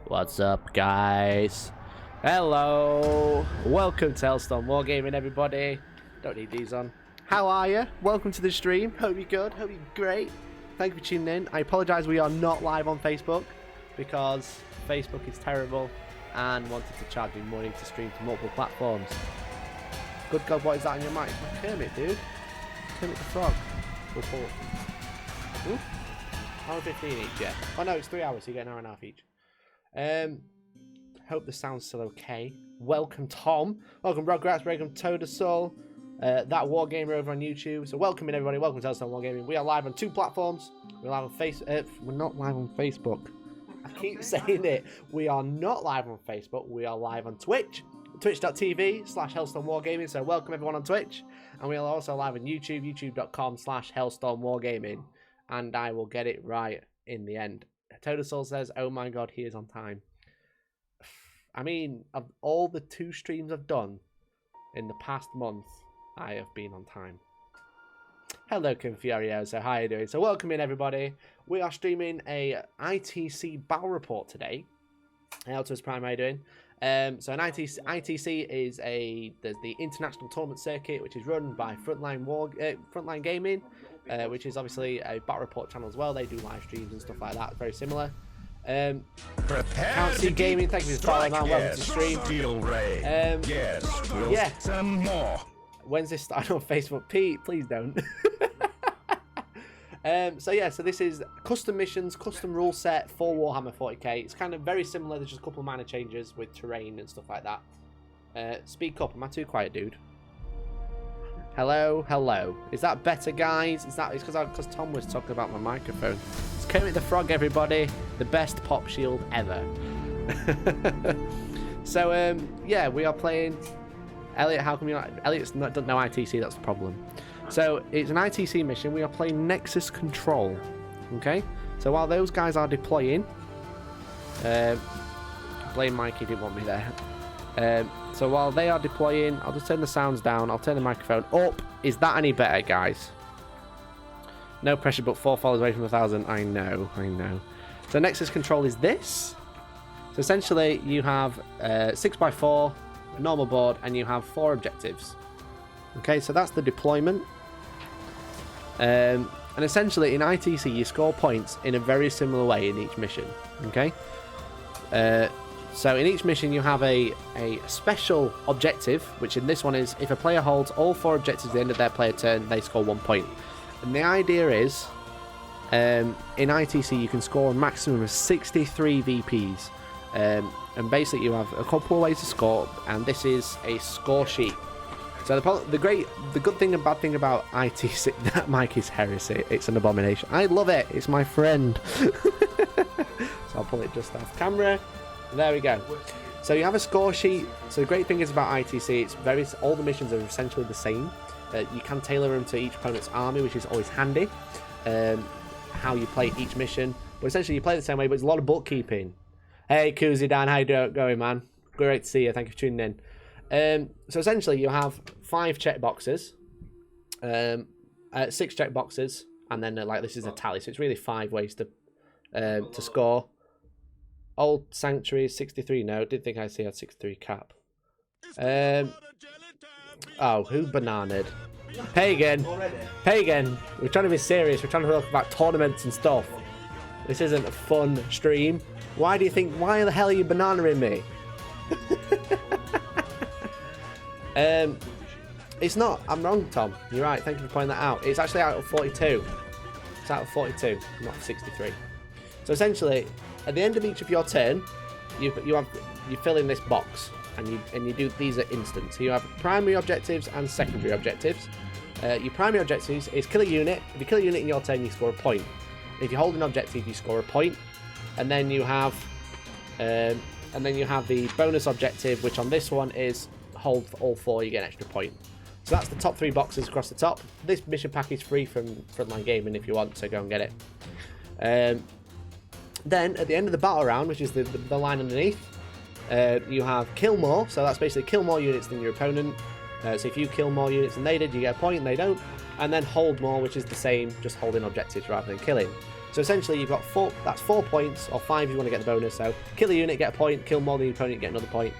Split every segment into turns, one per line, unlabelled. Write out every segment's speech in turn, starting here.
What's up, guys? Hello, welcome to Hellstorm Wargaming, everybody. Don't need these on. How are you? Welcome to the stream. Hope you're good. Hope you're great. Thank you for tuning in. I apologise we are not live on Facebook because Facebook is terrible and wanted to charge me money to stream to multiple platforms. Good God, what is that on your mic? It's my Kermit, dude. Kermit the Frog. Report. Hour 15 each, yeah. Oh no, it's 3 hours, so you get an hour and a half each. Hope the sound's still okay. Welcome, Tom. Welcome, Rugrats. Welcome, Toadasol. That Wargamer over on YouTube. So welcome in, everybody. Welcome to Hellstorm Wargaming. We are live on 2 platforms. We're live on we're not live on Facebook. I keep saying it. We are not live on Facebook. We are live on Twitch. Twitch.tv/Hellstorm Wargaming. So welcome everyone on Twitch. And we are also live on YouTube. YouTube.com/Hellstorm Wargaming. And I will get it right in the end. Toadasol says, oh my God, he is on time. I mean, of all the 2 streams I've done in the past month, I have been on time. Hello, Confurioso. How are you doing? So welcome in, everybody. We are streaming a ITC battle report today. Hey, Altus Prime, how are you doing? So an ITC is there's the international tournament circuit, which is run by Frontline Gaming, which is obviously a battle report channel as well. They do live streams and stuff like that. Very similar. Can't see gaming. Thank you for following that. Welcome to the stream. Yeah.
Some more.
When's this starting on Facebook? Pete, please don't. So yeah, so this is custom missions, custom rule set for Warhammer 40k. It's kind of very similar. There's just a couple of minor changes with terrain and stuff like that. Speak up. Am I too quiet, dude? Hello, hello. Is that better, guys? It's because Tom was talking about my microphone. It's Kermit the Frog, everybody. The best pop shield ever. So yeah, we are playing. Elliot, how come you not? Elliot's doesn't know ITC. That's the problem. So it's an ITC mission. We are playing Nexus Control. Okay. So while those guys are deploying, blame Mike, he didn't want me there. So while they are deploying, I'll just turn the sounds down. I'll turn the microphone up. Is that any better, guys? No pressure, but 4 followers away from 1,000. I know, I know. So Nexus Control is this. So essentially, you have 6x4, normal board, and you have 4 objectives. Okay, so that's the deployment. And essentially, in ITC, you score points in a very similar way in each mission. Okay. So in each mission you have a special objective, which in this one is if a player holds all 4 objectives at the end of their player turn, they score 1 point. And the idea is, in ITC you can score a maximum of 63 VPs. And basically you have a couple of ways to score, and this is a score sheet. So the good thing and bad thing about ITC, that mic is heresy. It's an abomination. I love it. It's my friend. So I'll pull it just off camera. There we go. So you have a score sheet. So the great thing is about ITC, all the missions are essentially the same. You can tailor them to each opponent's army, which is always handy. How you play each mission, but essentially you play the same way. But it's a lot of bookkeeping. Hey, Koozie Dan, how you going, man? Great to see you. Thank you for tuning in. So essentially you have 5 check boxes, 6 check boxes, and then like this is a tally. So it's really 5 ways to score. Old Sanctuary 63. No, did think I see had 63 cap. Oh, who bananaed? Pagan. Pagan. We're trying to be serious. We're trying to talk about tournaments and stuff. This isn't a fun stream. Why the hell are you bananaing me? It's not. I'm wrong, Tom. You're right. Thank you for pointing that out. It's actually out of 42. It's out of 42, not 63. So essentially, at the end of each of your turn, you fill in this box, and you do these at instant. So you have primary objectives and secondary objectives. Your primary objectives is kill a unit. If you kill a unit in your turn, you score a point. If you hold an objective, you score a point. And then you have the bonus objective, which on this one is hold all 4, you get an extra point. So that's the top 3 boxes across the top. This mission pack is free from Frontline Gaming if you want, so go and get it. Then at the end of the battle round, which is the line underneath, you have kill more. So that's basically kill more units than your opponent. So if you kill more units than they did, you get a point, and they don't. And then hold more, which is the same, just holding objectives rather than killing. So essentially you've got that's 4 points, or 5 if you want to get the bonus. So kill a unit, get a point, kill more than your opponent, get another point.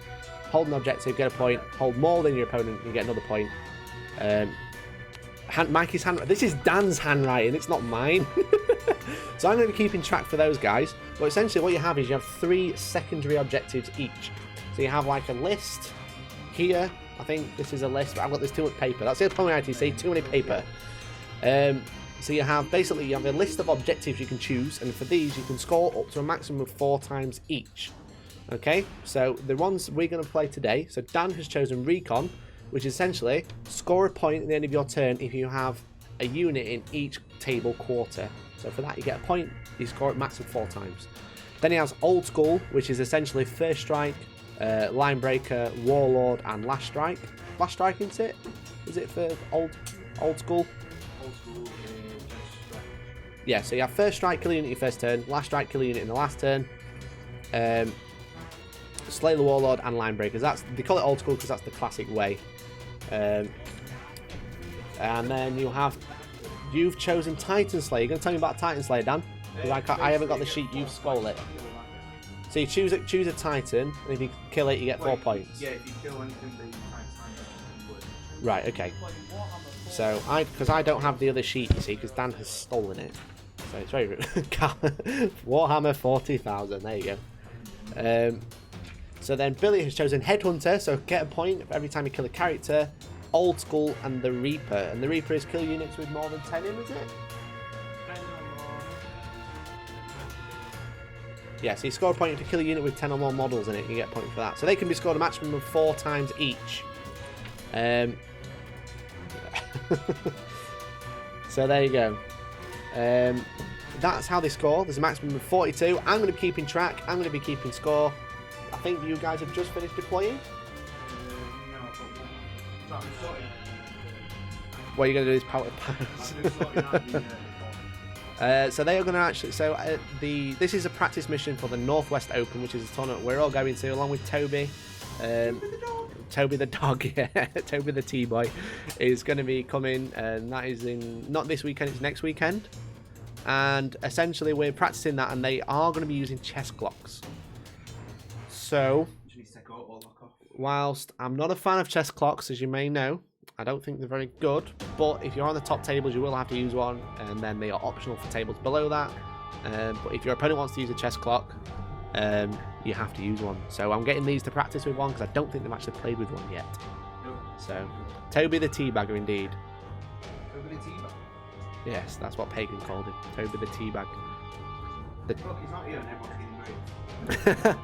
Hold an objective, get a point, hold more than your opponent, you get another point. Mikey's this is Dan's handwriting, it's not mine. So I'm going to be keeping track for those guys. But essentially what you have is you have 3 secondary objectives each. So you have like a list here. I think this is a list, but I've got this too much paper. That's the problem with ITC, too many paper. So you have basically a list of objectives you can choose, and for these you can score up to a maximum of 4 times each. Okay, so the ones we're going to play today. So Dan has chosen Recon, which is essentially score a point at the end of your turn if you have a unit in each table quarter. So for that you get a point, you score it max of 4 times. Then he has Old School, which is essentially First Strike, Line Breaker, Warlord, and Last Strike. Last Strike, isn't it? Is it for old school?
Old School is just strike.
Yeah, so you have First Strike, kill a unit in your first turn, Last Strike, kill a unit in the last turn, Slay the Warlord, and Line Breakers. They call it Old School because that's the classic way. And then you've chosen Titan Slayer. You're going to tell me about Titan Slayer, Dan? I haven't got the sheet, you've stole it. So you choose a Titan, and if you kill it, you get 4 points.
Yeah, if you kill anything, then you Titan would.
Right, okay. So, because I don't have the other sheet, you see, because Dan has stolen it. So it's very rude. Warhammer 40,000, there you go. So then Billy has chosen Headhunter, so get a point for every time you kill a character. Old School and the Reaper. And the Reaper is kill units with more than 10 in, is it? Yeah, so you score a point if you kill a unit with 10 or more models in it, you get a point for that. So they can be scored a maximum of 4 times each. So there you go. That's how they score. There's a maximum of 42. I'm going to be keeping track. I'm going to be keeping score. I think you guys have just finished deploying. What are you going to do is power pass. So they are going to actually. So this is a practice mission for the Northwest Open, which is a tournament we're all going to, along with Toby. Toby the dog, yeah. Toby the T-boy is going to be coming, and that is in not this weekend, it's next weekend. And essentially, we're practicing that, and they are going to be using chess clocks. So, whilst I'm not a fan of chess clocks, as you may know, I don't think they're very good, but if you're on the top tables, you will have to use one, and then they are optional for tables below that. But if your opponent wants to use a chess clock, you have to use one. So I'm getting these to practice with one, because I don't think they've actually played with one yet. So, Toby the Teabagger, indeed.
Toby the Teabagger?
Yes, that's what Pagan called him. Toby the Teabag.
Look, he's not here and everyone's getting great.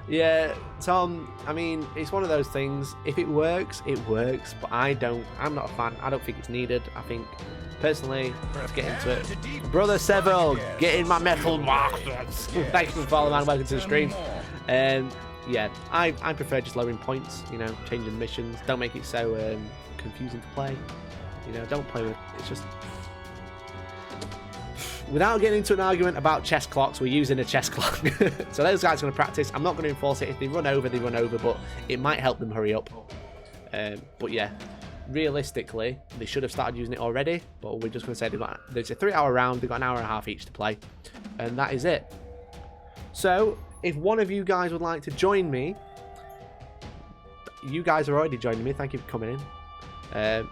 Yeah, Tom, I mean, it's one of those things. If it works, it works. But I'm not a fan. I don't think it's needed. I think, personally, let's get into it. Brother Seville, get in my metal box. Thank you for following, man. Welcome to the stream. Yeah, I prefer just lowering points, you know, changing missions. Don't make it so confusing to play. You know, don't play with it's just. Without getting into an argument about chess clocks, we're using a chess clock. So those guys are going to practice. I'm not going to enforce it. If they run over, they run over, but it might help them hurry up. But yeah, realistically, they should have started using it already, but we're just going to say there's a 3-hour round, they've got an hour and a half each to play, and that is it. So, if one of you guys would like to join me, you guys are already joining me, thank you for coming in.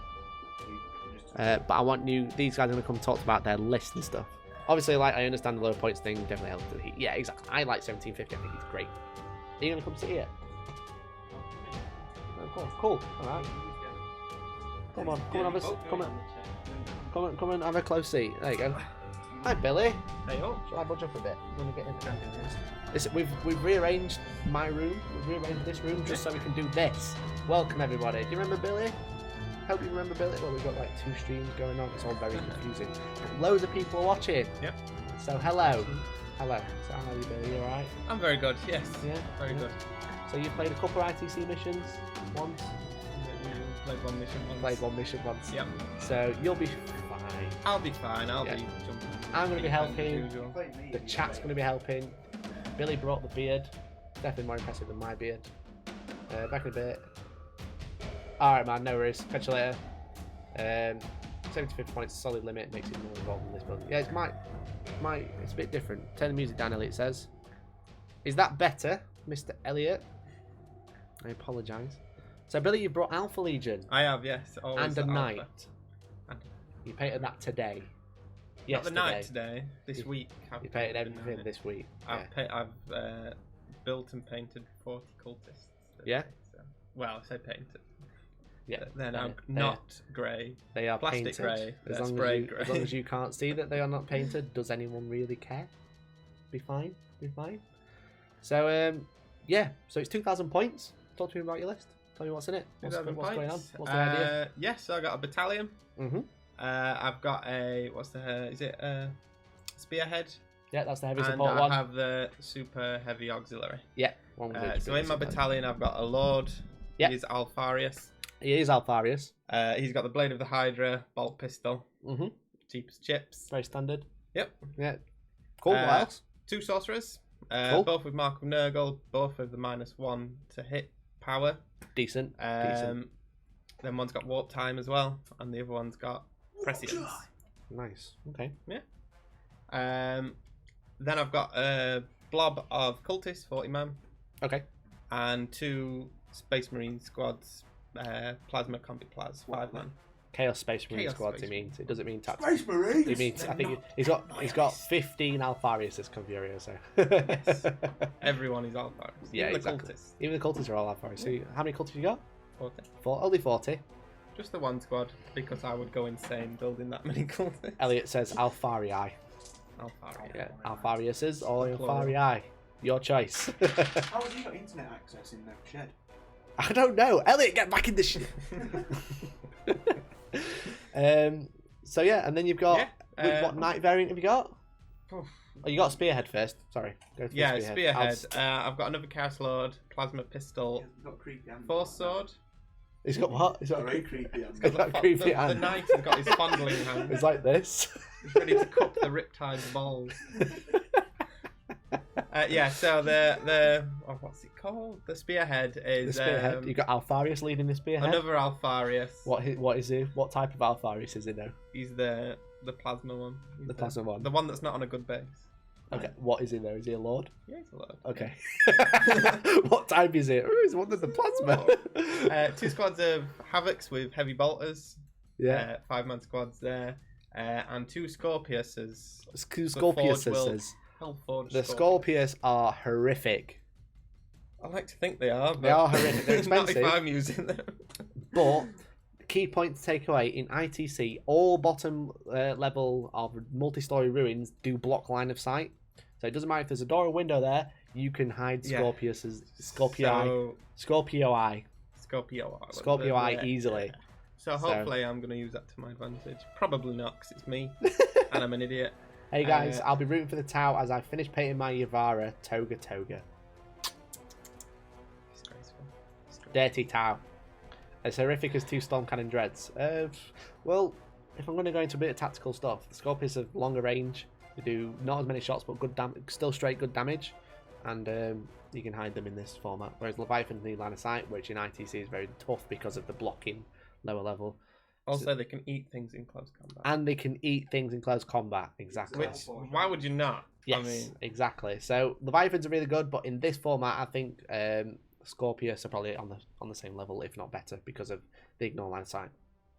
But I want these guys are going to come talk about their list and stuff. Obviously, like, I understand the low points thing definitely helps. Yeah, exactly. I like 1750. I think it's great. Are you going to come sit here? Oh, cool. All right. Come on. Come and have a close seat. There you go. Hi, Billy.
Hey, oh.
Shall I budge up a bit? I'm going to get in. Listen, we've rearranged my room. We've rearranged this room just so we can do this. Welcome, everybody. Do you remember Billy? Hope you remember Billy. Well, we've got like 2 streams going on. It's all very confusing. But loads of people are watching.
Yep.
So hello. Hello. So how are you, Billy? You alright?
I'm very good, yes.
Yeah?
Very good.
So you've played a couple of ITC missions once?
Played one mission once.
Played one mission once.
Yep.
So you'll be fine.
I'll be fine. I'll be jumping.
I'm going to be helping. The chat's going to be helping. Billy brought the beard. Definitely more impressive than my beard. Back in a bit. Alright, man, no worries. Catch you later. 75 points, solid limit, makes it more involved in this build. Yeah, it's a bit different. Turn the music down, Elliot says. Is that better, Mr. Elliot? I apologise. So, Billy, you brought Alpha Legion.
I have, yes.
And a
Alpha.
Knight. You painted that today.
Not the Knight today. This week.
You painted everything this week.
I've built and painted 40 cultists.
Yeah?
So. Well, I say painted.
Yeah.
They're now not grey.
They are
plastic
painted.
grey.
As
As
long as you can't see that they are not painted, does anyone really care? Be fine. Be fine. So, yeah. So it's 2,000 points. Talk to me about your list. Tell me what's in it. What's going on? What's the idea?
Yes, so I got a battalion.
Mm-hmm.
I've got a is it spearhead?
Yeah, that's the heavy
and
support one.
I have the super heavy auxiliary.
Yeah. One with
so in my battalion, I've got a lord.
Yeah.
He's Alfarius.
He is Alfarius.
He's got the blade of the Hydra, bolt pistol.
Mm-hmm.
Cheap as chips.
Very standard.
Yep.
Yeah. Cool. What else?
2 sorcerers.
Cool.
Both with Mark of Nurgle. Both with the -1 to hit power.
Decent. Decent.
Then one's got warp time as well, and the other one's got prescience.
Nice. Okay.
Yeah. Then I've got a blob of cultists, 40 man.
Okay.
And 2 Space Marine squads, plasma combi plas, 5 man.
Chaos Space Marine
Chaos
squads.
Space
It means it doesn't mean tactical.
Space Marines.
It means I think he's got 15 Alfarius as Confurio. So
Yes. Everyone is Alfarius.
Yeah,
Even
exactly.
the cultists.
Even the cultists are all Alfarius. So how many cultists you got?
40.
Only 40.
Just the 1 squad, because I would go insane building that many cultists.
Elliot says Alfarii.
Alfarius.
Yeah, Alfariuses or
Plural.
Alfarii. Your choice.
How have you got internet access in the shed?
I don't know. Elliot, get back in the shit. So yeah, and then you've got what knight variant have you got? Oh, you got Spearhead first. Sorry. Go for
Yeah,
Spearhead.
Spearhead. I've got another Chaos Lord, Plasma Pistol,
He's got creepy hands.
Force Sword.
He's got what? He's got
Very creepy hands.
He's got creepy
The
hand.
knight has got his fondling hand.
It's like this.
He's ready to cup the Riptide's balls. Yeah, so the what's it called? The Spearhead is
The Spearhead. You got Alfarius leading the Spearhead.
another Alfarius.
What is he? What type of Alfarius is he now?
He's the plasma one. He's
The plasma one.
The one that's not on a good base.
Okay. What is he though? Is he a lord?
Yeah, he's a lord.
Okay. What type is it? Oh, he's one of the plasma.
2 squads of Havocs with heavy bolters.
Yeah.
5-man squads there. And 2 Scorpiuses.
Scorpiuses.
Hellforge
The
Scorpius.
Scorpius are horrific.
I like to think they are. But
They are horrific. They're expensive.
Not if I'm using them.
But key point to take away in ITC, all bottom level of multi-story ruins do block line of sight. So it doesn't matter if there's a door or window there, you can hide Scorpiuses, Scorpii, Scorpii easily.
Yeah. So hopefully I'm going to use that to my advantage. Probably not, because it's me, and I'm an idiot.
Hey guys, I'll be rooting for the Tau as I finish painting my Yavara Toga.
Disgraceful.
Dirty Tau. As horrific as 2 Storm Cannon Dreads. Well, if I'm going to go into a bit of tactical stuff, the Scorpius have longer range. They do not as many shots, but good still straight good damage. And you can hide them in this format. Whereas Leviathans need line of sight, which in ITC is very tough because of the blocking lower level.
Also, they can eat things in close combat.
And they can eat things in close combat, exactly.
Which, why would you not?
Yes,
I mean,
exactly. So Leviathans are really good, but in this format, I think Scorpius are probably on the same level, if not better, because of the ignore line of sight.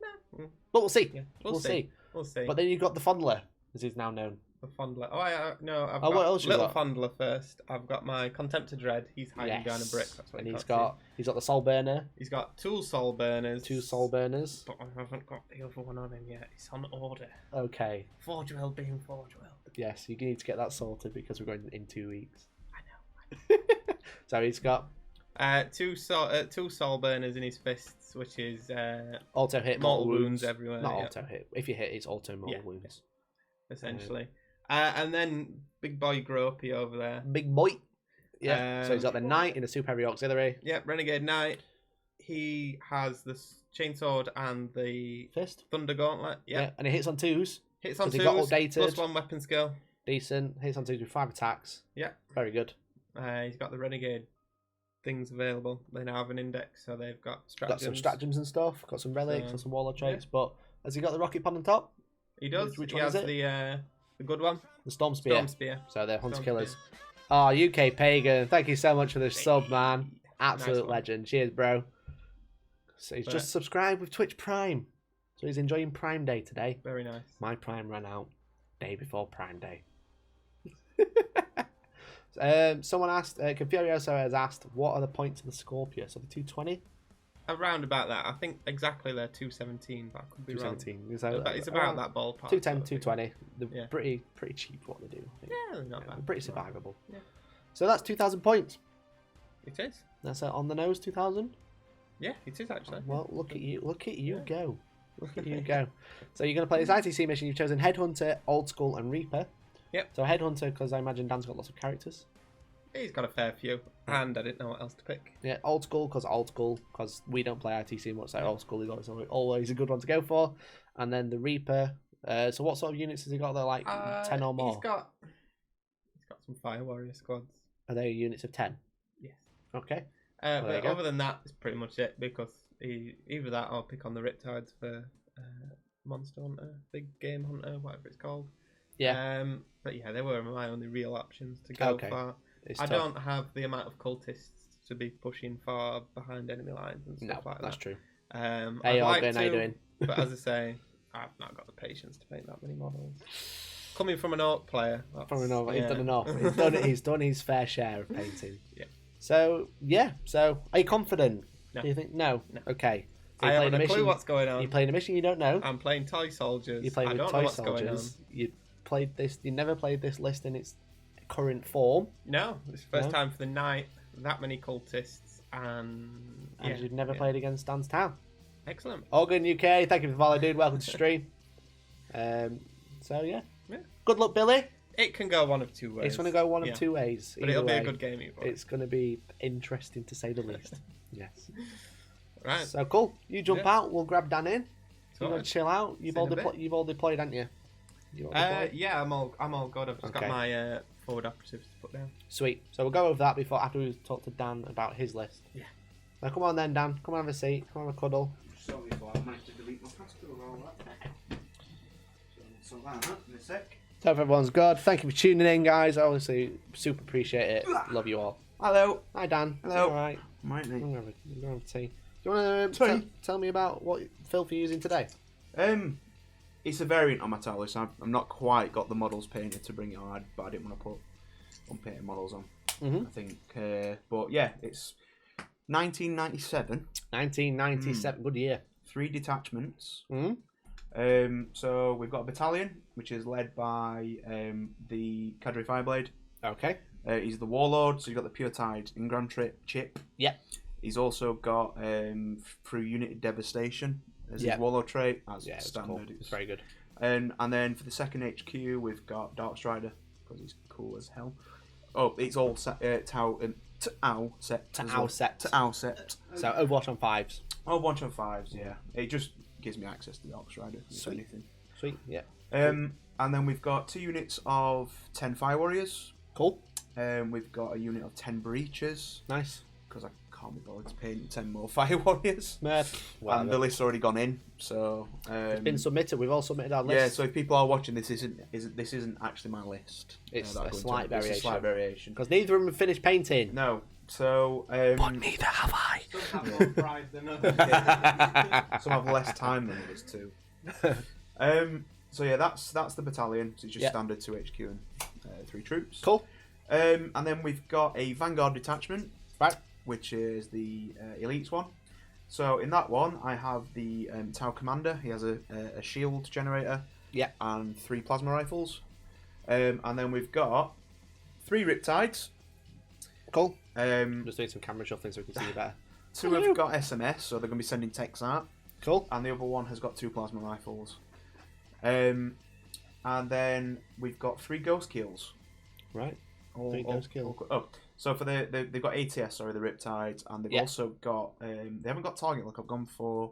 Nah.
But we'll see.
Yeah,
We'll see.
We'll see.
But then you've got the Fondler, as he's now known.
The Fondler. Oh, no, I've
what
got
else you
Little
got?
Fondler first. I've got my Contemptor Dread. He's hiding behind a brick. That's what
and
he
he's
can't
got the Soul Burner,
see. He's got 2 Soul Burners.
2 Soul Burners.
But I haven't got the other one on him yet. It's on order.
Okay.
Forge Weld being Forge Weld.
Yes, you need to get that sorted because we're going in 2 weeks.
I know.
So he's got
2 Soul Burners in his fists, which is
auto hit,
mortal wounds everywhere.
Not
yeah,
auto hit. If you hit, it's auto mortal wounds.
essentially. And then Big Boy Gropey over there.
Big boy. Yeah. So he's got the Knight in a super heavy auxiliary.
Yep, Renegade Knight. He has the Chainsword and the
Fist.
Thunder Gauntlet. Yep.
Yeah. And it hits on 2s.
Hits on
'Cause he
2s.
got updated.
+1 weapon skill.
Decent. Hits on 2s with 5 attacks.
Yeah.
Very good.
He's got the Renegade things available. They now have an index, so they've got stratagems.
Got some stratagems and stuff. Got some relics, got some warlord traits, but Has he got the rocket pod on top?
He does.
Which
he
one
has
is it?
the good one.
The Storm Spear.
Storm Spear.
So they're Hunter
Storm
Killers.
Spear.
Oh, UK Pagan, thank you so much for the sub, man. Absolute
Nice one.
legend. Cheers, bro. So he's
But-
just subscribed with Twitch Prime. So he's enjoying Prime Day today.
Very nice.
My Prime ran out day before Prime Day. Someone asked, Confurioso has asked, what are the points of the Scorpio? So the 220?
Around about that. I think exactly they're 217, but I could be wrong.
217. So,
But it's about that ballpark.
210, 220. They're
Yeah.
pretty cheap what they do. I think.
Yeah, they're not bad.
They're pretty survivable.
Yeah.
So that's 2,000 points.
It is.
That's on the nose, 2,000.
Yeah, it is actually.
Well, look at you
Yeah.
go. Look at you go. So you're going to play this ITC mission. You've chosen Headhunter, Old School, and Reaper.
Yep.
So Headhunter, because I imagine Dan's got lots of characters.
He's got a fair few, and I didn't know what else to pick.
Yeah, Old School, because we don't play ITC much, so Old School is always a good one to go for. And then the Reaper. So what sort of units has he got? They're like 10 or more?
He's got some Fire Warrior squads.
Are they units of 10?
Yes.
Okay.
But
there you go.
other than that, it's pretty much it, because either that or pick on the Riptides for Monster Hunter, Big Game Hunter, whatever it's called.
Yeah.
But yeah, they were my only real options to go
Okay.
for. I don't have the amount of cultists to be pushing far behind enemy lines and stuff like that.
That's true.
I'd
Hey,
like
Organ, how you
to,
doing?
but as I say, I've not got the patience to paint that many models. Coming from an orc player,
From an over,
yeah.
he's done enough. He's done his fair share of painting.
Yeah.
So yeah. So are you confident?
No.
Do you think no?
No.
Okay. So
I
you're
haven't
playing
a clue
mission.
what's going on.
You're playing a mission you don't know.
I'm playing Toy Soldiers.
You're playing
I
with
don't
Toy
know what's going on.
Soldiers. You played this. You never played this list in its current form.
No, it's the first
No?
time for the night. That many cultists, and
And you've never
yeah.
played against Dan's Town.
Excellent.
Organ UK, thank you for the follow, dude. Welcome to stream. So yeah.
Yeah.
Good luck, Billy.
It can go one of two ways.
It's going to go one
Yeah.
of two ways.
But it'll
either
be a
way.
good game. Either way.
It's going to be interesting to say the least. Yes.
Right.
So cool. You jump
Yeah.
out. We'll grab Dan in. You
Sorted.
want to chill out? You've
See
all
you in a bit.
you've all deployed, haven't you? You all deployed?
Yeah, I'm all good. I've just
Okay.
got my forward operatives to put down.
Sweet. So we'll go over that after we talk to Dan about his list.
Yeah.
Now come on then, Dan. Come on, have a seat. Come on, have a cuddle.
Sorry if I managed to delete my password or all that. So that in a sec.
So hope everyone's good. Thank you for tuning in, guys. I honestly super appreciate it. Love you all.
Hello.
Hi, Dan.
Hello.
All right.
Might
I'm
be.
gonna have a tea. Do you want to tell me about what filth you're using today?
It's a variant on my tile list. I've not quite got the models painted to bring it on, but I didn't want to put unpainted models on.
Mm-hmm.
I think, but yeah, it's 1997.
1997. Good year.
3 detachments.
Mm-hmm.
So we've got a battalion, which is led by the Cadre Fireblade.
Okay.
He's the Warlord, so you've got the Pure Tide Ingram chip.
Yep.
He's also got through Unit Devastation as
Yep.
his Warlord trait, as
Yeah, it's
standard.
cool. It's very good.
And then for the second HQ, we've got Dark Strider, because he's cool as hell. Oh, it's all Tau set.
Tau set.
Tau set.
So Overwatch on 5s.
Oh, bunch of 5s, yeah. It just gives me access to Dark Strider, if
Sweet.
anything.
Sweet. Yeah.
And then we've got 2 units of 10 Fire Warriors.
Cool.
We've got a unit of 10 Breaches,
Nice.
because I can't be bothered to paint 10 more Fire Warriors.
Well,
And the list's already gone in, so...
it's been submitted. We've all submitted our list.
yeah, so if people are watching, this isn't actually my list.
It's
that I
a
go into.
slight
It's a
variation.
slight variation.
Because neither of them have finished painting.
No, so...
But neither have I.
Some have more pride than others.
some have less time than others too. So yeah, that's the battalion. So it's just
Yep.
standard 2 HQ and 3 troops.
Cool.
And then we've got a Vanguard detachment,
Right.
which is the elites one. So in that one, I have the Tau Commander. He has a shield generator.
Yeah.
And 3 plasma rifles. And then we've got 3 Riptides.
Cool.
Um,
Just doing some camera shuffling so we can see you better.
2 have got SMS, so they're going to be sending techs out.
Cool.
And the other one has got 2 plasma rifles. And then we've got 3 Ghost Kills.
Right.
All-
3
all-
Ghost Kills.
Oh, so for they've got ATS, sorry, the Riptides, and they've
Yeah.
also got they haven't got target lock. I've gone for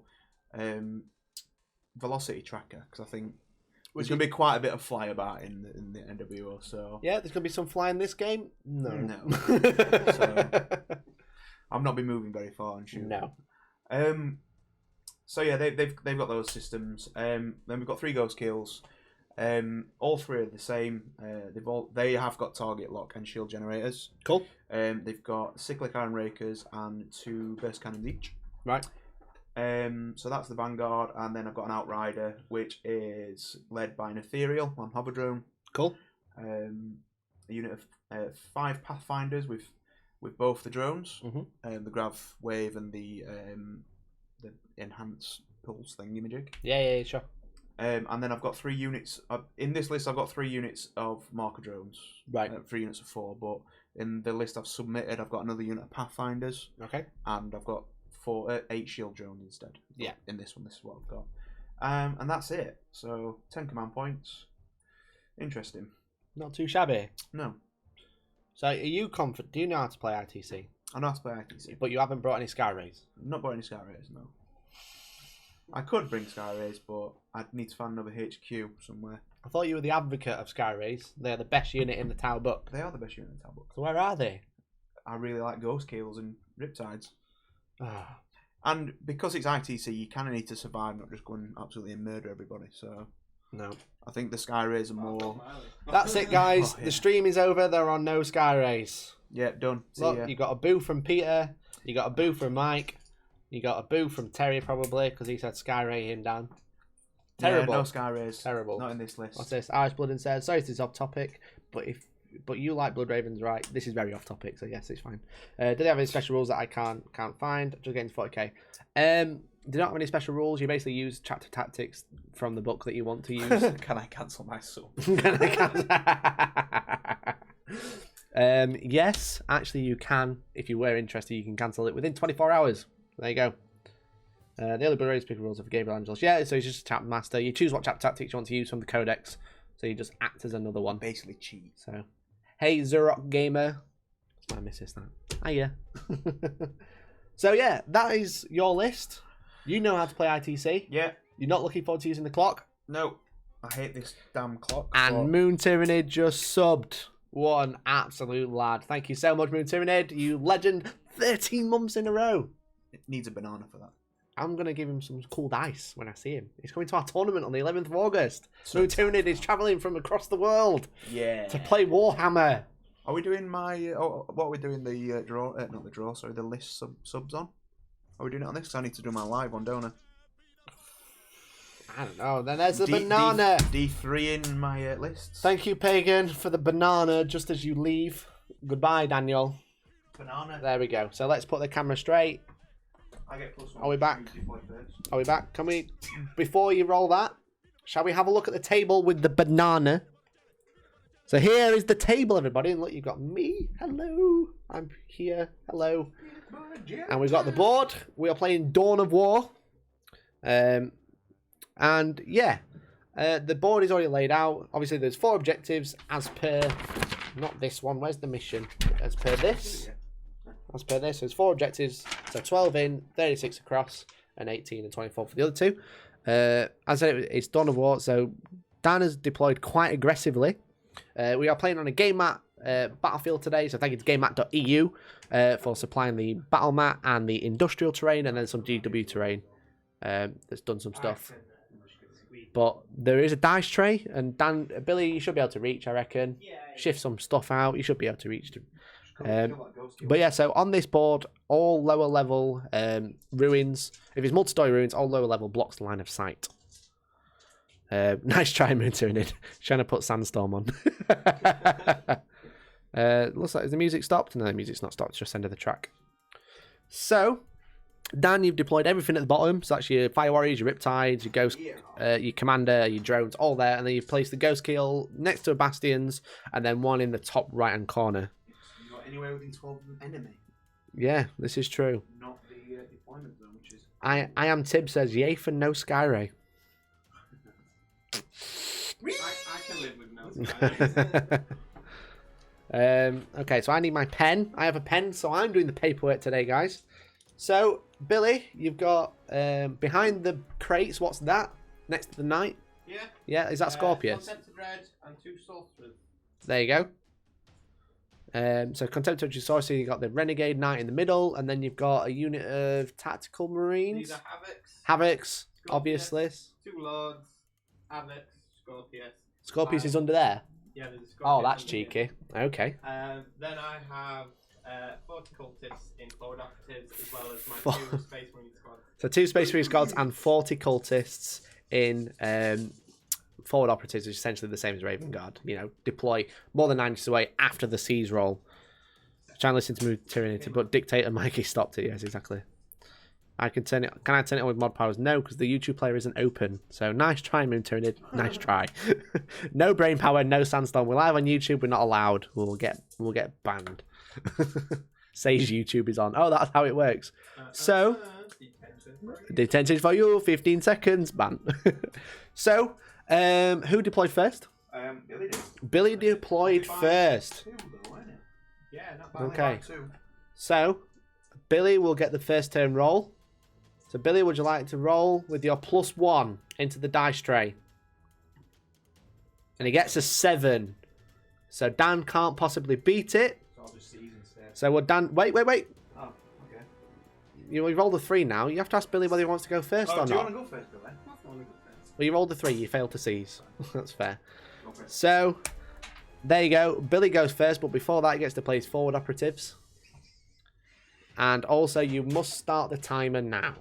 velocity tracker because I think there's going to be quite a bit of flyabout in the NWO. So
Yeah, there's going to be some fly in this game? No.
No. So- I've not been moving very far and shooting.
No.
So yeah, they've got those systems. Then we've got 3 ghost kills. All 3 are the same. They have got target lock and shield generators.
Cool.
They've got cyclic iron rakers and 2 burst cannons each.
Right.
So that's the Vanguard, and then I've got an Outrider, which is led by an Ethereal on hover drone.
Cool.
A unit of 5 Pathfinders with both the drones, the Grav Wave and the Enhance Pulse thingamajig.
Yeah, sure.
And then I've got 3 units in this list. I've got 3 units of marker drones.
Right.
3 units of 4, but in the list I've submitted, I've got another unit of Pathfinders.
Okay.
And I've got 8 shield drones instead.
Yeah.
In this one, this is what I've got. And that's it. So 10 command points. Interesting.
Not too shabby.
No.
So are you confident? Do you know how to play ITC?
I know how to play ITC.
But you haven't brought any Sky Rays?
Not brought any Sky Rays, no. I could bring Sky Rays, but I'd need to find another HQ somewhere.
I thought you were the advocate of Sky Rays. They're the best unit in the Tower book.
They are the best unit in the Tower book.
So where are they?
I really like Ghost Kills and Riptides.
Ah.
And because it's ITC, you kind of need to survive, not just go and absolutely murder everybody. So
No.
I think the Sky Rays are more...
That's it, guys.
Oh, yeah.
The stream is over. There are no Sky Rays.
Yeah, done. See
Look,
ya.
you got a boo from Peter. You got a boo from Mike. You got a boo from Terry, probably, because he said Sky Ray him down. Terrible.
Yeah, no Sky Rays.
Terrible.
Not in this list.
What's this? Ice Blood and says, sorry, this is off topic, but you like Blood Ravens, right? This is very off topic, so yes, it's fine. Do they have any special rules that I can't find? Just getting to 40k. They don't have any special rules. You basically use chapter tactics from the book that you want to use.
Can I cancel my sub?
Yes, actually you can. If you were interested, you can cancel it within 24 hours. There you go. The early Blood Ravens pick rules are for Gabriel Angelos. Yeah, so he's just a chapter master. You choose what chapter tactics you want to use from the codex. So you just act as another one.
Basically cheat.
So, hey, Zurok Gamer. That's my missus, that. Hiya. So, yeah, that is your list. You know how to play ITC.
Yeah.
You're not looking forward to using the clock.
No. I hate this damn clock.
And Moon Tyrannid just subbed. What an absolute lad. Thank you so much, Moon Tyrannid. You legend. 13 months in a row.
It needs a banana for that.
I'm going to give him some cool dice when I see him. He's coming to our tournament on the 11th of August. Moon Tyrannid is travelling from across the world.
Yeah.
To play Warhammer.
Are we doing what are we doing the draw? Not the draw, sorry, the list subs on? Are we doing it on this? Because I need to do my live one, don't I?
I don't know. Then there's the banana.
D3 in my lists.
Thank you, Pagan, for the banana just as you leave. Goodbye, Daniel.
Banana.
There we go. So let's put the camera straight.
I get +1.
Are we back? Are we back? Can we, before you roll that, shall we have a look at the table with the banana? So here is the table, everybody. And look, you've got me. Hello. I'm here. Hello. And we've got the board. We are playing Dawn of War. And yeah, the board is already laid out. Obviously, there's 4 objectives as per, not this one. Where's the mission? As per this. As per this, there's 4 objectives. So 12 in, 36 across, and 18 and 24 for the other 2. As I said, it's Dawn of War. So Dan has deployed quite aggressively. We are playing on a game mat battlefield today. So thank you to Gamemat.eu for supplying the battle mat and the industrial terrain, and then some GW terrain that's done some stuff. But there is a dice tray, and Billy, you should be able to reach, I reckon. Shift some stuff out. You should be able to reach. But yeah, so on this board, all lower level ruins. If it's multi-story ruins, all lower level blocks the line of sight. Nice try, Moon Tyrannid. Trying to put Sandstorm on. Looks like, is the music stopped? No, the music's not stopped. It's just end of the track. So, Dan, you've deployed everything at the bottom. So that's your Fire Warriors, your Riptides, your Ghost, your Commander, your drones, all there. And then you've placed the Ghost Kill next to Bastions, and then one in the top right-hand corner.
You're not anywhere within 12 of an enemy.
Yeah, this is true.
Not the deployment zone, which is...
I am Tib says, yay for no Skyray.
I can live with no Sky.
Okay, so I need my pen. I have a pen, so I'm doing the paperwork today, guys. So, Billy, you've got behind the crates, what's that? Next to the knight?
Yeah.
Yeah, is that Scorpius?
Contented Red and 2 Sorcerers.
There you go. So Contemptuous Sorcery, you've got the Renegade Knight in the middle, and then you've got a unit of Tactical Marines.
These are Havocs.
Havocs, obviously.
2 Lords, Alex, Scorpius.
Scorpius is under there.
Yeah, there's a Scorpius.
Oh, that's
under here.
cheeky. Okay.
Then I have 40 cultists in forward operatives, as well as my 2 Space Marine squads.
So 2 Space Marine squads and 40 cultists in forward operatives, which is essentially the same as Raven Guard. You know, deploy more than 90 away after the siege roll. Try and listen to Mood Tyranny, but Dictator Mikey stopped it. Yes, exactly. I can turn it. Can I turn it on with mod powers? No, because the YouTube player isn't open. So nice try, Moon Tyranny. Nice try. No brain power, no sandstorm. We're live on YouTube. We're not allowed. We'll get banned. Says YouTube is on. Oh, that's how it works. So detention for you. 15 seconds. Ban. So who deployed first?
Billy did.
Billy deployed first.
Yeah, not bad.
Okay. So Billy will get the first turn roll. So Billy, would you like to roll with your +1 into the dice tray? And he gets a 7. So Dan can't possibly beat it.
So I'll just seize instead.
So we'll Dan. Wait.
Oh, okay.
You rolled a 3 now. You have to ask Billy whether he wants to go first or
Do you
not.
want to go first, Billy?
Well, you rolled a 3. You failed to seize. That's fair.
Okay.
So there you go. Billy goes first, but before that, he gets to play his forward operatives. And also, you must start the timer now.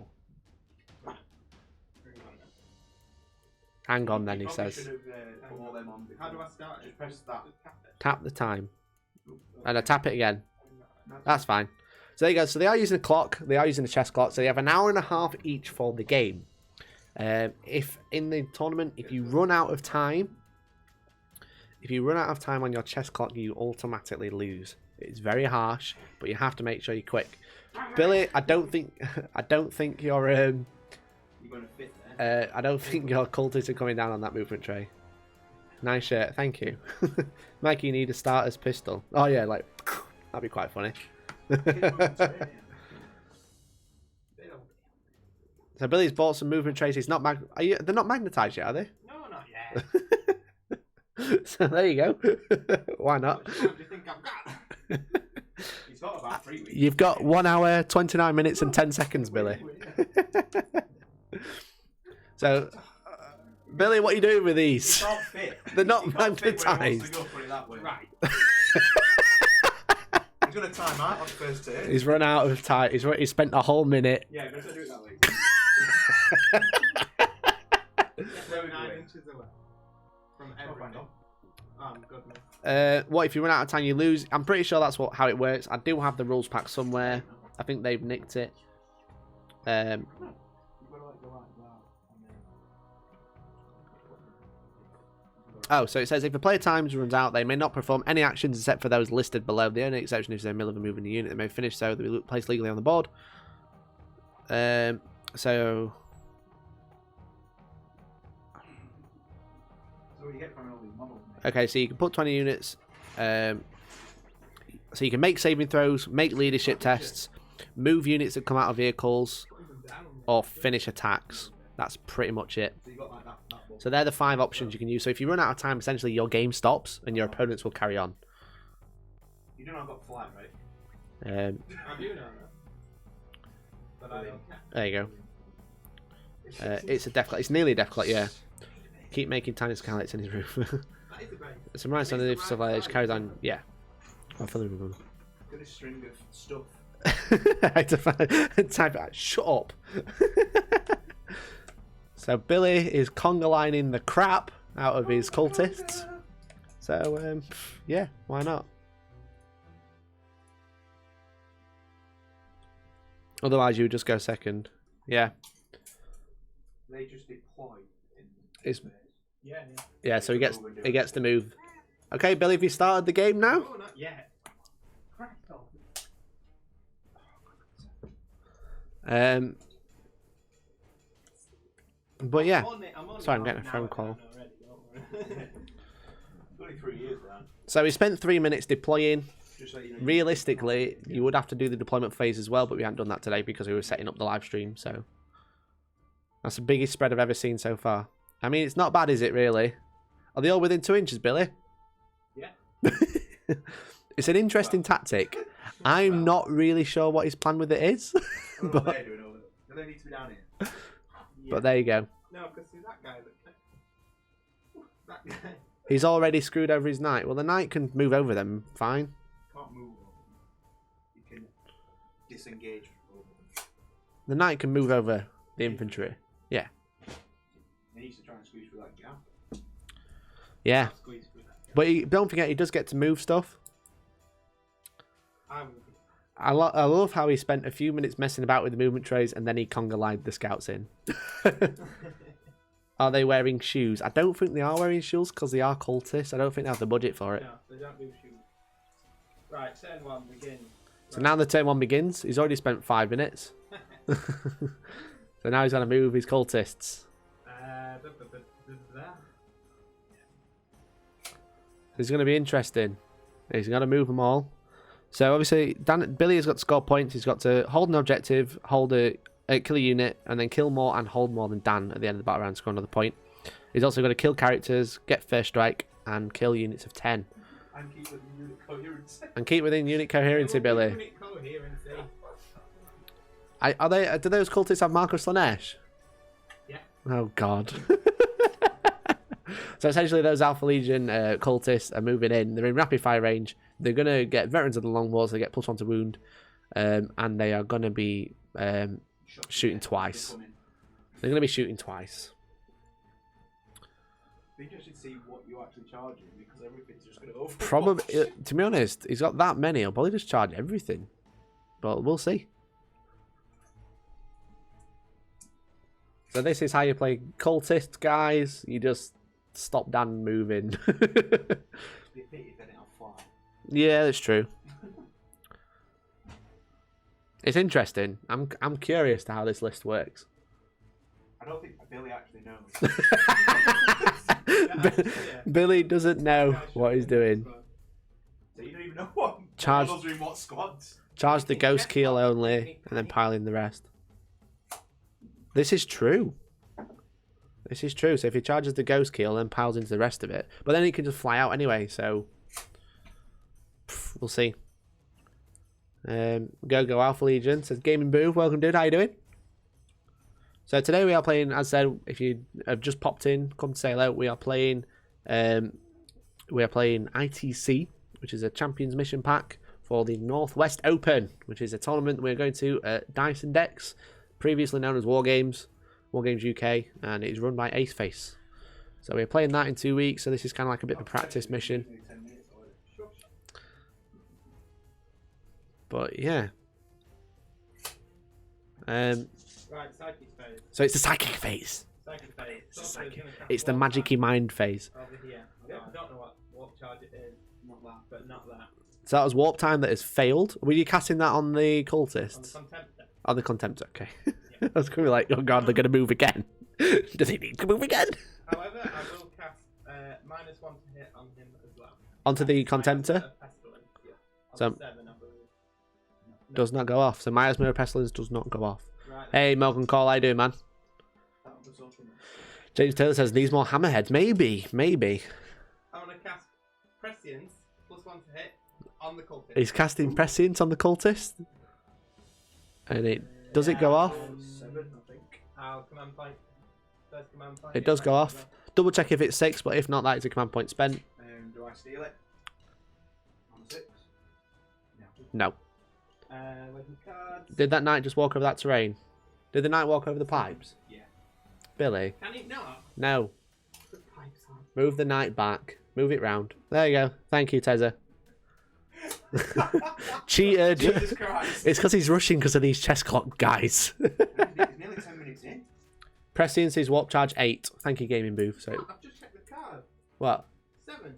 Hang on, then, he says.
How do I start it?
Just press that.
Tap the time. And I tap it again. That's fine. So there you go. So they are using a clock. They are using a chess clock. So they have an hour and a half each for the game. If in the tournament, if you run out of time on your chess clock, you automatically lose. It's very harsh, but you have to make sure you're quick. Billy, I don't think you're
You're going to fit there.
I don't think your cultists are coming down on that movement tray. Nice shirt, thank you. Mikey, you need a starter's pistol. Oh yeah, like that'd be quite funny. So Billy's bought some movement trays. He's not they're not magnetized yet, are they?
No, not yet.
So there you go. Why not?
What time do you think I've got?
He's got about 3 weeks.
You've got 1 hour, 29 minutes and 10 seconds, Billy. So, Billy, what are you doing with these?
He can't fit.
They're not
He can't fit where he
magnetized.
wants to go, put it that way.
Right.
He's going to time out on the first turn.
He's run out of time. He's spent a whole minute.
Yeah, I'm going to do it that way.
They're 9 inches away from everything. Oh, goodness.
What if you run out of time, you lose? I'm pretty sure that's how it works. I do have the rules pack somewhere. I think they've nicked it. Oh, so it says if the player times runs out, they may not perform any actions except for those listed below. The only exception is in the middle of a move in the unit. They may finish so they'll be placed legally on the board. So
what do you get from all these models, mate?
okay, so you can put 20 units. So you can make saving throws, make leadership tests, move units that come out of vehicles, or finish attacks. That's pretty much it.
So you got like that ball.
So they're the 5 options you can use. So if you run out of time, essentially your game stops and your opponents will carry on.
You don't know I've got flight, right?
I do know that. But I don't care.
There you go. It's a def clock. It's nearly a def clock, yeah. Keep making tiny scarlets in his roof.
That is a great.
Some rice on the stuff like that. Just carries on. Yeah. I'm filling with them.
Got a string of stuff.
I had to type it out. Shut up. So Billy is conga lining the crap out of his cultists. So yeah, why not? Otherwise, you would just go second. Yeah.
They just deploy.
It's,
Yeah.
yeah. So he gets to move. Okay, Billy, have you started the game now?
Oh, not yet. Cracked off.
But yeah.
I'm on
Sorry, I'm
it
getting a
now,
phone
I
call.
don't know already, don't worry.
Only 3 years, Dan.
So he spent 3 minutes deploying.
Just so you know.
Realistically, you would have to do the deployment phase as well, but we hadn't done that today because we were setting up the live stream. So that's the biggest spread I've ever seen so far. I mean, it's not bad, is it? Really? Are they all within 2 inches, Billy?
Yeah.
It's an interesting tactic. I'm not really sure what his plan with it is.
I don't know what they're doing over there. Do they need to be down here?
But there you go.
No, because see that guy. That guy.
He's already screwed over his knight. Well, the knight can move over them, fine.
Can't move over them. You can disengage over them.
The knight can move over the infantry. Yeah.
He needs to try and squeeze through that gap.
Yeah.
Squeeze through that guy.
But don't forget, he does get to move stuff. I love how he spent a few minutes messing about with the movement trays and then he conga-lined the scouts in. Are they wearing shoes? I don't think they are wearing shoes because they are cultists. I don't think they have the budget for it.
No, they don't do shoes. Right, turn 1 begins.
So now the turn 1 begins. He's already spent 5 minutes. So now he's going to move his cultists. It's going to be interesting. He's going to move them all. So obviously, Billy has got to score points. He's got to hold an objective, kill a unit, and then kill more and hold more than Dan at the end of the battle round to score another point. He's also got to kill characters, get first strike, and kill units of 10.
And keep within unit coherency.
And keep within unit coherency, Billy.
Unit coherency.
Do those cultists have Marcus Lanesh?
Yeah.
Oh God. So essentially, those Alpha Legion cultists are moving in. They're in rapid fire range. They're gonna get veterans of the long wars. They get +1 to wound, and they are gonna be shooting twice. They're gonna be shooting twice.
I think I should see what you're actually charging because everything's just gonna over.
Probably, to be honest, he's got that many. He'll probably just charge everything, but we'll see. So this is how you play cultist, guys. You just stop Dan moving. Yeah, that's true. It's interesting. I'm curious to how this list works.
I don't think Billy actually knows.
Billy doesn't know what he's doing.
So you don't even know what
Charge.
models are in what squads.
Charge the ghost keel only, and then pile in the rest. This is true. This is true. So if he charges the ghost keel, then piles into the rest of it. But then he can just fly out anyway, so we'll see. Go Alpha Legion says Gaming Boo. Welcome, dude. How you doing? So today we are playing, as I said, if you have just popped in, come to say hello. We are playing ITC, which is a Champions Mission Pack for the Northwest Open, which is a tournament we're going to at Dyson Decks, previously known as Wargames UK, and it's run by Aceface. So we're playing that in 2 weeks, so this is kind of like a bit of a practice mission. But yeah.
Right, psychic phase.
So it's the psychic phase.
Psychic phase.
It's the magic-y mind phase.
Over here. I don't know what warp charge it is. Not that, but not that.
So that was warp time that has failed. Were you casting that on the cultists?
On the Contemptor.
On the Contemptor, okay.
Yeah.
I was going to be like, oh god, they're going to move again. Do they need to move again?
However, I will cast -1 to hit on him as well.
Onto the Contemptor? So, does not go off. So Miasma of Pestilence does not go off.
Right.
Hey, Morgan Call, how you doing, man? James Taylor says, needs more hammerheads. Maybe.
I want to cast Prescience +1 to hit on the cultist.
He's casting Prescience on the cultist. And does it go off?
7, I think.
Command point. First command point.
It does go off. Double check if it's 6, but if not, that is a command point spent.
Do I steal it? On 6?
No.
Cards.
Did that knight just walk over that terrain? Did the knight walk over the pipes?
Yeah.
Billy?
Can he not?
No.
The pipes on.
Move the knight back. Move it round. There you go. Thank you, Tezza. Cheated.
Jesus Christ.
It's because he's rushing because of these chess clock guys.
It's nearly 10 minutes in.
Prescience is warp charge 8. Thank you, Gaming Booth. So
I've just checked the card.
what?
7.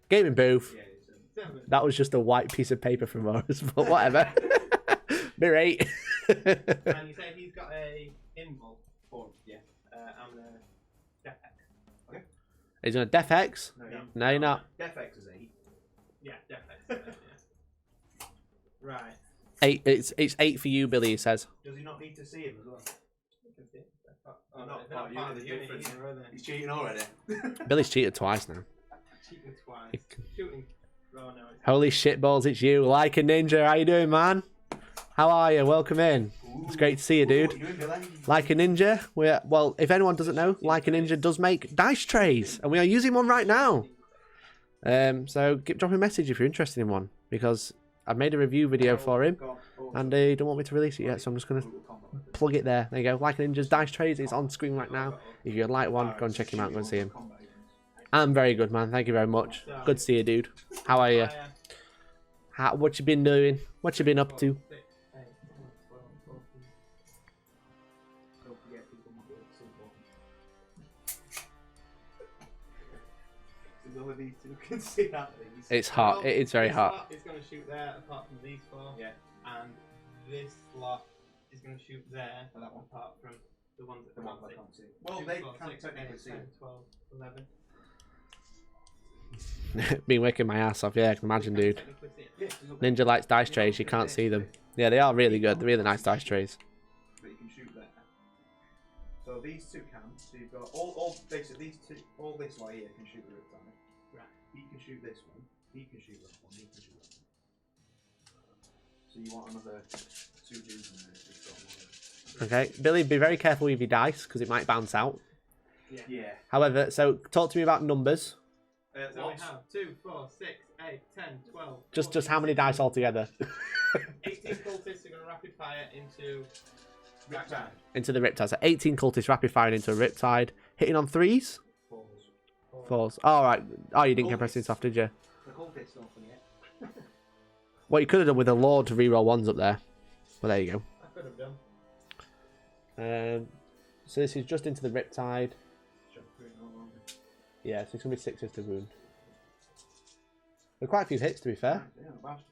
Gaming Booth.
Yeah, it's
7.
That was just a white piece of paper from us, but whatever. Mirror 8.
And you say he's got a invul form.
Yeah.
And a Death X.
Okay.
He's on a Def X?
No.
No, you're not.
Def X is 8.
Yeah, Death X. Yeah. Right.
8. It's 8 for you, Billy, he says.
Does he not need to see him as well?
You can see it.
Oh,
Not
not
part of the unit
difference.
either, are they?
He's cheating already.
Billy's cheated twice now.
Cheating twice. Shooting. Oh no.
Holy shitballs, it's you. Like a ninja, how you doing, man? How are you? Welcome in.
Cool.
It's great to see you, dude.
What you doing, Billy?
Like a Ninja, well, if anyone doesn't know, Like a Ninja does make dice trays, and we are using one right now. So drop me a message if you're interested in one, because I've made a review video for him, and they don't want me to release it yet, so I'm just going to plug it there. There you go. Like a Ninja's dice trays, it's on screen right now. If you'd like one, go and check him out, go and see him. I'm very good, man. Thank you very much. Good to see you, dude. How are you? What you been doing? What you been up to? It's hot. It's very hot.
It's going to shoot there, apart from these four.
Yeah.
And this lot is going to shoot there, apart from the ones that can't see.
Well, they can't technically see.
10, 12, 11.
Been working my ass off, yeah, I can imagine, dude. Ninja likes dice trays, you can't see them. Yeah, they are really good. They're really nice dice trays.
But you can shoot there. So these two can. So you've got all basically these two, all this way here can shoot the riptide. Right. He can shoot this one. He can shoot that one. He can shoot that one. So you want another 2 dudes in there.
Okay, Billy, be very careful with your dice because it might bounce out.
Yeah.
However, so talk to me about numbers.
So we have 2, 4, 6, 8, 10, 12.
Just how many dice altogether?
18 cultists are going to rapid fire into Riptide.
Into the Riptide. So 18 cultists rapid firing into a Riptide. Hitting on 3s? 4s. Oh, right. Oh, you didn't get pressing soft, did you?
The cultists don't forget.
What you could have done with a Lord to reroll 1s up there. Well, there you go.
I could have done.
So this is just into the Riptide. Yeah, so it's going to be 6s to wound. There are quite a few hits, to be fair.
Yeah, not bad.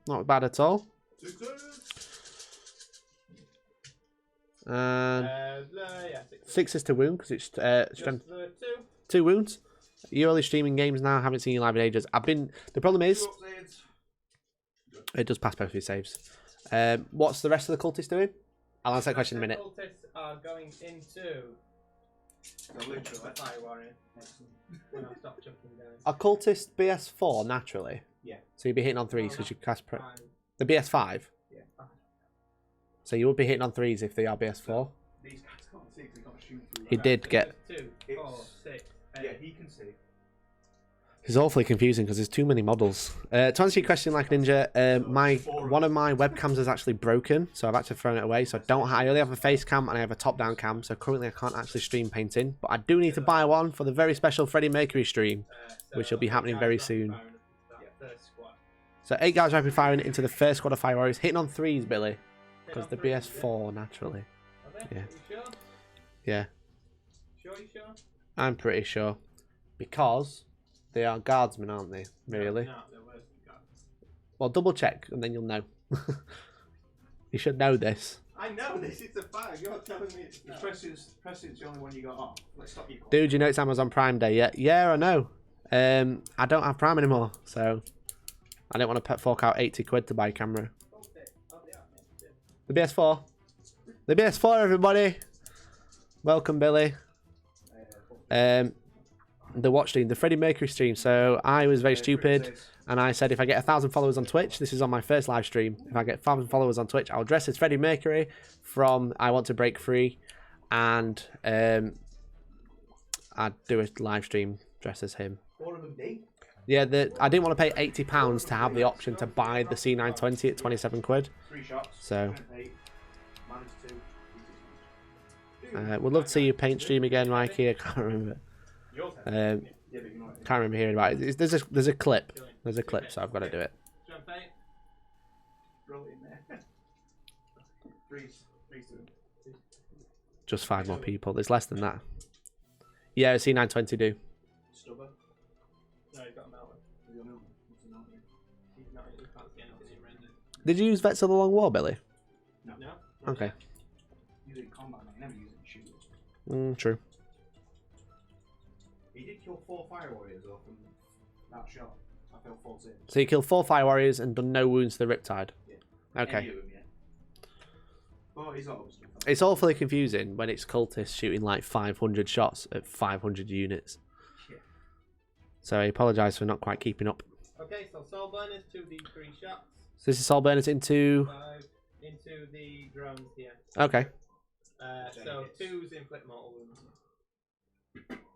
Not bad at all.
6s.
Yeah,
6s to wound, because it's strength.
Just
2 wounds. You're only streaming games now, haven't seen you live in ages. The problem is, it does pass both of your saves. What's the rest of the cultists doing? I'll answer that question in a minute.
The cultists are going into the Fire Warrior. When I stop chucking guys.
Are cultist BS4 naturally?
Yeah.
So you'd be hitting on 3s because you cast
Fine.
the BS5?
Yeah.
So you would be hitting on 3s if they are BS4?
These guys can't see because they can't shoot through.
He did get...
2, 4, 6, 8.
Yeah, he can see.
It's awfully confusing because there's too many models. To answer your question, like Ninja, one of my webcams is actually broken, so I've actually thrown it away. So I only have a face cam and I have a top-down cam. So currently I can't actually stream painting, but I do need to buy one for the very special Freddie Mercury stream, which will be happening very soon. So 8 guys rapid firing into the first squad of Fire Warriors, hitting on 3s, Billy, because the BS4 naturally. Yeah. Yeah.
Sure, you sure?
I'm pretty sure, because they are guardsmen, aren't they? Really?
No, they're worse than guards.
Well, double check, and then you'll know. You should know this.
I know this, it's a fire. You're telling me it's not.
Preston's the only one you got on. Let's stop you.
Dude, you know it's Amazon Prime Day yet? Yeah, I know. I don't have Prime anymore, so I don't want to fork out 80 quid to buy a camera. The BS4. The BS4, everybody. Welcome, Billy. The watch stream, the Freddie Mercury stream. So I was very stupid, and I said if I get 1,000 followers on Twitch, this is on my first live stream. If I get 1,000 followers on Twitch, I'll dress as Freddie Mercury from I Want to Break Free, and I'd do a live stream dressed as him. Yeah, I didn't want to pay £80 to have the option to buy the C920 at 27 quid. So we'd love to see you paint stream again, Mikey. I can't remember. Can't remember hearing about it. There's a clip. There's a clip, so I've got to do it. Just 5 more people. There's less than that. Yeah, C920 do. Did you use Vets of the Long War, Billy?
No.
Okay.
Use it in combat, I never use it in shooting.
True.
He did kill 4 Fire Warriors though from that shot. I fell 4 in.
So you killed 4 Fire Warriors and done no wounds to the Riptide?
Yeah.
Okay.
Them, yeah. Oh, he's obviously
It's awfully confusing when it's cultists shooting like 500 shots at 500 units.
Yeah.
So I apologise for not quite keeping up.
Okay, so Soul Burners, 2d3 shots.
So this is Soul Burners into...
into the drones here.
Okay.
So 2s inflict mortal wounds.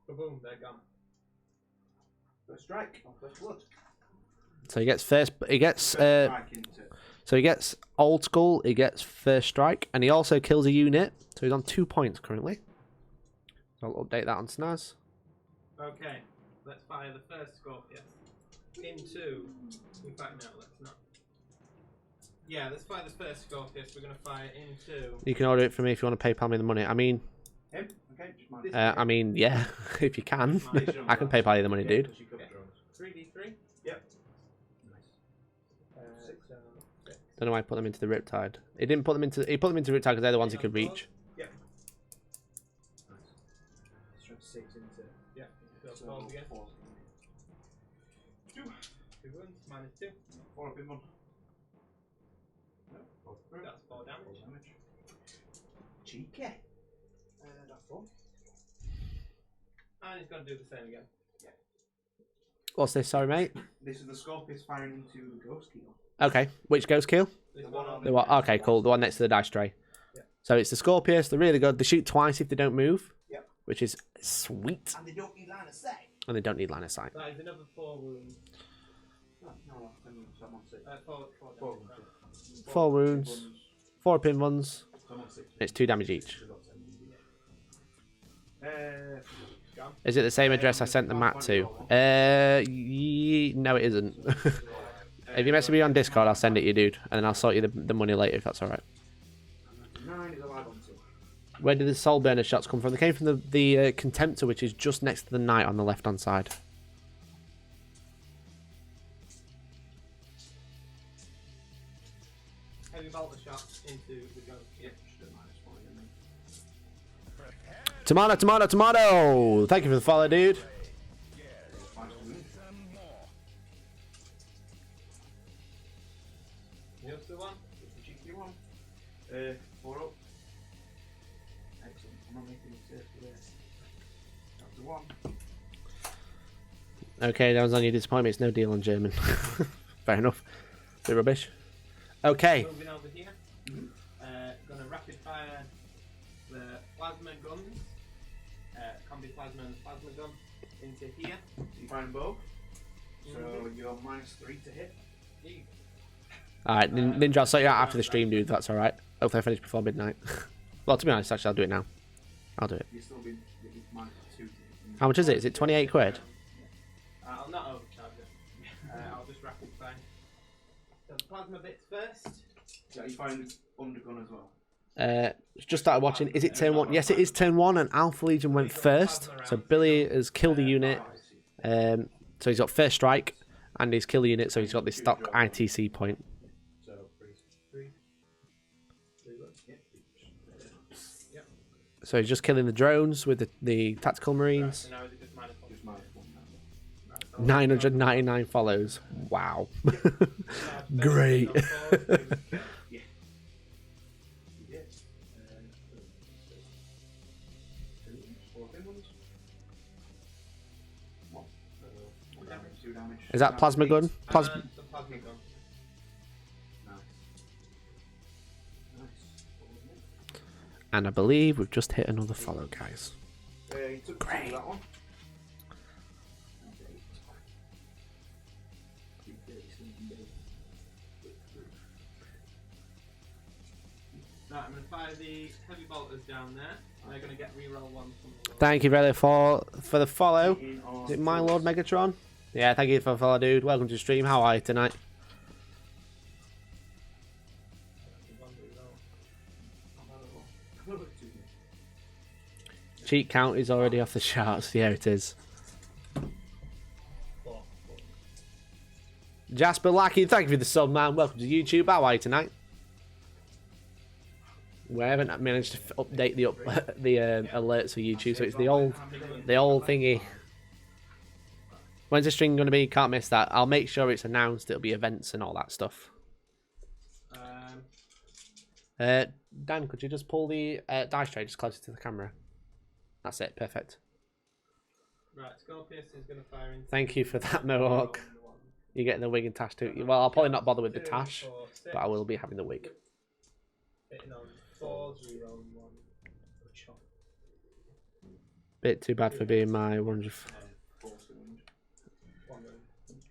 Boom, they're gone.
First strike. First blood.
So he gets first. He gets.
Strike into.
So he gets old school. He gets first strike, and he also kills a unit. So he's on 2 points currently. So I'll update that on SNAS.
Okay, let's fire the first Scorpius into. In fact, no, let's not. Yeah, let's fire the first Scorpius. We're gonna fire into.
You can order it for me if you want to PayPal me the money. I mean.
Him? Okay, just mind.
I mean, yeah, if you can. I can PayPal you the money, dude.
3d3.
Yep.
So,
Don't know why I put them into the Riptide. He didn't put them into. He put them into Riptide because they're the ones he could reach.
Yep. Nice. Let's try 6 into.
Yeah. So balls again. 2 wounds, -2.
4 up in 1. No, 4 through.
That's 4 damage.
Cheeky. That's 4.
And he's gonna do the same again.
What's this? Sorry, mate.
This is the Scorpius firing into the Ghost Keel.
Okay, which ghost kill?
The one on
The one. Okay, cool. The one next to the dice tray.
Yeah.
So it's the Scorpius. They're really good. They shoot twice if they don't move.
Yep.
Which is sweet.
And they don't need line of sight.
And they don't need line of sight.
That is another 4 wounds.
No, I'm on 6.
4 damage.
4 wounds. 4 pin ones.
I'm on 6.
It's 2 damage each.
Gone.
Is it the same address I sent the mat to? No, it isn't. If you message me on Discord, I'll send it you, dude, and then I'll sort you the money later if that's all right.
9 is alive on 2.
Where did the soul burner shots come from? They came from the contemptor, which is just next to the knight on the left hand side.
Heavy bolter shot into the ghost.
Yep, just a -1 again.
Tomato, tomato, tomato! Thank you for the follow, dude.
Here's the one.
Just a cheeky one. 4 up. Excellent. I'm not making it safe there. That's the 1.
Okay, that was on your disappointment. It's no deal on German. Fair enough. Bit rubbish. Okay.
Moving over here. Gonna rapid fire the plasma guns. Combi plasma and plasma gun into here.
So you find both. So you're -3 to hit.
Alright, Ninja, I'll sort you out after the stream, dude. That's alright. Hopefully I finish before midnight. Well, to be honest, actually, I'll do it now. I'll do it.
You're still being -2 to hit.
How much is it? Is it 28 quid?
I'll not overcharge it. I'll just rapid fire. So the plasma bits first.
Yeah, you find undergun as well.
Just started watching. Is it turn 1? Yes, it is turn 1, and Alpha Legion went first. So Billy has killed a unit. So he's got first strike, and he's killed a unit, so he's got this stock ITC point.
So 3.
So he's just killing the drones with the tactical marines.
So now is it just -1?
Just -1 now.
999 follows. Wow. Great.
Yeah. Yeah. 4 thin ones. 1. 1 damage, 2 damage.
Is that plasma gun? Plasma.
The plasma gun.
Nice. Nice.
And I believe we've just hit another follow, guys.
You took
Great.
that one.
Right, I'm going to fire the heavy bolters down there. And they're going to get reroll 1 from the Lord.
Thank you very for the follow. Is it my Lord Megatron? Yeah, thank you for the follow, dude. Welcome to the stream. How are you tonight? Cheat count is already off the charts. Yeah, it is. Jasper Lackey, thank you for the sub, man. Welcome to YouTube. How are you tonight? We haven't managed to update the alerts for YouTube, so it's the old thingy. When's the stream going to be? Can't miss that. I'll make sure it's announced. It'll be events and all that stuff. Dan, could you just pull the dice tray just closer to the camera? That's it. Perfect.
Right, Scorpius is going to fire into.
Thank you for that, Mohawk. You're getting the wig and tash too. Well, I'll probably not bother with the tash, but I will be having the wig.
Hitting on 4s, rerolling 1. Shot.
Bit too bad for being my 100.
4 wound.
1 wound.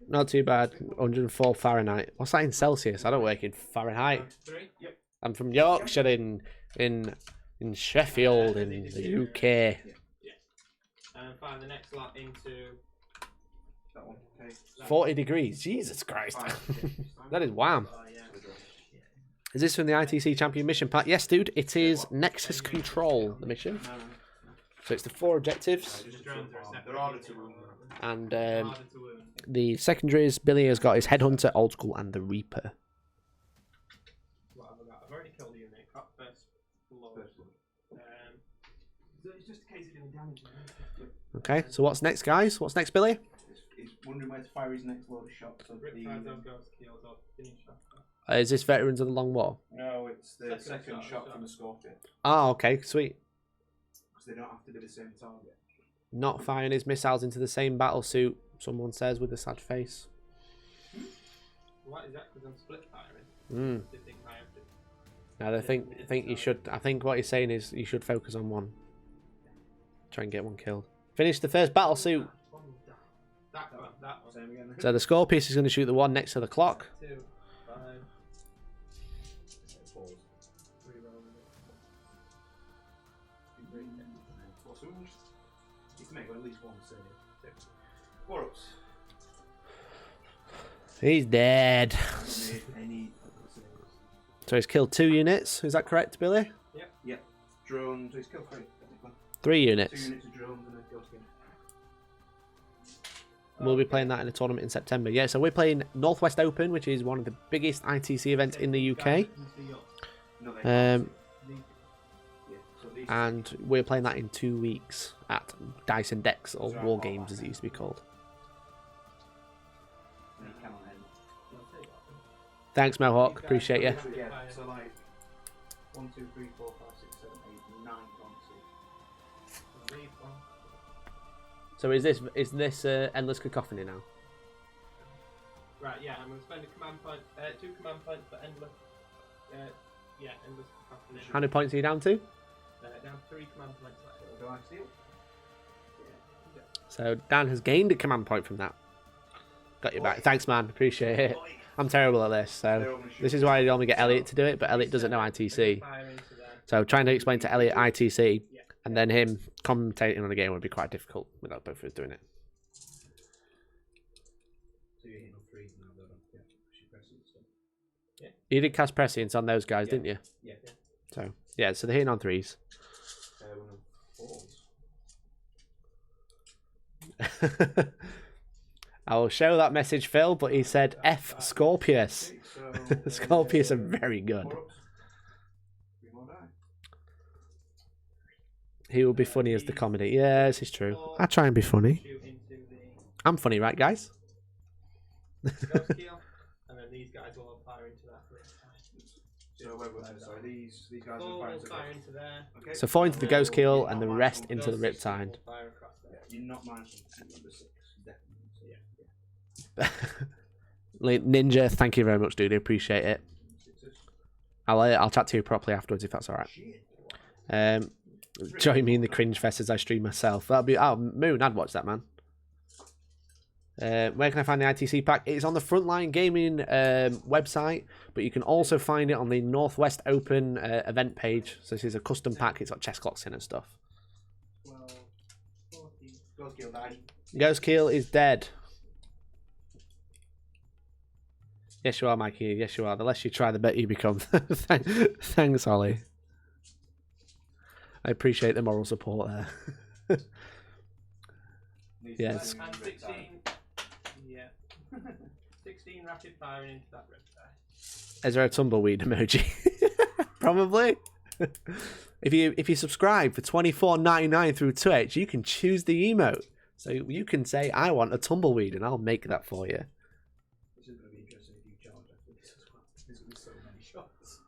Not too bad. 104 Fahrenheit. What's that in Celsius? I don't work in Fahrenheit.
3? Yep.
I'm from Yorkshire in Sheffield in the UK.
Yeah. And fire the next lot into
That one. Okay.
40 degrees. Jesus Christ. That is wham.
Oh, yeah.
Is this from the ITC Champion mission pack? Yes, dude. It is Nexus Control, the mission.
No.
So it's the 4 objectives.
Just drones are a separate
They're harder to
unit.
wound.
And
Harder to wound.
the secondaries, Billy has got his Headhunter, Old School, and the Reaper.
What have I got? I've already killed a unit. Got first blood. So it's just a case of doing damage.
Okay, so what's next, guys? What's next, Billy?
He's wondering where to fire his next load of shots. So
Riptides on ghost kills or finish off.
Is this Veterans of the Long War?
No, it's the
Second
second
shot,
shot
shot.
from the Scorpion.
Oh, okay, sweet.
Because they don't have to be the same target.
Not firing his missiles into the same battle suit, someone says with a sad face.
What is that? Because I'm split firing. They think I have to.
No, they think you should. I think what he's saying is you should focus on one. Try and get one killed. Finish the first battle suit.
That one.
Same again.
So the Scorpius is going to shoot the one next to the clock.
2, 5.
You can make at least one save. 4 ups.
He's dead.
Any
So he's killed 2 units. Is that correct, Billy?
Yep. Drones. He's killed 3. Technically.
3
2
units.
units of drones and a ghost gun.
We'll be playing that in a tournament in September. Yeah, so we're playing Northwest Open, which is one of the biggest ITC events in the UK.
No, they
Um,
yeah, so these
and we're playing that in 2 weeks at Dice and Decks, or War Games as it used to be called.
and he cannot end.
Thanks, Mohawk. Appreciate you.
Yeah, so like 1, 2, 3, 4, 5, 6, 7, 8, 9 gone.
So is this Endless Cacophony now?
Right, yeah, I'm going to spend a command point, 2 command points for endless. Endless cacophony.
How many points are you down to?
Down 3 command points left.
Do I steal?
So Dan has gained a command point from that. Got you back. Thanks, man. Appreciate it. I'm terrible at this, so this is why I normally get Elliot to do it, but Elliot doesn't know ITC.
Fire into there.
So trying to explain to Elliot ITC and then him commentating on the game would be quite difficult without both of us doing it.
So you're hitting on 3s now, though, yeah. She presses and stuff.
You did cast prescience on those guys, didn't you?
Yeah.
So yeah, so they're hitting on 3s.
4s.
I will show that message, Phil, but he said F Scorpius.
Okay, so,
Scorpius are very good.
4 ups. 3 more die.
He will be funny as the comedy. Yes, it's true. I try and be funny.
Shoot into the
I'm funny, right, guys?
ghost kill, and then these guys will all fire into that.
So wait, sorry, these guys
4
are
will
firing to
fire into there.
Okay.
So 4 into the Ghost Kill and the rest into the
Ghost
Riptide.
will fire across there.
You're not minus 1 number 6, definitely. So
Ninja, thank you very much, dude. I appreciate it. I'll chat to you properly afterwards if that's alright. Join me in the cringe fest as I stream myself. That'll be Moon, I'd watch that, man. Where can I find the ITC pack? It's on the Frontline Gaming website, but you can also find it on the Northwest Open event page. So this is a custom pack. It's got chess clocks in and stuff.
12, 14.
Ghost kill died.
Ghost Kill is dead. Yes, you are, Mikey. Yes, you are. The less you try, the better you become. Thanks, Holly. I appreciate the moral support there. Yes.
And 16. Yeah. 16 rapid firing into that riptide.
Is there a tumbleweed emoji? Probably. If you subscribe for $24.99 through Twitch, you can choose the emote. So you can say, I want a tumbleweed, and I'll make that for you.
This is going to be interesting if you charge after this as well. There's going to be so many shots.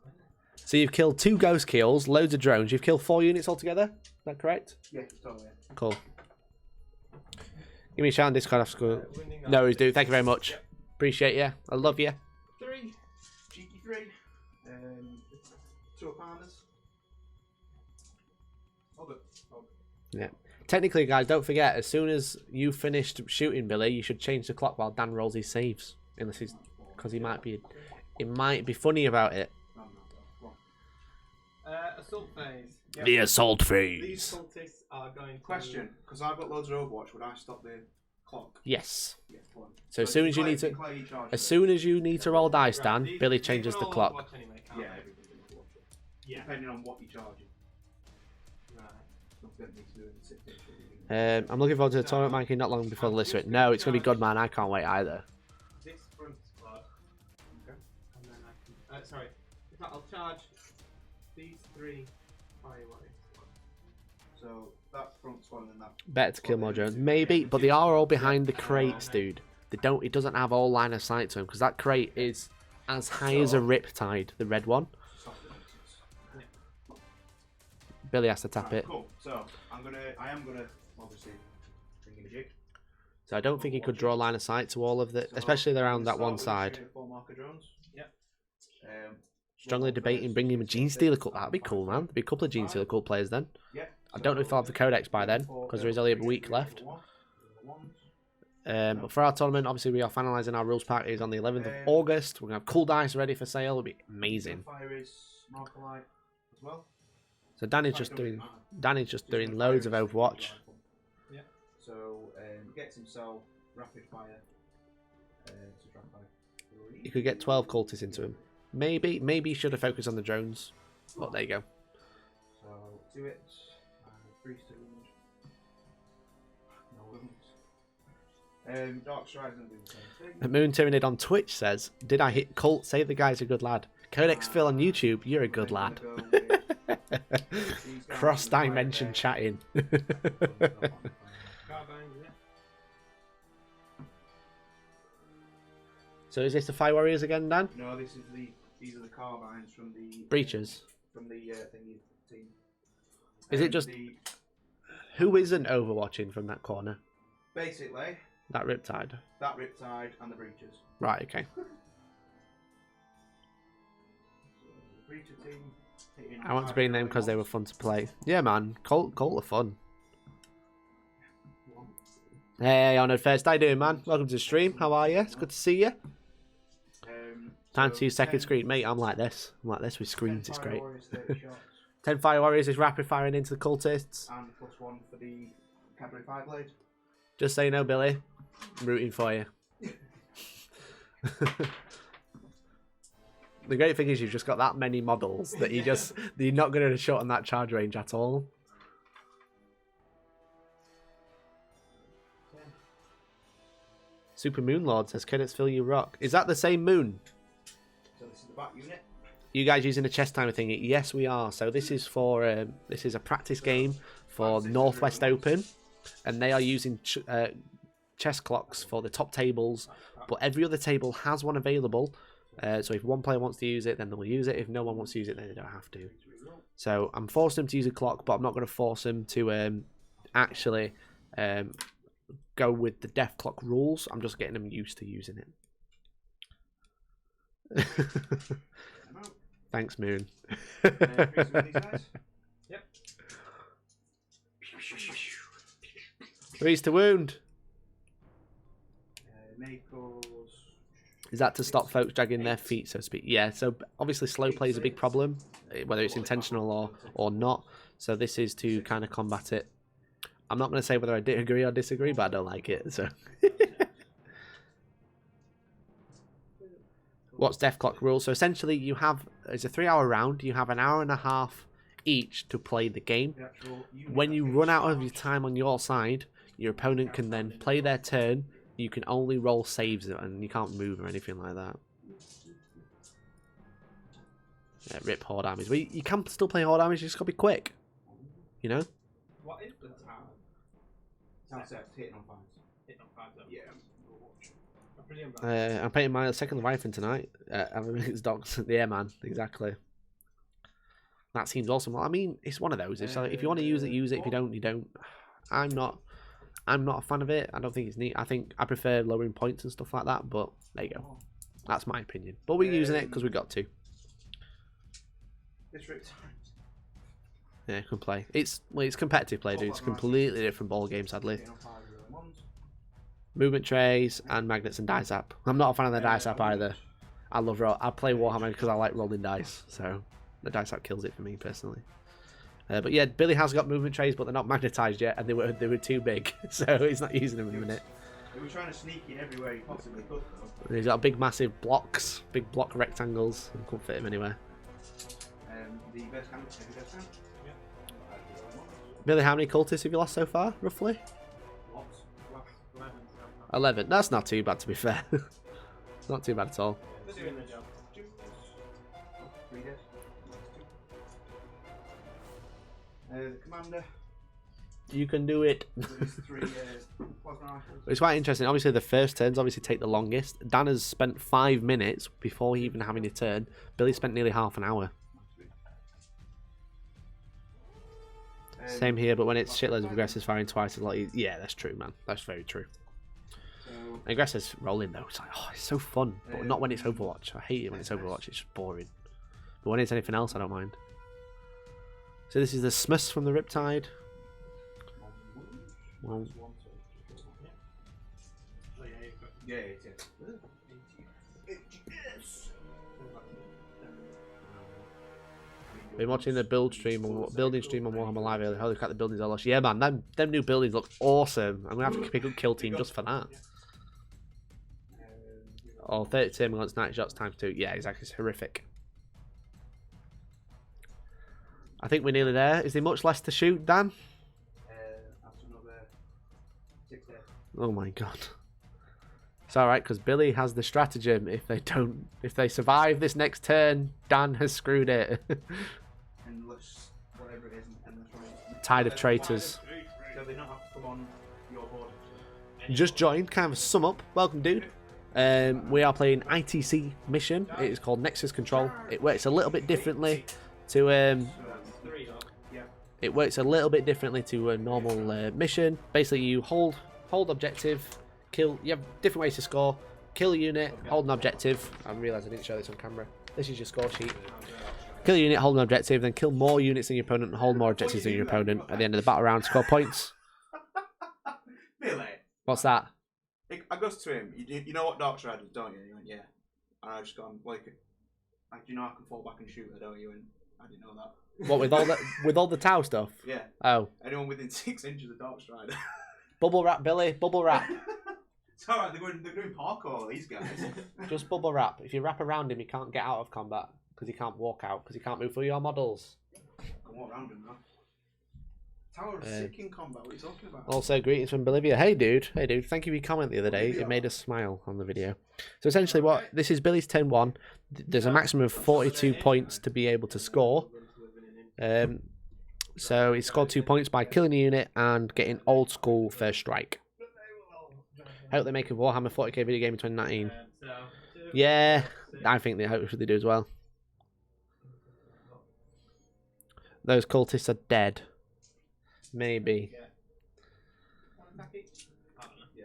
So you've killed 2 ghost kills, loads of drones. You've killed 4 units altogether. Is that correct?
Yeah, totally.
Cool. Give me a shout on Discord after school. No worries, dude. Thank you very much. Appreciate you. I love you.
3.
Cheeky 3. 2 up
Yeah. Technically, guys, don't forget, as soon as you finished shooting Billy, you should change the clock while Dan rolls his saves. Unless he's... Because he might be funny about it.
Assault phase. Yep.
The assault phase.
These cultists are going to...
Question, because I've got loads of Overwatch, would I stop the clock?
Yes.
Yeah, fine.
So as soon as you need to... As soon as you need to roll dice, Dan,
These-
Billy
these
changes
can
the
all
clock.
watch anyway, can't
Yeah,
they?
everything's going to watch it.
Yeah.
Depending on what you're charging.
Right.
Not going to need to do it in 6 inches.
I'm looking forward to the tournament, Mikey, not long before the list of it. No, it's going to be good, man. I can't wait either.
This front squad.
Okay.
And then I can... sorry. In fact, I'll charge these 3 fireworks.
So that front squad and then that.
Better to kill more drones. Maybe, but they are all behind the crates, dude. It doesn't have all line of sight to them, because that crate is as high as a Riptide, the red one. Billy has to tap it.
Cool. So I am gonna obviously bring in a jig.
So I don't think he could draw line of sight to all of the, especially around that one side.
4 marker drones.
Yep.
Strongly debating bringing him a Gene Stealer Cult. That'd be cool, man. There'd be a couple of Gene Stealer Cult players then.
Yeah.
I don't know if they'll have the Codex by then, because there is only a week left. But for our tournament, obviously we are finalising our rules pack. It's on the 11th of August. We're going to have cool dice ready for sale. It'll be amazing.
Fire is Markerlight as well.
So Danny's just doing loads of Overwatch.
Yeah.
So gets himself rapid fire. To try and fire.
You could get 12 cultists into him. Maybe he should have focused on the drones. But there you go.
So do it. 3 stones. No. Dark Stride's gonna do the same thing.
Moon Tyranid on Twitch says, "Did I hit Cult? Say the guy's a good lad." Codex Phil on YouTube, you're a good lad. Cross dimension chatting.
Carbines, yeah.
So is this the Fire Warriors again, Dan?
No, these are the carbines from the
Breaches.
From the thingy team.
Is it just who isn't overwatching from that corner?
Basically
That Riptide.
that Riptide and the Breaches.
Right. Okay.
So the Breacher team.
I want to bring them because they were fun to play. Yeah, man. Colt are fun. Hey, Honoured First. How you doing, man? Welcome to the stream. How are you? It's good to see you. Time to use second screen. Mate, I'm like this. I'm like this with screens. It's great. 10 Fire Warriors is rapid firing into the cultists.
And +1 for the Cadbury 5 blade.
Just so you know, Billy, I'm rooting for you. The great thing is you've just got that many models that you're not going to shot on that charge range at all. Super Moon Lord says, "Cadets fill you rock." Is that the same moon?
So this is the back unit.
You guys using a chess timer thingy? Yes, we are. So this is for this is a practice game for Northwest Open, and they are using chess clocks for the top tables, but every other table has one available. So if one player wants to use it, then they'll use it. If no one wants to use it, then they don't have to. So I'm forcing them to use a clock, but I'm not going to force them to actually go with the def clock rules. I'm just getting them used to using it. Thanks, Moon.
Yep.
Threes to wound.
Mako's.
Is that to stop folks dragging their feet, so to speak? Yeah, so obviously slow play is a big problem, whether it's intentional or not. So this is to kind of combat it. I'm not going to say whether I agree or disagree, but I don't like it. So, what's def clock rule? So essentially, it's a 3-hour round. You have an hour and a half each to play the game. When you run out of your time on your side, your opponent can then play their turn. You can only roll saves and you can't move or anything like that. Yeah, rip Horde armies. Well, you can still play Horde armies, you just got to be quick. You know?
What is the tower?
That's hitting on 5s.
Hitting on 5s.
Yeah.
Brilliant.
I'm painting my second Leviathan tonight. It's dogs. Yeah, man. Exactly. That seems awesome. Well, I mean, it's one of those. It's like, if you want to use it, use it. If you don't, you don't. I'm not a fan of it. I don't think it's neat. I think I prefer lowering points and stuff like that, but there you go. That's my opinion. But we're using it because we got to.
This Riptide.
Yeah, can play. It's competitive play, dude. It's a completely different ball game, sadly. Movement trays and magnets and dice app. I'm not a fan of the dice app either. I play Warhammer because I like rolling dice, so the dice app kills it for me personally. But yeah, Billy has got movement trays, but they're not magnetized yet, and they were too big, so he's not using them in a minute.
He was trying to sneak in everywhere he possibly could, though.
And he's got big, massive blocks, big block rectangles, and couldn't fit him anywhere.
The best hand, have you best hand?
Billy, how many cultists have you lost so far, roughly?
Lots.
11. That's not too bad, to be fair. Not too bad at all.
They're doing the job.
3 dead. The commander.
You can do it.
There's 3 plasma rifles.
It's quite interesting. Obviously, the first turns obviously take the longest. Dan has spent 5 minutes before even having a turn. Billy spent nearly half an hour. Same here, but when it's shitloads of aggressors firing twice as lot. Yeah, that's true, man. That's very true. Aggressors rolling though, it's like, oh, it's so fun, but not when it's Overwatch. I hate it when it's Overwatch. It's just boring. But when it's anything else, I don't mind. So this is the Smiths from the Riptide. Well,
Yeah,
been watching the building stream on Warhammer Live earlier. Holy crap, the buildings are lush. Yeah, man, them new buildings look awesome. I'm gonna have to pick up Kill Team just for that. Oh, 30 team against 90 shots times 2. Yeah, exactly. It's horrific. I think we're nearly there. Is there much less to shoot, Dan?
After another 6 days.
Oh my god. It's alright, because Billy has the stratagem. If they survive this next turn, Dan has screwed it.
Endless, whatever it is, endless race.
Tide of traitors.
So they not have to come on your board.
Just joined, kind of sum up. Welcome, dude. We are playing ITC mission. It is called Nexus Control. It works a little bit differently to a normal mission. Basically, you hold objective, kill. You have different ways to score. Kill a unit, hold an objective. I realised I didn't show this on camera. This is your score sheet. Kill a unit, hold an objective, then kill more units than your opponent and hold more objectives than your opponent. At the end of the battle round, score points.
Billy.
What's that?
I goes to him. You know what Dark Strider is, don't you? He went, yeah. And I just gone like, you know I can fall back and shoot her, don't you? And I didn't know that.
What with all the Tau stuff?
Yeah.
Oh.
Anyone within 6 inches of Dark Strider.
Bubble wrap, Billy. Bubble wrap.
It's alright. They're doing parkour. These guys.
Just bubble wrap. If you wrap around him, he can't get out of combat because he can't walk out because he can't move through your models.
I can walk around him now. Tower of sick in combat. What are you talking about?
Also, greetings from Bolivia. Hey, dude. Hey, dude. Thank you for your comment the other day. It made us smile on the video. So essentially, this is Billy's 10-1. There's a maximum of 42 points to be able to score. So he scored 2 points by killing a unit and getting old school first strike. Hope they make a Warhammer 40k video game in 2019. Yeah, I think they hopefully do as well. Those cultists are dead. Maybe.
Yeah,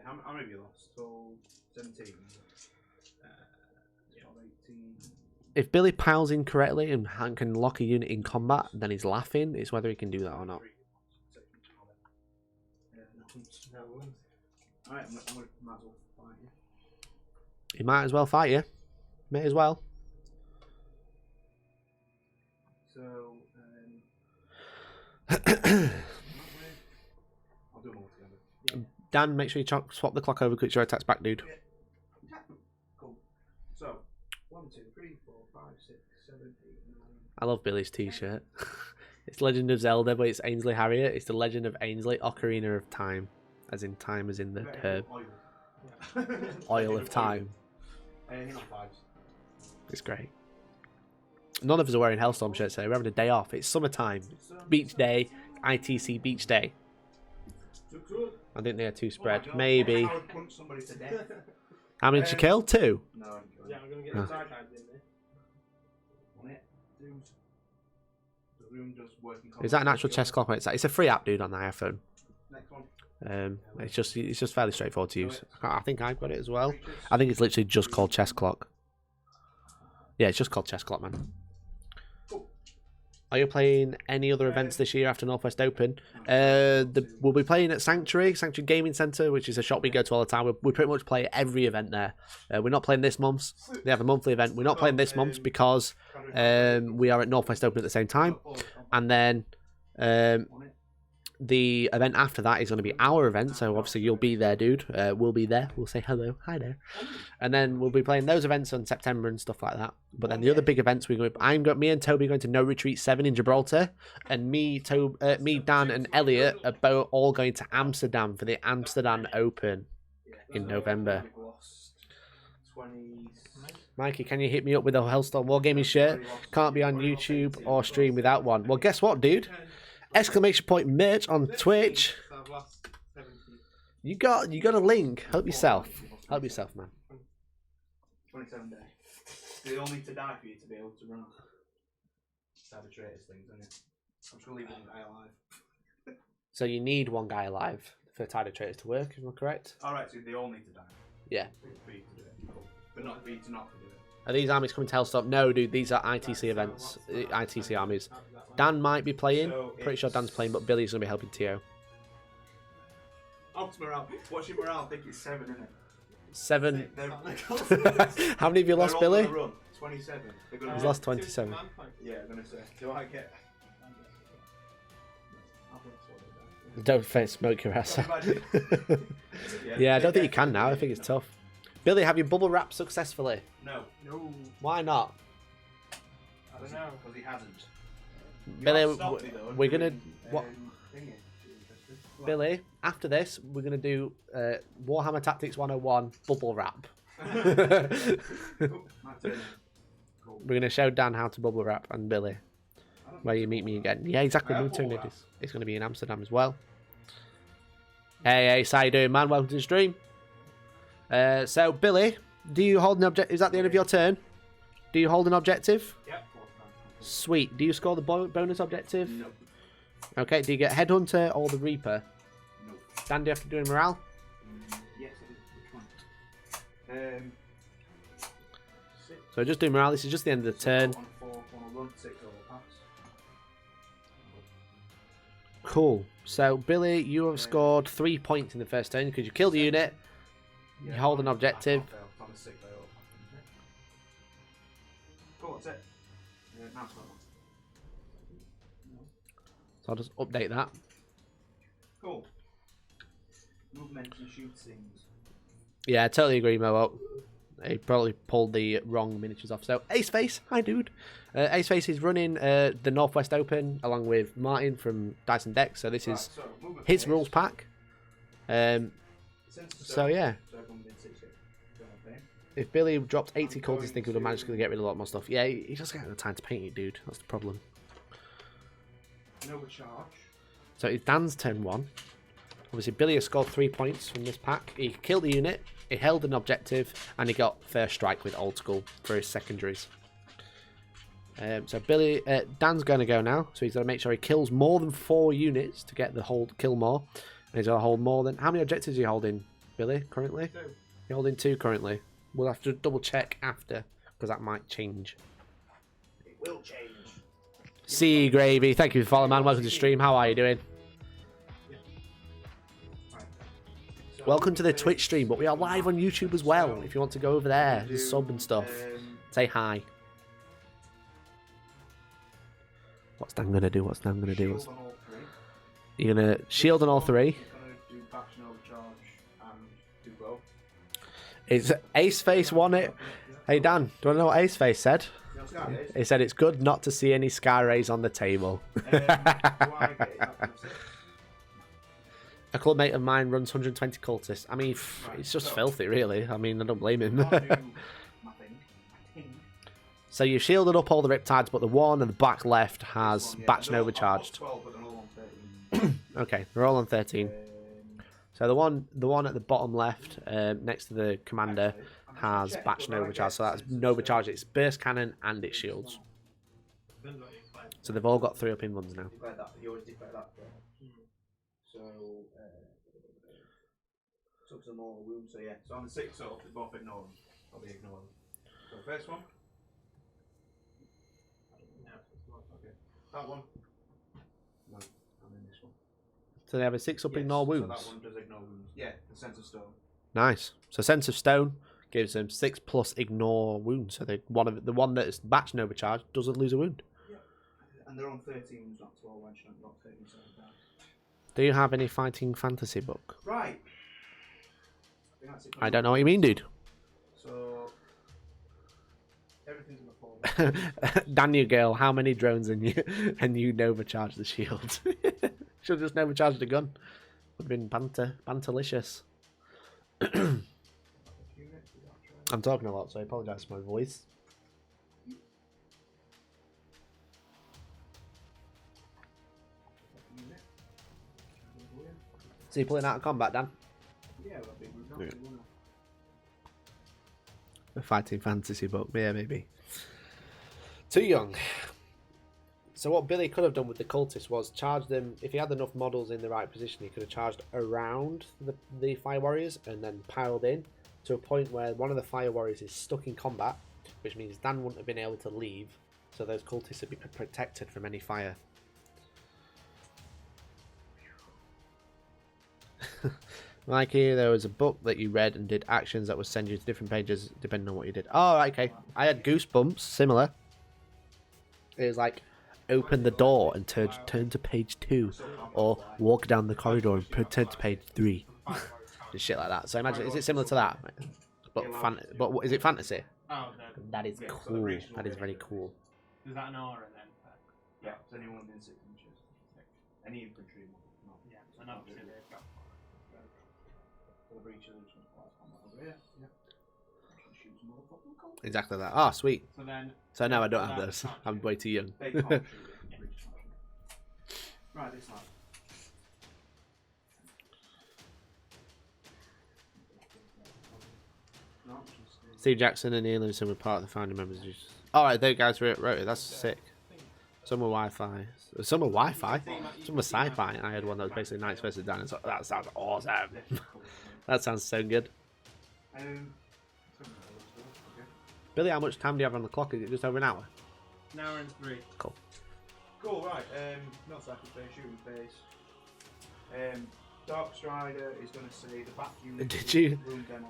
how many have you lost? So 17. 18.
If Billy piles in correctly and can lock a unit in combat, then he's laughing. It's whether he can do that or not.
Alright, I'm gonna might as well fight you.
He might as well fight you. May as well.
So, I'll do them all together.
Dan, make sure you swap the clock over quick. Your attacks back, dude.
Yeah. Cool. So, 1, 2, 3, 4, 5, 6, 7, 8, 9.
I love Billy's t-shirt. It's Legend of Zelda, but it's Ainsley Harriet. It's the Legend of Ainsley, Ocarina of Time. As in time as in the herb. Oil of time. It's great. None of us are wearing Hellstorm shirts today. We're having a day off. It's summertime. Beach day. ITC beach day. I think they are 2 spread. Maybe. How many did you kill? 2?
No.
Yeah, I'm going to get the side hands in there.
Is that an actual chess clock? It's a free app, dude, on the iPhone.
Next one.
It's just fairly straightforward to use. I think I've got it as well. I think it's literally just called Chess Clock. Yeah, it's just called Chess Clock, man. Are you playing any other events this year after Northwest Open? We'll be playing at Sanctuary Gaming Centre, which is a shop we go to all the time. We pretty much play every event there. We're not playing this month. They have a monthly event. We're not playing this month because we are at Northwest Open at the same time. And then the event after that is going to be our event, so obviously you'll be there, dude. We'll be there. We'll say hello, hi there, and then we'll be playing those events in September and stuff like that. But then the other big events me and Toby are going to No Retreat 7 in Gibraltar, and me, Dan, and Elliot are both all going to Amsterdam for the Amsterdam Open in November. Mikey, can you hit me up with a Hellstorm Wargaming shirt? Can't be on YouTube or stream without one. Well, guess what, dude? Exclamation point merch on Twitch. You got a link. Help yourself. Help yourself, man.
27 days. They all need to die for you to be able to run off. Cyber traitors things, isn't it? I'm just gonna leave one guy alive.
So you need one guy alive for Tide of Traitors to work, am I correct?
Alright, so they all need to die.
Yeah.
For you to do it. Cool. But not for you to not do it.
Are these armies coming to Hellstorm? No, dude, these are ITC events. ITC armies. Dan might be playing. Pretty sure Dan's playing, but Billy's going to be helping Tio.
Ops morale. What's your morale? I think it's 7, isn't it?
7. How many have you lost, Billy?
27.
He's lost 27.
Yeah, I'm going to say. Do I get...
Don't smoke your ass out. Yeah, I don't think you can now. I think it's tough. Billy, have you bubble wrapped successfully?
No.
Why not?
I don't know. Because he hasn't.
Billy, we're going to... What? Billy, after this, we're going to do Warhammer Tactics 101 bubble wrap. We're going to show Dan how to bubble wrap and Billy. Where you meet me again. Yeah, exactly. Me too, it's going to be in Amsterdam as well. Hey, how you doing, man? Welcome to the stream. So, Billy, do you hold an objective? Is that the end of your turn? Do you hold an objective?
Yep.
Sweet. Do you score the bonus objective?
No.
Okay, do you get Headhunter or the Reaper?
No.
Dan, do you have to do a morale?
Yes, I do. Which one? 6.
So just do morale. This is just the end of the turn.
4, 1 run, 6 or pass.
Cool. So, Billy, you have scored 3 points in the first turn because you killed a unit. You hold an objective.
Cool, that's it. Now it's not.
So I'll just update that.
Cool. Movement and shoot things.
Yeah, I totally agree, Mo. He probably pulled the wrong miniatures off. So, Ace Face, hi dude. Ace Face is running the Northwest Open along with Martin from Dyson Decks. So this is his rules pack. So yeah. If Billy dropped 80 cultists, I think he would have managed to get rid of a lot more stuff. Yeah, he doesn't get the time to paint it, dude. That's the problem.
No charge.
So it's Dan's turn 1. Obviously, Billy has scored 3 points from this pack. He killed a unit, he held an objective, and he got first strike with Old School for his secondaries. So Dan's going to go now. So he's got to make sure he kills more than 4 units to get the kill more. And he's got to hold more than... How many objectives are you holding, Billy, currently?
2.
You're holding 2 currently. We'll have to double check after, because that might change.
It will change.
Sea Gravy, thank you for following, man. Welcome to the stream. How are you doing?
So
welcome to the Twitch stream, but we are live on YouTube as well. If you want to go over there, sub and stuff, say hi. What's Dan gonna do? What's Dan gonna do? You're gonna shield on all 3. Is Ace Face won it? Hey Dan, do you want to know what Ace Face said? He said it's good not to see any sky rays on the table. A club mate of mine runs 120 cultists. I mean, it's just filthy, really. I mean, I don't blame him. So you've shielded up all the Riptides, but the one in the back left has batch and overcharged. Okay, they're all on 13. So the one at the bottom left, next to the commander, has batch and overcharge. So that's overcharge. It's burst cannon and its shields. So they've all got 3 up in ones now.
So took some more wounds. So yeah. So on the 6 up, they both ignore them. I'll be ignoring them. So first one. That one. No, I'm in this one.
So they have a 6 up ignore wounds.
So that one does ignore wounds. Yeah, the sense of stone.
Nice. So Sense of Stone gives them 6 plus ignore wounds. So they the one that's matched and overcharged doesn't lose a wound.
Yeah. And they're on 13, not 12, when she not 13, so down.
Do you have any fighting fantasy book?
Right.
I don't know what you mean, dude.
So everything's in the form.
Daniel Gale, how many drones and you Nova-charge the shield? Should have just Nova-charged the gun. Would have been bantalicious. I'm talking a lot, so I apologise for my voice. So you pulling out of combat, Dan?
Yeah, well, big
A fighting fantasy book, yeah, maybe. Too young. So what Billy could have done with the cultists was charge them. If he had enough models in the right position, he could have charged around the fire warriors and then piled in to a point where one of the fire warriors is stuck in combat, which means Dan wouldn't have been able to leave, so those cultists would be protected from any fire. Mikey, there was a book that you read and did actions that would send you to different pages depending on what you did. Oh, okay. I had Goosebumps, similar. It was like, open the door and turn to page 2, or walk down the corridor and turn to page 3. Just shit like that. So imagine, is it similar to that? But is it fantasy?
Oh,
that is cool. That is very cool.
Is that an aura then?
Yeah, it's anyone within 6 inches. Any infantry.
Yeah, and obviously they've got.
Exactly that. Oh, sweet.
So then.
So now I don't have those. I'm way too young.
They can't shoot. Right, this side.
Steve Jackson and Ian Lewison were part of the founding members. Alright, those guys wrote it. That's sick. Some were Wi-Fi. Some were Wi-Fi. Some were sci-fi. I had one that was basically Knights vs. Dinosaurs. That sounds awesome. That sounds so good. Billy, how much time do you have on the clock? Is it just over an hour?
An hour and 3.
Cool.
Cool, right. Not cycle phase, shooting phase. Dark Strider is going to say the back unit.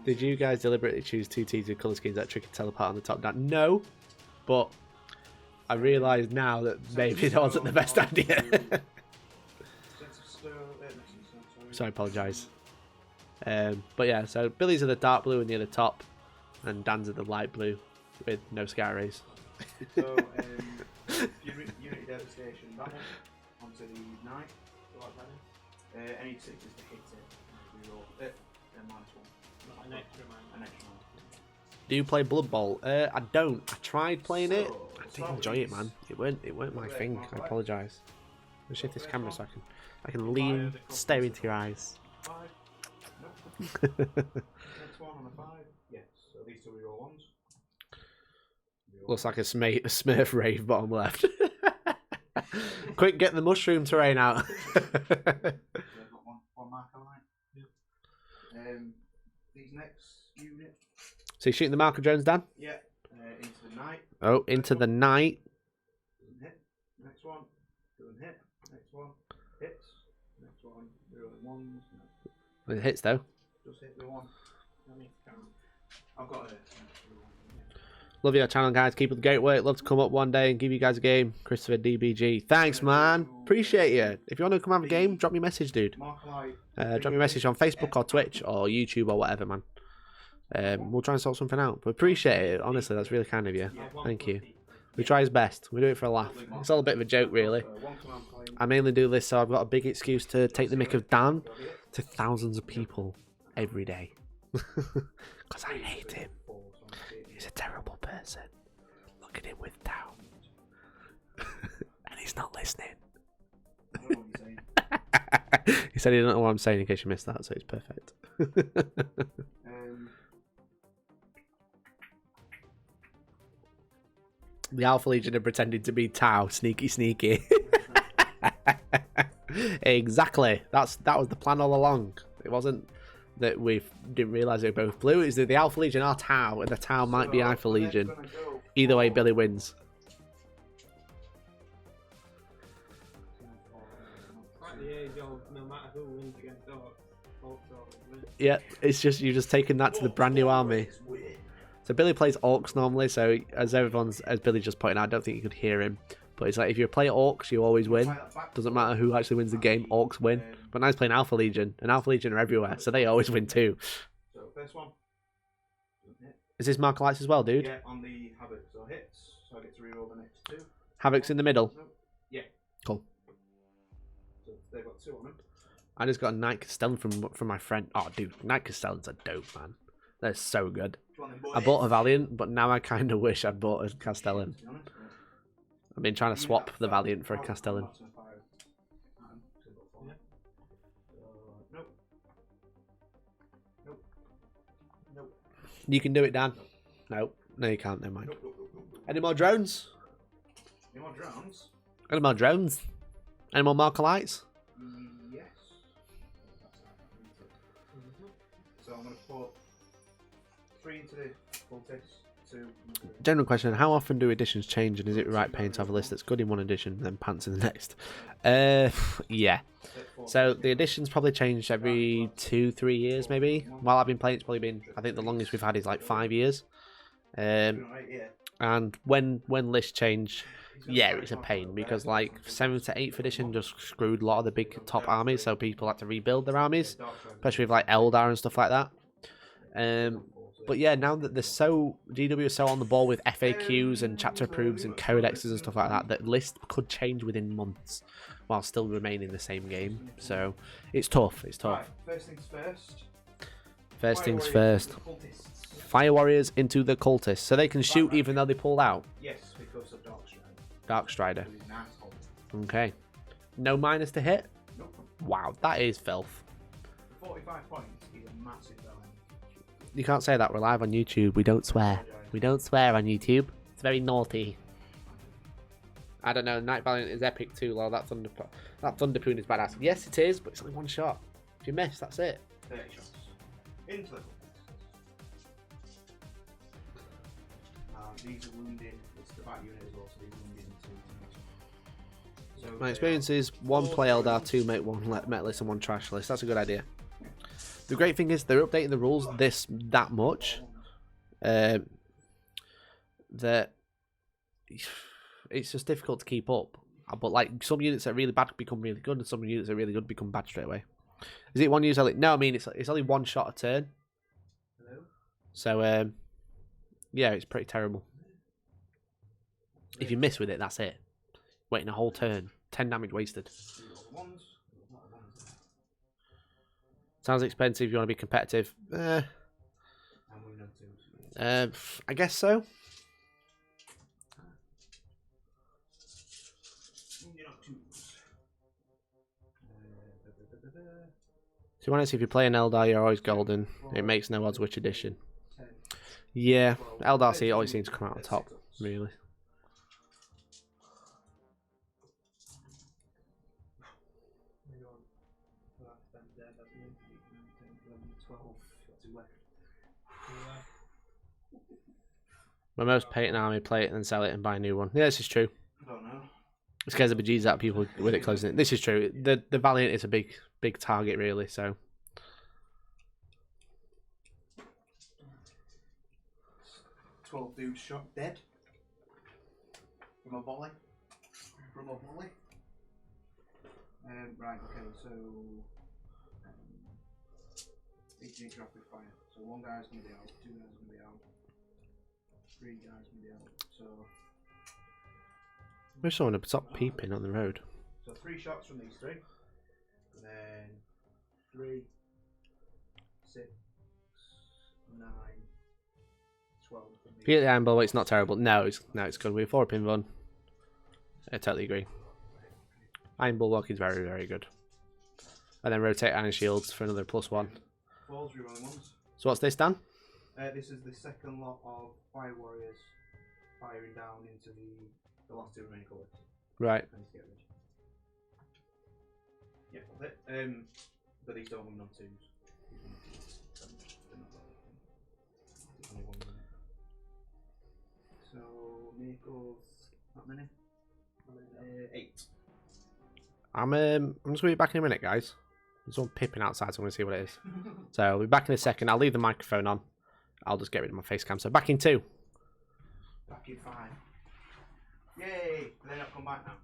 Did you guys deliberately choose 2 teams with colour schemes that trick and teleport on the top down? No, but I realise now that maybe that wasn't the best idea. So I apologise. But yeah, so Billy's are the dark blue and the other top, and Dan's are the light blue with no sky rays.
So, Unity Devastation, that one, onto the Knight. Any 6 is to hit it. Reroll it, then -1.
An extra man.
Do you play Blood Bowl? I don't. I tried playing it. I didn't enjoy it, man. It weren't my thing. I apologise. Let's shift this camera so I can lean, stare into your eyes.
5. Nope. Next one on a 5. Yes. So these 2 reroll ones.
Looks like a Smurf rave bottom left. Quick, get the mushroom terrain out.
One mark on it. These next unit.
So you're shooting the marker drones, Dan?
Yeah. Into the Knight.
Oh, into the Knight.
Doesn't hit. Next one. Doesn't hit. Next one. Hits. Next one. Reroll ones. No.
It hits though.
Just hit the one. I've got it.
Love your channel, guys. Keep up the great work. Love to come up one day and give you guys a game. Christopher DBG. Thanks, man. Appreciate you. If you want to come have a game, drop me a message, dude. Drop me a message on Facebook or Twitch or YouTube or whatever, man. We'll try and sort something out. But appreciate it. Honestly, that's really kind of you. Thank you. We try his best. We do it for a laugh. It's all a bit of a joke, really. I mainly do this so I've got a big excuse to take the mick of Dan to thousands of people every day. Because I hate him. He's a terrible person. Look at him with doubt. And he's not listening. He said he doesn't know what I'm saying in case you missed that, so it's perfect. The Alpha Legion are pretending to be Tau. Sneaky, sneaky. Exactly. That was the plan all along. It wasn't that we didn't realise they were both blue. It's that the Alpha Legion are Tau, and the Tau might be Alpha Legion. Either way, Billy wins. Yeah, it's just you've just taken that to the brand new army.
It's weird.
So Billy plays orcs normally, so as Billy just pointed out, I don't think you could hear him. But it's like if you play orcs, you always win. Doesn't matter who actually wins the game, orcs win. But now he's playing Alpha Legion, and Alpha Legion are everywhere, so they always win too.
So first one.
Is this Marker Lights as well, dude?
Yeah, on the Havoc. So hits, so I get to reroll the next 2.
Havoc's in the middle.
Yeah.
Cool.
So they've got 2 on them.
I just got a Knight Castellan from my friend. Oh, dude, Knight Castellans are dope, man. They're so good. I bought a Valiant, but now I kind of wish I'd bought a Castellan. I've been trying to swap the Valiant for a Castellan. You can do it, Dan. No, you can't. Never mind. Any more drones?
Any more drones?
Any more drones? Any more Marker Lights?
Yes. So I'm going to put 3 into the cultists, 2.
General question: how often do editions change, and is it right paying to have a list that's good in one edition, then pants in the next? Yeah. So the editions probably change every 2-3 years, maybe. While I've been playing, it's probably been, I think the longest we've had is like 5 years. And when lists change, yeah, it's a pain because like 7th to 8th edition just screwed a lot of the big top armies, so people had to rebuild their armies, especially with like Eldar and stuff like that. But yeah, now that GW is so on the ball with FAQs and chapter approves and codexes and stuff like that, that list could change within months while still remaining the same game. So it's tough. It's tough.
Right, first things first.
First things first. Fire Warriors into the cultists, so they can shoot even though they pulled out.
Yes, because of Dark Strider.
Dark Strider. Okay. No minus to hit?
Nope.
Wow, that is filth.
45 points is a massive value.
You can't say that. We're live on YouTube. We don't swear. We don't swear on YouTube. It's very naughty. I don't know. Night Valiant is epic too, lol. That Thunderpoon is badass. Yes, it is, but it's only one shot. If you miss, that's it.
30 shots. Into the these are wounded. It's the bat unit as well, so they're wounded into. So
my experience is 1 play Eldar, 2 make 1 metalist and 1 trash list. That's a good idea. The great thing is they're updating the rules that much that it's just difficult to keep up. But like some units that are really bad become really good, and some units that are really good become bad straight away. Is it one user? No, I mean it's only 1 shot a turn.
Hello?
So yeah, it's pretty terrible. If you miss with it, that's it. Waiting a whole turn, 10 damage wasted. Sounds expensive. If you want to be competitive. I guess so. To be honest, if you play an Eldar, you're always golden. It makes no odds which edition. Yeah, Eldar always seems to come out on top, really. My most patent army, play it and then sell it and buy a new one. Yeah, this is true.
I don't know.
It scares the bejesus out of people with it closing it. This is true. The Valiant is a big target, really, so.
12 dudes shot dead. From a volley. Right, okay, so. 18 rapid fire. So 1 guy's going to be out, 2 guys are going to be out, 3 guys going to be out, so.
I wish someone would stop peeping on the road.
So 3 shots from these 3. And then 3, 6, 9, 12.
If you get the Iron Bull, it's not terrible. No, it's good. We're 4-pin run. I totally agree. Iron Bulwark is very, very good. And then rotate Iron Shields for another +1.
Falls rerolling ones.
So what's this, Dan?
This is the second lot of Fire Warriors firing down into the last 2 remaining colours.
Right.
Yeah, that's it. But these don't win on 2s. So, Miracles, how many? 8.
I'm just going to be back in a minute, guys. There's one pipping outside, so I'm going to see what it is. So I'll be back in a second. I'll leave the microphone on. I'll just get rid of my face cam. So back in 2.
Back in 5. Yay! Do they not come back now?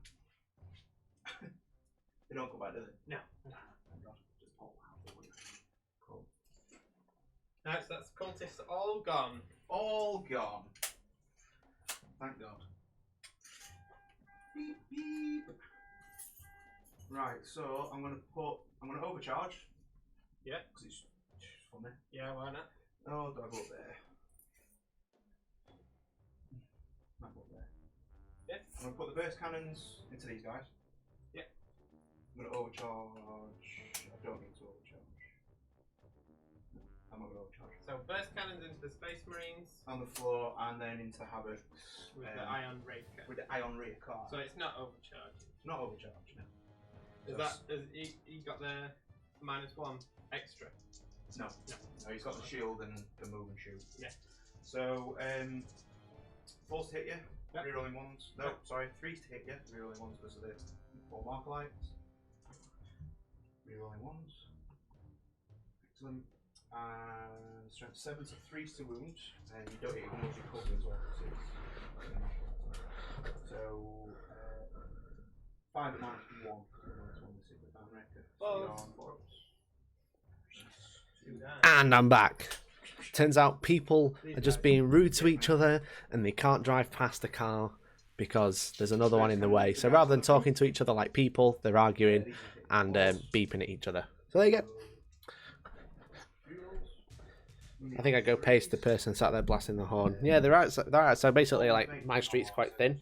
They don't come back, do they?
No.
Thank God. Just pop out. Cool.
Nice, that's cultists all gone.
All gone. Thank God. Beep, beep. Right, so I'm gonna overcharge.
Yeah.
Because it's funny.
Yeah, why not?
Oh, do I go up there? Might go up there.
Yeah.
I'm gonna put the burst cannons into these guys.
Yeah.
I'm gonna overcharge. I don't need to overcharge. I'm not gonna overcharge.
So burst cannons into the Space Marines.
On the floor and then into Havoc.
With the Ion Raker.
With the Ion Raker.
So it's not overcharged.
It's not overcharged, no.
Has he got the -1 extra?
No. He's got the shield and the move and shoot.
Yeah.
So, 4's to hit you,
Yep.
3 rolling 1s. No,
Yep.
sorry, 3's to hit you, 3 rolling 1s because of the 4 marker lights. 3 rolling 1s. Excellent. And strength 7, so 3's to wound. And you don't hit your wounds, you cover as well. So, 5 at -1.
And I'm back. Turns out people are just being rude to each other and they can't drive past the car because there's another one in the way. So rather than talking to each other like people, they're arguing and beeping at each other. So there you go. I think I go past the person sat there blasting the horn. Yeah, they're out. So basically, like, my street's quite thin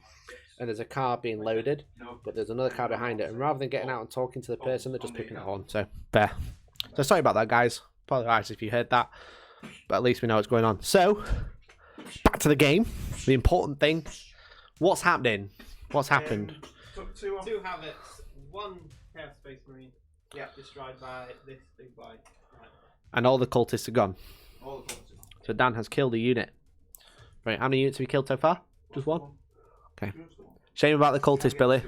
and there's a car being loaded, but there's another car behind it. And rather than getting out and talking to the person, they're just picking the horn. So, fair. So sorry about that, guys. Apologise if you heard that, but at least we know what's going on. So, back to the game. The important thing. What's happening? What's happened?
Took 2
2 Havocs, 1 Chaos Space Marine. Yeah. Destroyed by this big boy. Right.
And all the cultists are gone.
All the cultists are gone.
So Dan has killed a unit. Right, how many units have you killed so far? Just 1? Okay. Shame about the cultists, Billy.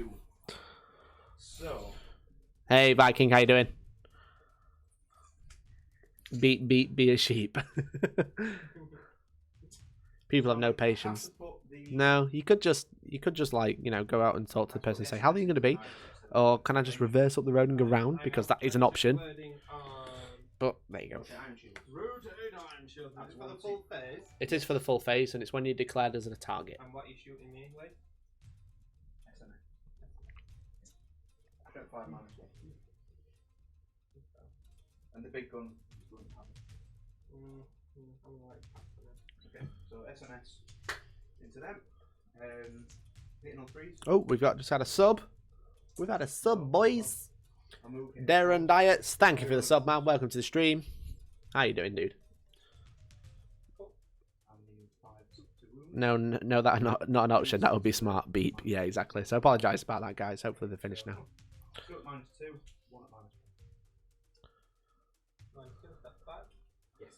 So.
Hey, Viking, how you doing? Be a sheep. People have no patience. No, you could just like, you know, go out and talk to the person and say, how are you going to be? Or can I just reverse up the road and go round? Because that is an option. But there you go.
For the full phase.
It is for the full phase, and it's when you're declared as a target.
And what are you shooting me with?
Strength 5 -1. And the big gun is going to have it. Okay, so SNS into them. Hitting on 3s.
Oh, we've just had a sub. We've had a sub, boys. Darren Diets, thank you for the sub, man. Welcome to the stream. How you doing, dude? No, that's not an option. That would be smart. Beep. Yeah, exactly. So I apologise about that, guys. Hopefully they're finished now.
2 at -2, 1 at -1. Yes.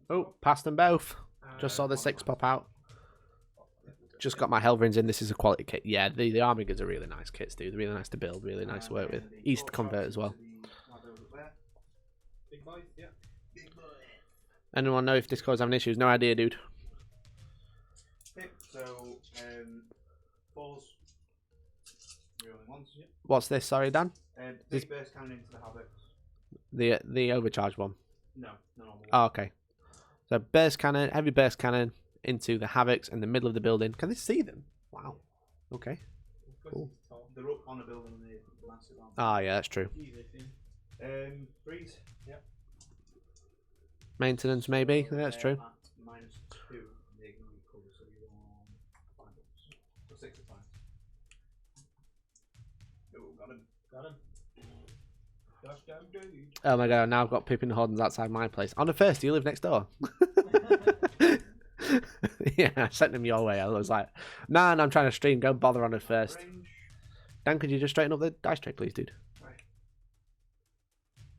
Oh, passed them both. Just saw the 6 pop out. Just got my Helverins in. This is a quality kit. Yeah, the Armigers are really nice kits, dude. They're really nice to build, really nice to work with. Easy to convert as well.
Big boys, yeah. Big boy.
Anyone know if Discord's having issues? No idea, dude.
Okay, so 4s. Rolling 1s. Yep.
What's this? Sorry, Dan.
Big burst cannon into the Havocs.
The overcharged one.
No, no.
Oh, okay. So burst cannon, heavy burst cannon into the Havocs in the middle of the building. Can they see them? Wow. Okay. Cool.
They're up on a building and they're massive.
Ah, yeah, that's true.
3s. Yep.
Maintenance, maybe. Yeah, that's true.
At -2, they're going to recover, so you're on 5 bucks. So 6 at 5. Oh, got him.
Got him. Gosh damn dude.
Oh my god, now I've got Pippin Hordens outside my place. On the first, do you live next door? Yeah, I sent them your way. I was like, nah, I'm trying to stream. Don't bother on the first. Dan, could you just straighten up the dice tray, please, dude?
Right.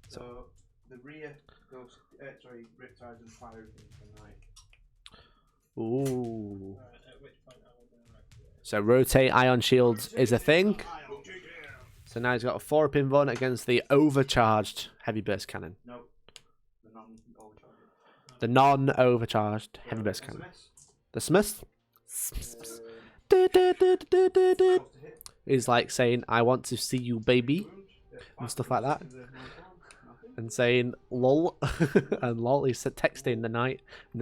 So the rear goes, Riptides and fire opening from right.
Ooh.
At which point I will go right.
So rotate ion shields is a thing. So now he's got a 4-pin run against the overcharged heavy burst cannon.
No. The non-overcharged.
The non-overcharged heavy burst cannon. The Smith. He's like saying, "I want to see you, baby," and stuff like that, and saying "lol" and lol. He's texting the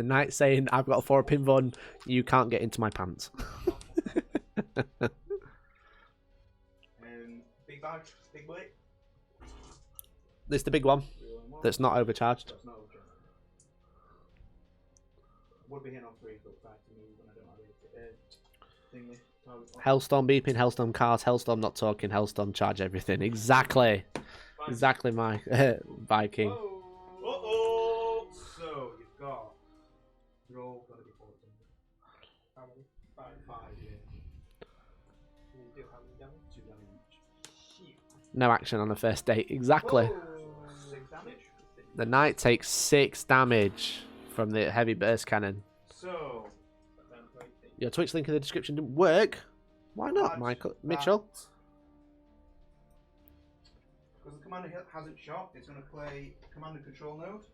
knight saying, "I've got a 4-pin run. You can't get into my pants."
Big bag, big weight.
This is the big one that's not overcharged.
That's not overcharged. Would be hitting on 3 foot 5 to move, and I don't have it.
Hellstorm beeping, Hellstorm cars, Hellstorm not talking, Hellstorm charge everything. Exactly. Exactly, my Viking.
Uh-oh! So, you've got... They're all going to be 14.
How many?
5, yeah.
You do how many damage?
2 damage each.
No action on the first date. Exactly.
6 damage.
The knight takes 6 damage from the heavy burst cannon.
So...
Your Twitch link in the description didn't work. Why not, Mitchell?
Because the commander hasn't shot, it's going to play command and control node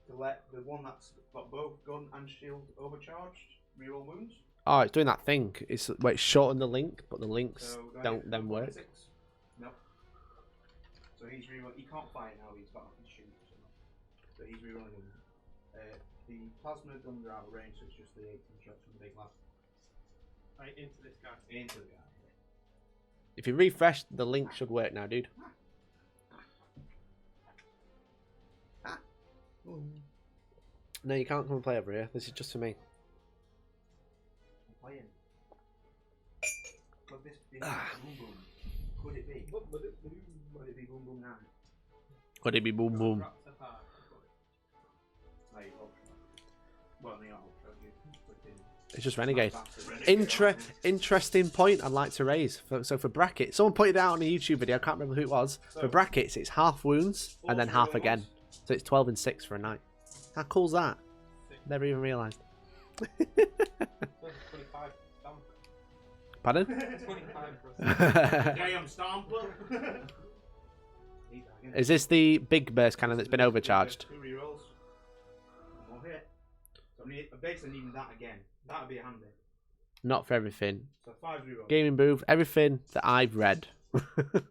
to let the one that's got both gun and shield overcharged reroll wounds.
Oh, it's doing that thing. It's where it's shorten the link, but the links
So
don't then work.
No. So he's reroll. He can't fire now. He's got nothing to shoot. So he's rerolling them. The plasma guns are out of range, so it's just the 18 shots from the big lad.
Right, into this guy.
Into the guy.
If you refresh, the link should work now, dude. No, you can't come and play over here. This is just for me.
I'm playing. Could this be boom boom? Could it be? Could it be boom boom now?
Could it be boom boom?
Well,
It's just Renegade. Interesting point I'd like to raise. So for brackets, someone pointed out on a YouTube video, I can't remember who it was. For brackets, it's half wounds and then half again. So it's 12 and 6 for a knight. How cool's that? Never even realised. Pardon?
25.
Damn stomper.
Is this the big burst cannon that's been overcharged?
2 rerolls. One more hit. So I'm basically needing that again. That would be handy.
Not for everything.
So 5 rerolls.
Gaming booth, everything that I've read. Is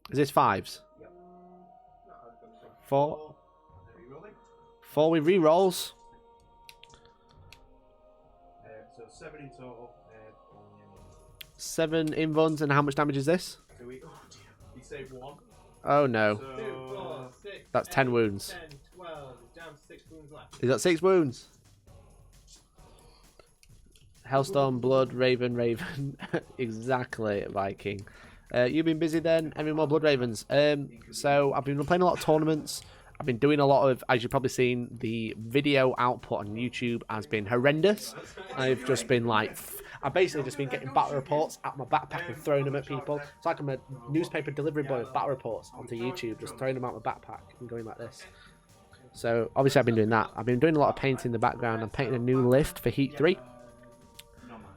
this 5s?
Yep.
4?
Rerolling.
4 with rerolls.
So 7 in total.
7 in runs, and how much damage is this?
So he saved 1.
Oh no.
2, 4, 6,
That's 10 wounds.
10, 12. Down to 6 wounds left.
He's got 6 wounds. Hellstorm, Blood, Raven, Raven. Exactly, Viking. You've been busy then? Any more Blood Ravens? So I've been playing a lot of tournaments. I've been doing a lot of, as you've probably seen, the video output on YouTube has been horrendous. I've just been like, I've basically just been getting battle reports out of my backpack and throwing them at people. It's like I'm a newspaper delivery boy with battle reports onto YouTube, just throwing them out of my backpack and going like this. So obviously I've been doing that. I've been doing a lot of painting in the background. I'm painting a new list for Heat 3.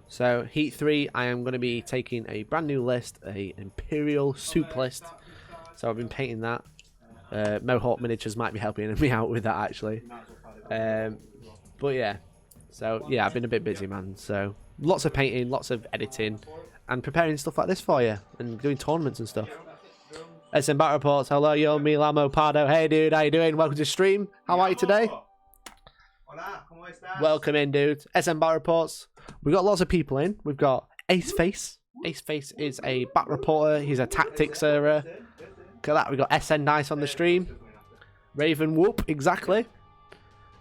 So Heat 3, I am going to be taking a brand new list, a Imperial Soup list. So I've been painting that. Mohawk Miniatures might be helping me out with that actually. But yeah, so yeah, I've been a bit busy, man. So lots of painting, lots of editing, and preparing stuff like this for you, and doing tournaments and stuff. SM Battle Reports, hello, yo, Milamo Pardo. Hey dude, how you doing? Welcome to stream. How are you today? Welcome in, dude. SM Battle Reports. We've got lots of people in. We've got Ace Face. Ace Face is a bat reporter. He's a tactics Look at that. We've got SN Dice on the stream. Raven Whoop, exactly.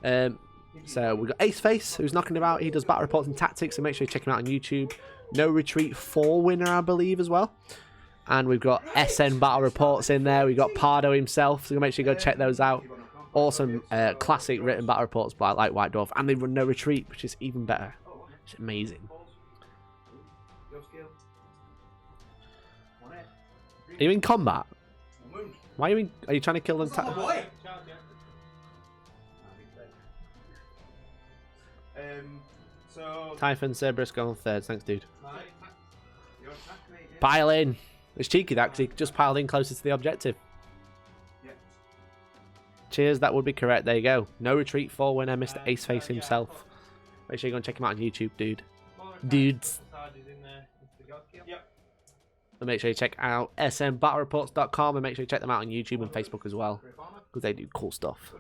So we've got Ace Face, who's knocking about. He does battle reports and tactics, so make sure you check him out on YouTube. No Retreat 4 winner, I believe, as well. And we've got SN Battle Reports in there. We've got Pardo himself, so make sure you go check those out. Awesome classic written battle reports by like White Dwarf, and they run No Retreat, which is even better. It's amazing. Are you in combat? Why are you in? Are you trying to kill them?
So
Typhon, Cerberus, go on third. Thanks, dude. Pile in. It's cheeky that, because he just piled in closer to the objective.
Yep.
Cheers, that would be correct. There you go. No retreat for winner, Mr. Aceface
yeah,
himself. Make sure you go and check him out on YouTube, dude.
Smaller
Dudes.
tanks, is in there, Mr. Godkill. Yep.
And make sure you check out smbattlereports.com and make sure you check them out on YouTube and Facebook as well, because they do cool stuff.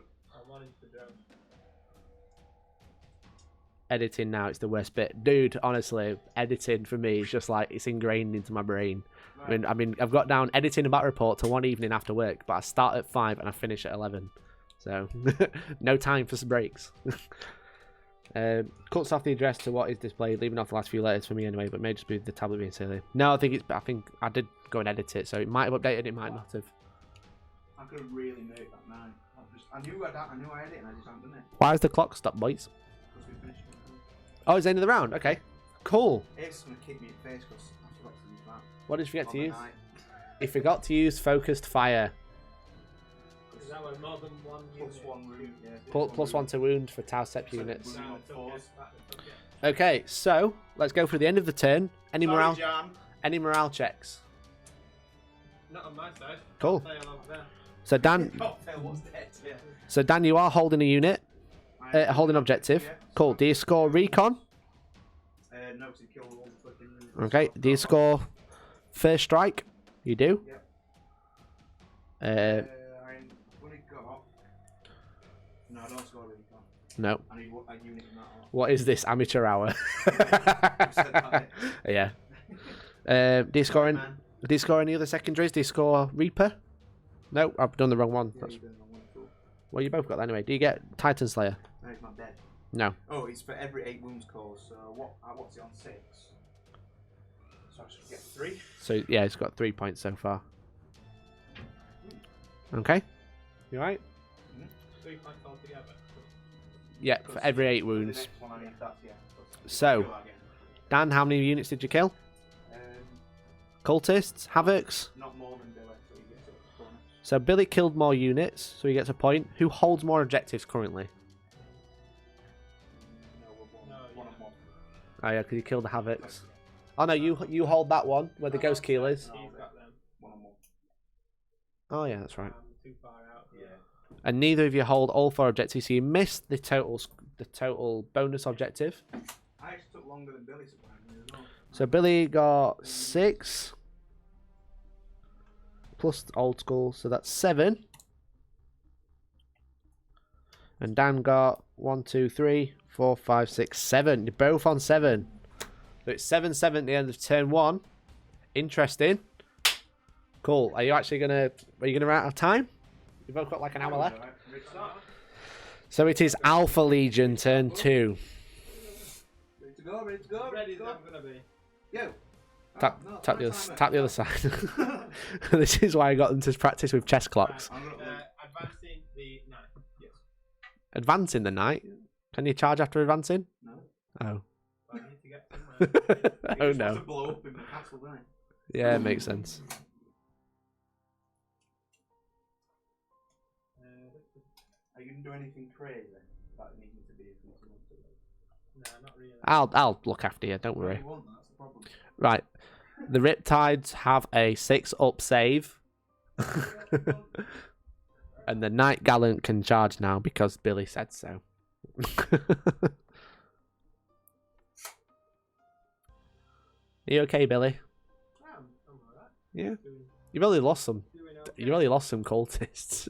Editing now, it's the worst bit, dude. Honestly, editing for me is just like, it's ingrained into my brain. I mean, I've got down editing a battle report to one evening after work, but I start at 5 and I finish at 11, so no time for some breaks. Cuts off the address to what is displayed, leaving off the last few letters for me anyway, but it may just be the tablet being silly. No, I think I did go and edit it, so it might have updated, it might not have.
I could have really made that 9. I knew I had it and I just haven't done it.
Why has the clock stopped, boys?
Because we finished it.
Oh, it's the end of the round. Okay, cool.
It's going to kick me in the face because I forgot to use that.
What did you forget to use?
Night.
He forgot to use focused fire.
Is that where more than one unit?
Plus 1 wound, yeah.
Plus 1 to wound for Tau Sep units.
wound.
Okay, so let's go for the end of the turn. Any
Sorry,
morale?
Jan.
Any morale checks?
Not on my side.
Cool.
Fail over there.
So Dan,
Cocktail was dead. Yeah.
so Dan, you are holding a unit, holding objective.
Yeah.
Cool. Do you score recon?
No, because he killed all the fucking...
Okay. Do you score first strike? You do.
Yep.
Uh,
I've only got... No, I don't score really.
no.
I need a unit in that order.
What is this amateur hour?
I've said that.
Yeah. Do you score any? Do you score any other secondaries? Do you score Reaper? No, I've done the wrong one.
Yeah,
That's...
you're doing the wrong one, cool.
Well, you both got that anyway. Do you get Titan Slayer?
No, he's not dead.
No.
Oh, it's for every 8 wounds caused, so what's it on 6? So I should get 3.
So yeah, it's got 3 points so far. Okay. You right?
3 points altogether.
Yeah, for every 8
The
wounds.
next one I need, that's, yeah.
So,
Kill that again.
Dan, how many units did you kill?
Um,
Cultists, Havocs.
not more than Billy, so you get a bonus.
So Billy killed more units, so he gets a point. Who holds more objectives currently?
No, we're
No,
one
yeah.
on one.
Oh yeah, because you killed the Havocs. Oh no, you hold that one where the Ghost Keel is.
He's got them.
One on one.
Oh yeah, that's right.
Too far out.
Yeah.
And neither of you hold all 4 objectives, so you missed the total bonus objective.
I actually took longer than Billy surprisingly as well.
So Billy got 6 plus old school, so that's 7. And Dan got 1, 2, 3, 4, 5, 6, 7. You're both on 7. So it's 7-7 at the end of turn 1. Interesting. Cool. Are you gonna run out of time? You've both got like an hour left. So it is Alpha Legion turn 2.
Ready to go, ready to go,
Ready
ready
as
to go.
I'm gonna be.
Yo.
Tap
No,
tap the
my
other
timer.
tap the other side. This is why I got them to practice with chess clocks.
I'm gonna
Advancing the 9. Yes.
Advancing the night. Can you charge after advancing?
No.
Oh.
But I need to get somewhere.
Oh
It's supposed
no.
to blow up in the castle, doesn't it?
Yeah, it makes sense.
Are you gonna do anything crazy that needs to be if you want to?
No, not really.
I'll look after you, don't worry.
You won't, that's the problem.
Right. The Riptides have a 6-up save. And the Knight Gallant can charge now because Billy said so. Are you okay, Billy?
I'm alright.
Yeah. You've only lost some.
Doing okay.
You only lost some cultists.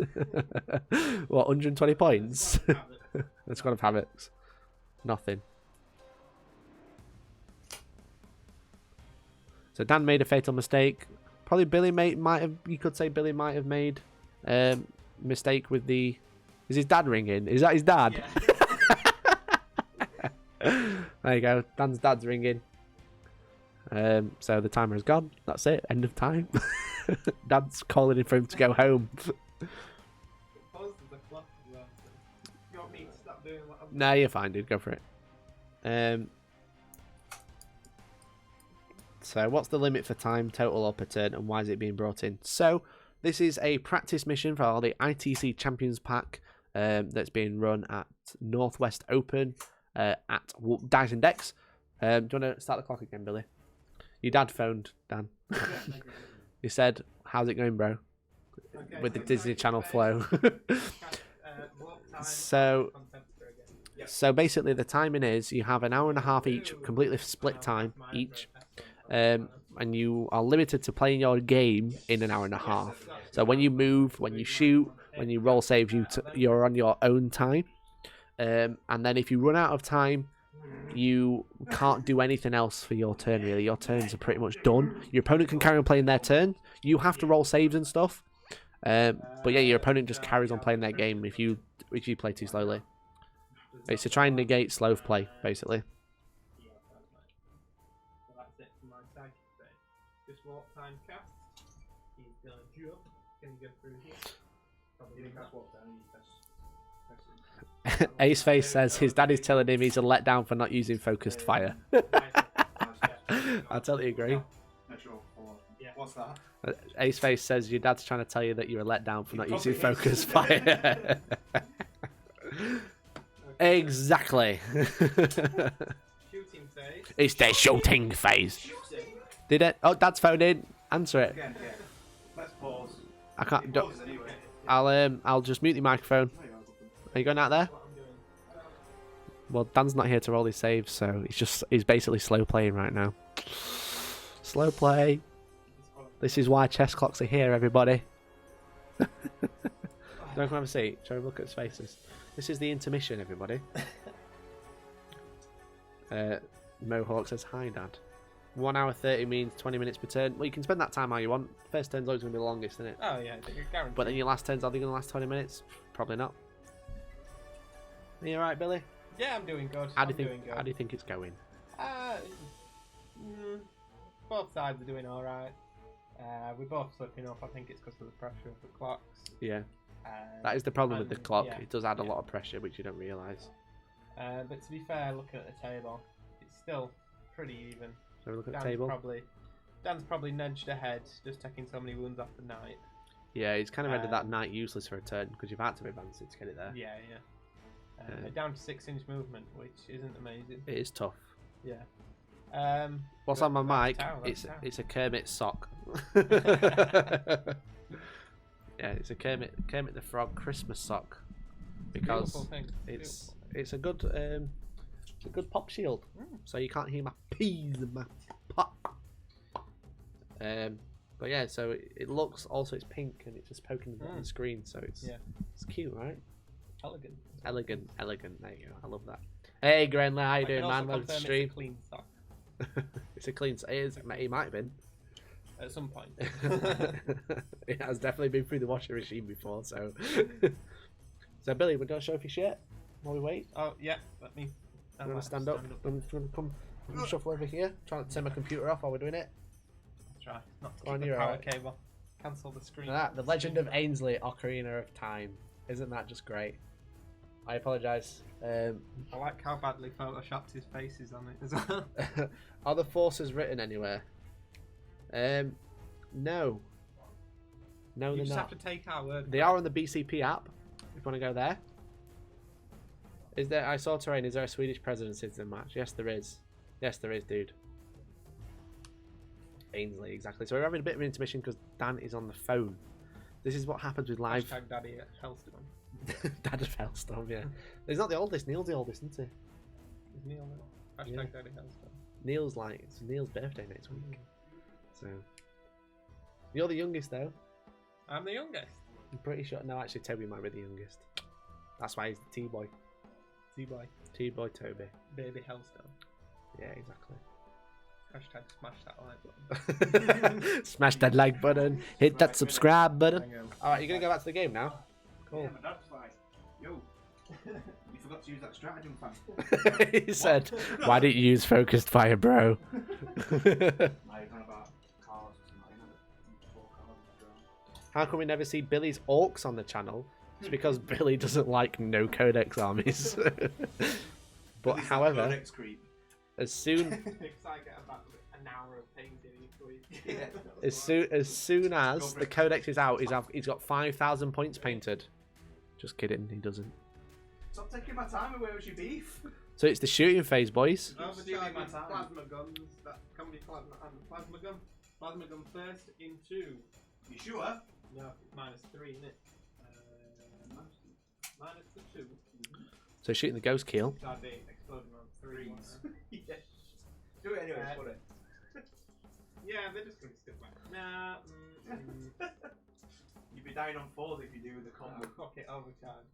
What, 120 points? That's gonna have Havocs. Nothing. So Dan made a fatal mistake. Probably Billy might have. You could say Billy might have made mistake with the. Is his dad ringing? Is that his dad?
Yeah.
There you go. Dan's dad's ringing. So the timer is gone. That's it. End of time. Dad's calling in for him to go home.
It pauses the clock as well. So you want me to stop doing what I'm
No, you're fine, dude. Go for it. So what's the limit for time total or per turn, and why is it being brought in? So this is a practice mission for the ITC Champions Pack that's being run at Northwest Open at Dice and Decks. Do you want to start the clock again, Billy? Your dad phoned, Dan. He said, "How's it going, bro?"
Okay,
With the
so
Disney
time
Channel
space,
flow.
warp time,
So-
content again. Yep.
So basically, the timing is you have an hour and a half each, completely split time each, and you are limited to playing your game in an hour and a half. So when you move, when you shoot, when you roll saves, you're on your own time. And then if you run out of time, you can't do anything else for your turn, really. Your turns are pretty much done. Your opponent can carry on playing their turn. You have to roll saves and stuff. But yeah, your opponent just carries on playing their game if you play too slowly. It's to try and negate slow play, basically.
So that's it for my tag today. Just warp time cast. He's gonna jump. Can you go through here? Probably not.
Ace Face says his dad is telling him he's a letdown for not using focused fire. I totally agree.
What's that?
Ace Face says your dad's trying to tell you that you're a letdown for not using focused fire. Exactly.
Shooting phase.
It's the shooting phase. Did it? Oh, Dad's phone in. Answer it.
Again, yeah. Let's pause.
I can't.
It
Do,
pauses anyway.
I'll just mute the microphone. Are you going out there?
What I'm doing.
Well, Dan's not here to roll his saves, so he's basically slow playing right now. Slow play. This is why chess clocks are here, everybody. Don't come have a seat. Shall we look at his faces? This is the intermission, everybody. Mohawk says, "Hi, Dad." 1 hour 30 means 20 minutes per turn. Well, you can spend that time how you want. First turn's always going to be the longest, isn't it?
Oh yeah, you're guaranteed.
But then your last turns, are they going to last 20 minutes? Probably not. Are you alright, Billy?
Yeah, I'm doing good.
How do
doing
you think it's going?
Both sides are doing alright. We're both slipping up. I think it's because of the pressure of the clocks.
Yeah. That is the problem with the clock.
Yeah,
It does add a lot of pressure, which you don't realise.
But to be fair, looking at the table, it's still pretty even.
So we look at the table.
Dan's probably nudged ahead, just taking so many wounds off the knight.
Yeah, he's kind of rendered that knight useless for a turn because you've had to advance it to get it there.
Yeah. We're down to 6-inch movement, which isn't amazing.
It is tough.
Yeah.
What's on my mic?
That's
It's a Kermit sock. Yeah, it's a Kermit the Frog Christmas sock because
thing.
it's a good pop shield, so you can't hear my peas and my pop. But yeah, so it looks also it's pink and it's just poking on the screen, so it's cute, right? Elegant. There you go. I love that. Hey, Grenla, how you doing, man? Welcome to the stream.
It's a clean sock.
It's a clean. It might have been.
At some point.
It has definitely been through the washing machine before, so. So, Billy, we're going to show off your shirt while we wait.
Oh, yeah, let me.
You want to stand up? I'm going to come shuffle over here. Trying to turn my computer off while we're doing it.
Try not to
Go on,
keep the
you're
power
alright.
cable. Cancel the screen.
The Legend of Ainsley, Ocarina of Time. Isn't that just great? I apologise.
I like how badly photoshopped his face is on it as well.
Are the forces written anywhere? No. No,
You
they're
just
not.
have to take our word.
They are on the BCP app. If you want to go there. Is there? I saw terrain. Is there a Swedish president citizen match? Yes, there is. Yes, there is, dude. Ainsley, exactly. So we're having a bit of an intermission because Dan is on the phone. This is what happens with live.
Hashtag Daddy at Hellstone.
Dad of Hellstone, yeah. He's not the oldest. Neil's the oldest, isn't he?
Is Neil there? Hashtag Daddy Hellstone.
Neil's it's Neil's birthday next week. So you're the youngest though.
I'm the youngest.
I'm pretty sure. No, actually, Toby might be the youngest. That's why he's the T-boy.
T-boy.
T-boy Toby.
Baby Hellstone.
Yeah, exactly.
Hashtag smash that like button.
Smash that like button. Hit that subscribe button. Alright, you're going to go back to the game now? Cool.
Yeah, my dad's like, yo, you forgot to use that stratagem fan.
He said, why didn't you use focused fire, bro? How come we never see Billy's orcs on the channel? It's because Billy doesn't like no codex armies. But however,
codex creep.
as soon
Because I get about an hour of painting each week.
Yeah.
as soon as the codex is out, he's got 5,000 points painted. Just kidding, he doesn't.
Stop taking my time away with your beef.
So it's the shooting phase, boys.
You're stealing my
Overcharging
time.
plasma guns that can be plasma gun. Plasma gun first into.
You sure?
No, it's -3, isn't it? Minus the 2.
So shooting the ghost keel.
So I'd be exploding on 3s.
Yeah. Do it anyway, put it.
Yeah, they're just going to stick back. Nah.
You'd be dying on 4s if you do the combo.
Okay, overcharge.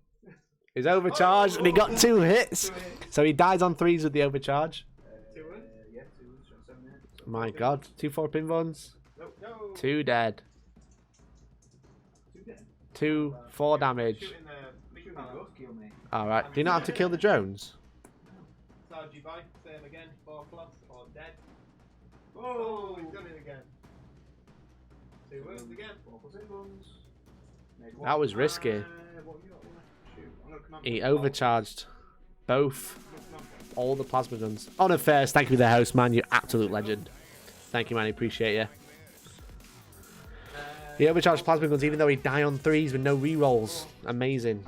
He's overcharged and he got 2 hits.
2 hits.
So he dies on 3s with the overcharge.
2 wounds?
Yeah, 2 wounds, 7 hits.
My god. 2 4-pin ones.
No.
2 dead.
2 dead.
2 4 damage.
Shooting the
Shooting the ghost kill, mate.
Alright. Do you not have to kill the drones?
Sargy boy, same again, 4+ or dead.
Oh,
he's done it again. 2 wounds again.
4 + 8 wounds.
That was risky.
What have you got left? Shoot. I'm gonna come out
He
with-
overcharged both. All the plasma guns. On a first, thank you for the host, man. You're absolute legend. Thank you, man. I appreciate you. He overcharged plasma guns even though he died on 3s with no rerolls. Amazing.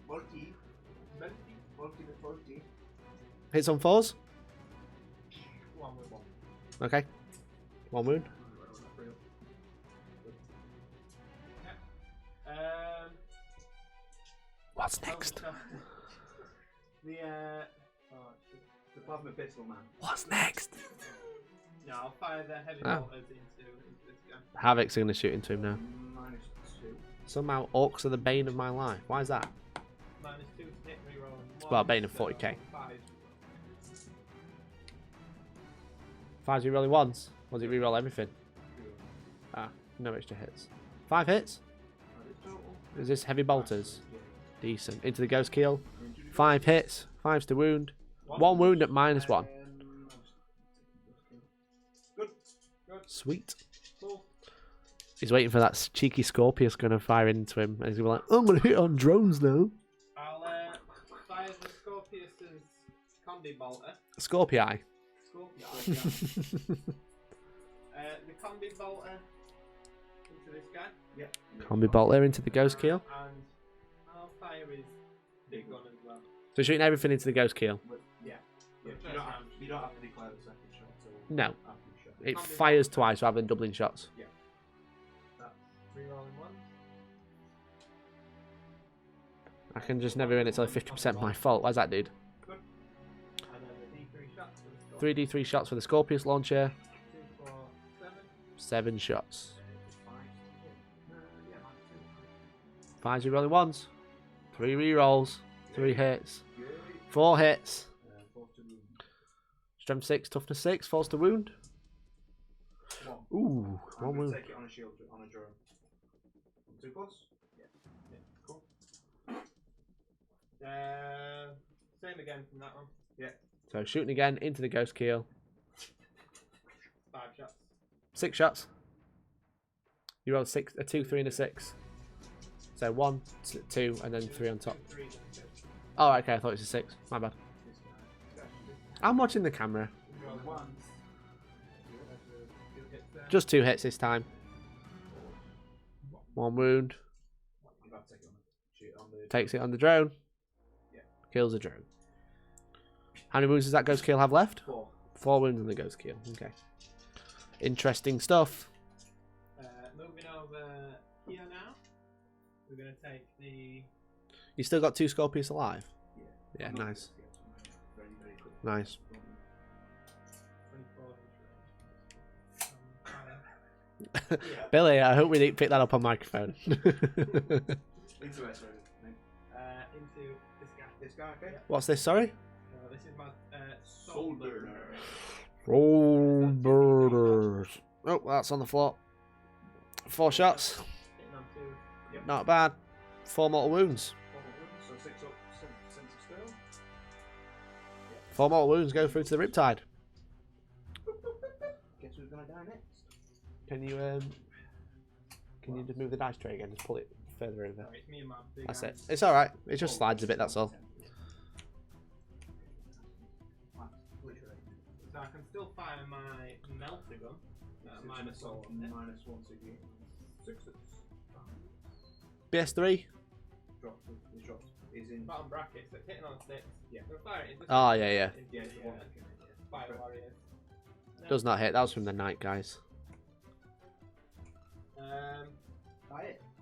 40. 40.
Hits on 4s?
1 with 1.
Okay. 1 wound. What's next?
The
plasma pistol, man.
What's next?
No, I'll fire the heavy
Oh.
bolters into this gun.
Havoc's going to shoot into him now.
-2.
Somehow, orcs are the bane of my life. Why is that?
-2 to hit, reroll.
Well, bane of 40k.
5.
5's he rolling once? Or does it reroll everything? Ah, no extra hits. 5 hits? Is this heavy bolters? Decent. Into the ghost keel. 5 hits. 5's to wound. 1 wound at -1.
Good.
Sweet.
Cool.
He's waiting for that cheeky Scorpius going to fire into him. And he's going to be like, I'm going to hit on drones now.
I'll fire the Scorpius's combi bolter.
Scorpii.
The combi bolter into this guy.
Yeah.
Combi bolt there into the ghost keel.
And I'll fire his big gun as well.
So shooting everything into the ghost keel.
Yeah. You don't have to declare the second shot. So
No.
after you shot.
It fires twice rather than doubling shots.
Yeah.
That's rerolling 1.
I can just never win. It's only 50% my fault. Why's that, dude?
Good. And then the D3 shots for the Scorpius.
3d3 shots for the Scorpius launcher.
2, 4, 7.
7 shots.
Yeah,
5's you rolling ones. 3 rerolls. 3 hits. 4 hits.
4 to wound.
Strength 6, toughness 6, falls to wound.
1.
Ooh,
I'm
1
gonna
wound.
take it on a shield, on a drone. 2+. Yeah. Cool.
Same again from that one.
Yeah.
So shooting again into the ghost keel.
5 shots.
6 shots. You rolled 6, a 2, 3, and a 6. So 1, 2, and then 3 on top.
3, then 6.
Oh, okay, I thought it was a 6. My bad. I'm watching the camera.
Roll 1.
Just 2 hits this time. 1 wound.
You have to take it on the shoot on the.
Takes it on the drone.
Yeah.
Kills the drone. How many wounds does that ghost keel have left?
4.
4 wounds on the ghost keel. Okay. Interesting stuff.
Moving over here now. We're going to take the.
You still got 2 Scorpius alive?
Yeah.
Yeah, nice.
Very, very quick.
Nice.
24 inch range.
Billy, I hope we didn't pick that up on microphone.
Into it, sorry.
Into this guy.
This guy, okay?
What's this, sorry?
This is my soul burner.
Roll birders. Oh, that's on the floor. 4 shots.
Hitting on 2.
Yep.
Not bad. 4 mortal wounds.
4 more wounds, so 6 up, 7 still.
4 mortal wounds go through to the riptide.
Guess who's gonna die next?
Can you just move the dice tray again? Just pull it further over.
Sorry, it's me and my big
That's
hands.
it. It's alright. It just slides a bit, that's all.
So I can still fire my melter gun. Minus 1.
Minus 1, so you get 6.
BS3?
Dropped. He's dropped. He's in.
Bottom bracket, so it's hitting on 6.
Yeah.
We'll fire it into
Oh, yeah, yeah.
Yeah,
into
it's
the,
1.
Fire Warriors.
Does not hit. That was from the night, guys.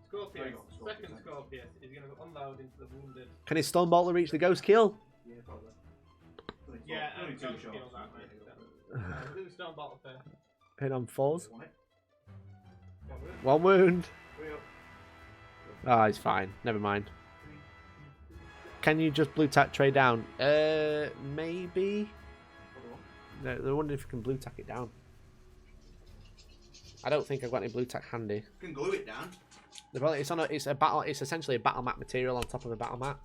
Scorpius. Second Scorpius is going to unload into the wounded.
Can his Stormbolter reach the ghost kill?
Yeah, probably.
Yeah,
only
and
two
ghost
shots.
kill that, mate. We'll do the Stormbolter first.
Hit on 4s.
Want it?
1 wound.
Hurry up.
Ah, he's fine. Never mind. Can you just blue tack trade down? Maybe. No, they're wondering if you can blue tack it down. I don't think I've got any blue tack handy.
You can glue it down.
It's on a. It's a battle. It's essentially a battle mat material on top of a battle mat.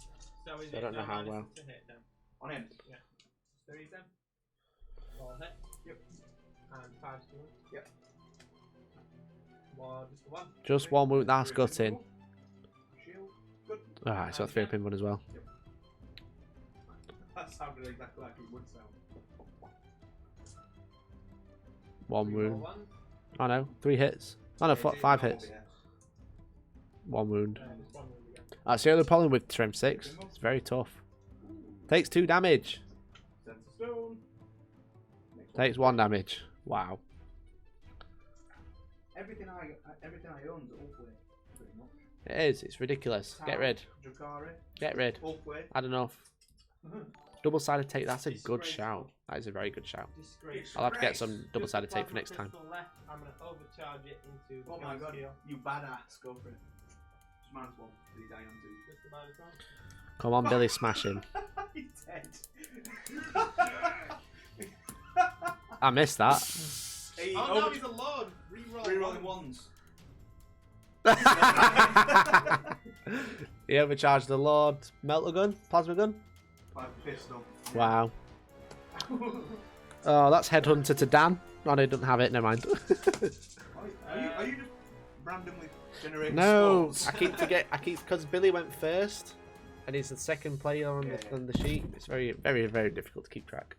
So
I don't know how well.
To hit them.
On him.
Yeah. 3 then. 4 hit.
Yep.
And 5 stun.
Yep.
Just 1.
Just 1 wound. That's
Three
gutting.
Shield. Good.
Alright, so that's 3 pin one as well.
That sounded exactly like it would sound.
1 wound.
1.
Oh no, 3 hits. Oh no, 5 hits. 1 wound.
Just 1 wound again.
That's the other problem with Trim 6. It's very tough. Takes 2 damage. Takes 1 damage. Wow.
Everything I own is Ulfway, pretty much.
It is. It's ridiculous. Get rid.
Drakari.
Get rid.
Ulfway.
I don't know. Double-sided tape. That's a good shout. That is a very good shout. I'll have to get some double-sided tape for next time.
Left, I'm going to overcharge it into
Oh my god,
skill.
you badass. Go for it. Smash one. These iron two.
Just about as well.
Come on, Billy, smash him.
He's dead.
I missed that.
Hey,
Oh no, he's a lord.
Rerolling ones.
He overcharged the Lord. Melter gun? Plasma gun?
Pistol.
Wow. Oh, that's Headhunter to Dan. Oh, no, he doesn't have it. Never mind.
Are you just randomly generating
No,
scores?
I keep because Billy went first, and he's the second player on, on the sheet. It's very, very, very difficult to keep track.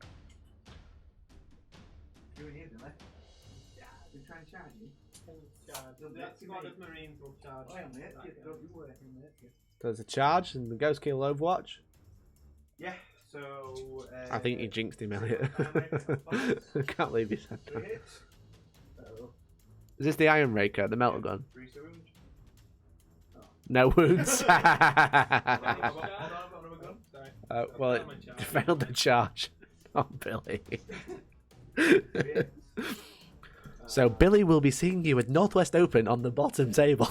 You in here, Billy? Yeah, I've been trying to charge you.
That squad of Marines will charge.
I am mate. Don't you worry, mate.
There's a charge and the Ghost Kill Overwatch.
Yeah, so...
I think you jinxed him, Elliot. I can't believe you said that. Is this the Iron Raker, the Melter gun?
3 wounds.
No wounds.
Hold on, I've got another gun.
Well, it failed the charge on Billy. So Billy will be seeing you at Northwest Open on the bottom table.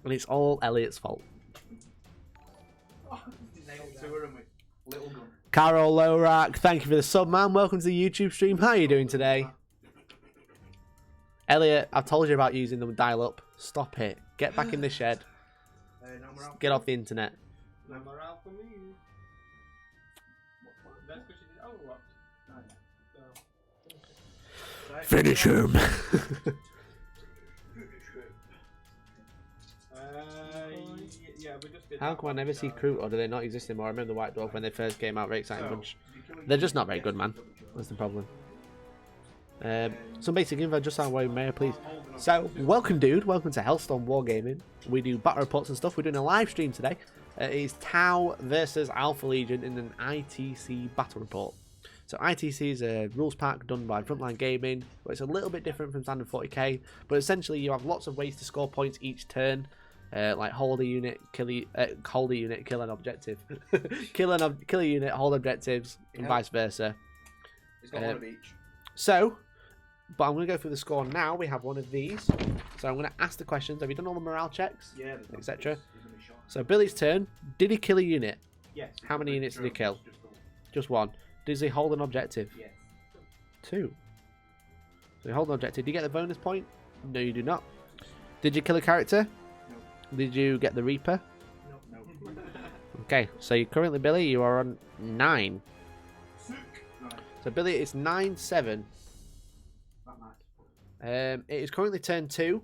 And it's all Elliot's fault. Carol Lorak, thank you for the sub, man. Welcome to the YouTube stream. How are you doing today? Elliot, I've told you about using the dial-up. Stop it. Get back in the shed. Get off the internet.
No morale for me. That's because she did Overwatch.
Finish him.
Yeah, we just did.
How come I never see Crew, or do they not exist anymore? I remember the White Dwarf when they first came out, very exciting bunch. They're just not very good, man. That's the problem. Some basic info just on Warhammer, please. So, welcome, dude. Welcome to Hellstorm Wargaming. We do battle reports and stuff. We're doing a live stream today. It is Tau versus Alpha Legion in an ITC battle report. So ITC is a rules pack done by Frontline Gaming, but it's a little bit different from standard 40k. But essentially, you have lots of ways to score points each turn, like hold a unit, kill an objective, kill a unit, hold objectives, and vice versa.
It's got one of each.
So, but I'm going to go through the score now. We have one of these. So I'm going to ask the questions. Have you done all the morale checks?
Yeah,
etc. So Billy's turn. Did he kill a unit?
Yes.
How many units did he kill? Just 1. Does he hold an objective?
Yes.
2. So you hold an objective. Do you get the bonus point? No, you do not. Did you kill a character?
No.
Did you get the Reaper?
No.
Okay, so you currently, Billy, you are on 9.
Sick. Right.
So Billy, it's 9-7.
Not nice.
It is currently turn 2.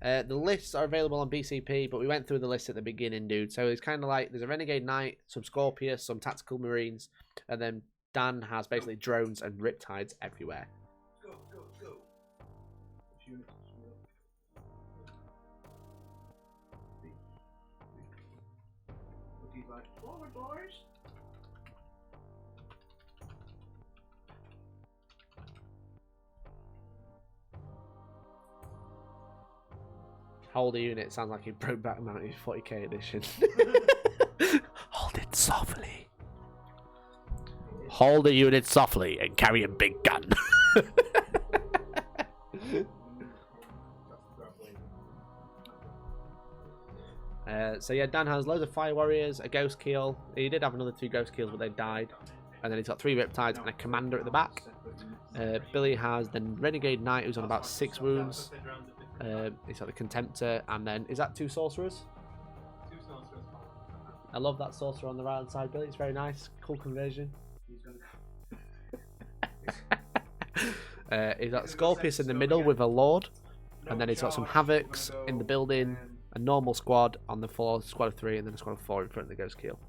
The lists are available on BCP, but we went through the list at the beginning, dude. So it's kind of like there's a Renegade Knight, some Scorpius, some Tactical Marines, and then Dan has basically drones and Riptides everywhere.
Go. What do you like? Forward, boys.
Hold the unit sounds like it broke back Mountain 40k edition. Hold it softly. Hold the unit softly and carry a big gun. So yeah, Dan has loads of fire warriors, a ghost keel. He did have another 2 ghost keels, but they died. And then he's got 3 riptides and a commander at the back. Billy has the renegade knight who's on about 6 wounds. He's got the contemptor, and then is that 2 sorcerers?
2 sorcerers.
I love that sorcerer on the right hand side, Billy. It's very nice, cool conversion. He's got Scorpius in the middle with a lord, and then he's got some havocs in the building. A normal squad on the floor, squad of 3, and then a squad of 4 in front of the ghost keel.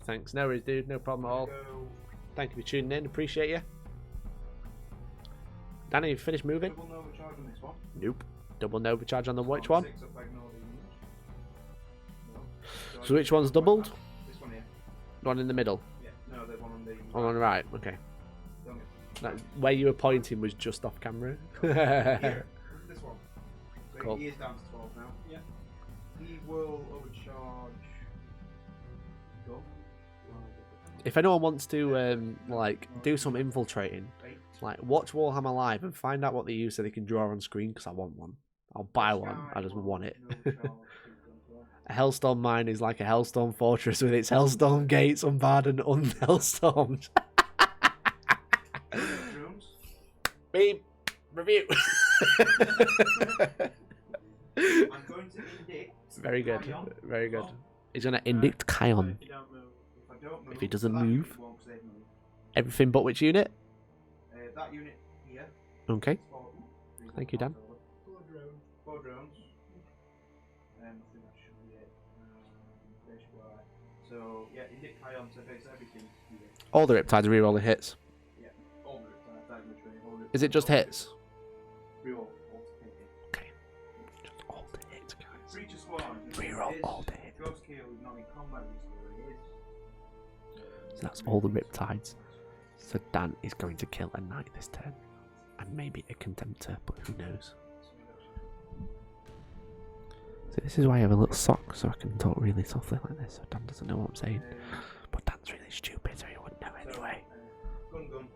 Thanks. No worries, dude. No problem at all. Thank you for tuning in. Appreciate you. Danny, you finished moving?
Double Nova charge on this one.
Nope. Double Nova charge on the which one?
6 up by ignoring no.
So which one's doubled?
This one here.
The one in the middle?
Yeah. No, the one on the...
On the right. Okay. That, where you were pointing was just off camera.
Here. This one. So
Cool.
he is down to 12 now. Yeah. He will overcharge... Go.
If anyone wants to like do some infiltrating, like watch Warhammer Live and find out what they use so they can draw on screen, because I want one. I'll buy one. I just want it. A Hellstorm mine is like a Hellstorm fortress with its Hellstorm gates unbarred and unhellstormed. Beep. Review.
I'm going to indict.
Very good.
Kion.
Very good. He's going to indict Kion.
If you don't move.
If I don't move,
If he doesn't
that
move.
unit won't, 'cause they've moved.
Everything but which unit?
That unit here.
Okay.
is 4.
Thank you, Dan.
4 drones. I think that should be it. They should be alright. So, yeah, indict Kion to base everything here.
All the Riptides are rerolling hits.
Yeah, all the riptides.
Is it just hits?
Reroll.
Okay. Just all the hits, guys.
Breach of Swarm.
Reroll all the hits.
Ghost Kill is not in combat, it is.
So that's all the Riptides. So Dan is going to kill a knight this turn. And maybe a contemptor, but who knows. So this is why I have a little sock, so I can talk really softly like this, so Dan doesn't know what I'm saying. But Dan's really stupid, so he wouldn't know anyway.
Gun.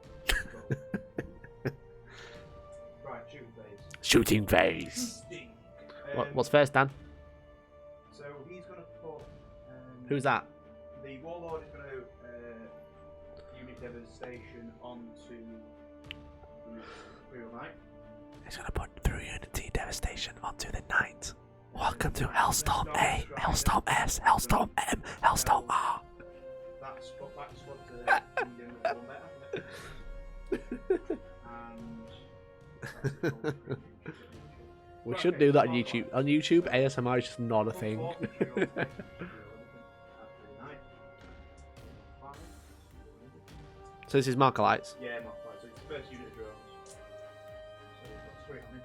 Right,
Shooting
shooting phase.
phase. What's first, Dan?
So he's going to put...
Who's that?
The Warlord is going to unit devastation onto the Imperial Knight.
He's going to put through Unity Devastation onto the Knight. Welcome to Hellstorm A, Hellstorm S, Hellstorm M, Hellstorm R.
That's what the Kingdom of Warhammer.
We should do that on YouTube. On YouTube, ASMR is just not a thing. So this is Marker Lights.
Yeah, Mark 5. So it's the first unit of drones. So we've got 3 on it.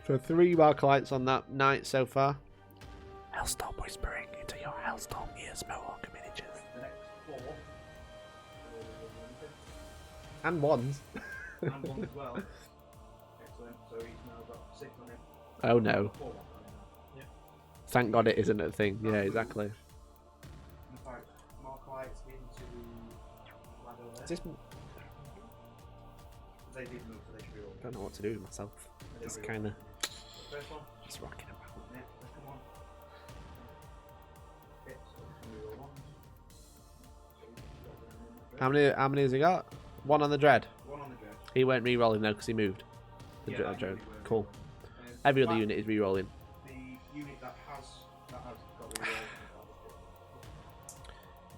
So 3 Marker Lights on that Knight so far. Hellstorm whispering into your Hellstorm ears, Mohawk miniatures.
The next 4.
And ones.
And 1 as well. Excellent. So he's now got 6 on him.
Oh no.
4 on him.
Yeah.
Thank God it isn't a thing. Yeah, exactly.
In fact, Mark Lights into ladder there.
Is this...
They did move, so they should be all.
I don't know what to do with myself. Just kind of
First one.
just rocking about.
Yeah, second one. Okay, so it's gonna be all ones.
How many has he got? 1 on the Dread.
1 on the Dread.
He won't re-rolling though because he moved. The
Yeah,
Dread
that
drone.
unit will.
Cool. Every other
But
unit is re-rolling.
The unit that has got the roll.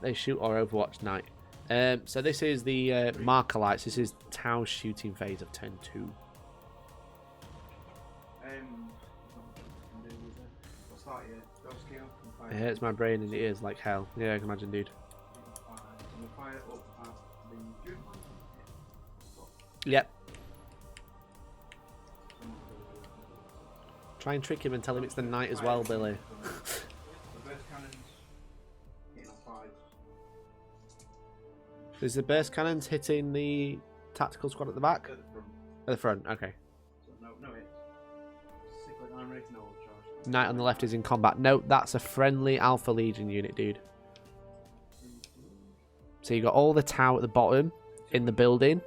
They shoot or Overwatch Knight. So this is the Marker Lights. This is Tau's shooting phase of turn 2.
I'll start here. Ghost Kill.
It hurts my brain and it is like hell. Yeah, I can imagine, dude.
I'm going to fire up at the Duke.
Yep. Try and trick him and tell him it's the Knight as well, Billy.
The burst cannons hitting on 5.
Is the burst cannons hitting the tactical squad at the back?
At the front.
At the front, okay.
So no hits. 6 like 9 I'm ready to know what charge.
Knight on the left is in combat. No, that's a friendly Alpha Legion unit, dude. So you've got all the tower at the bottom in the building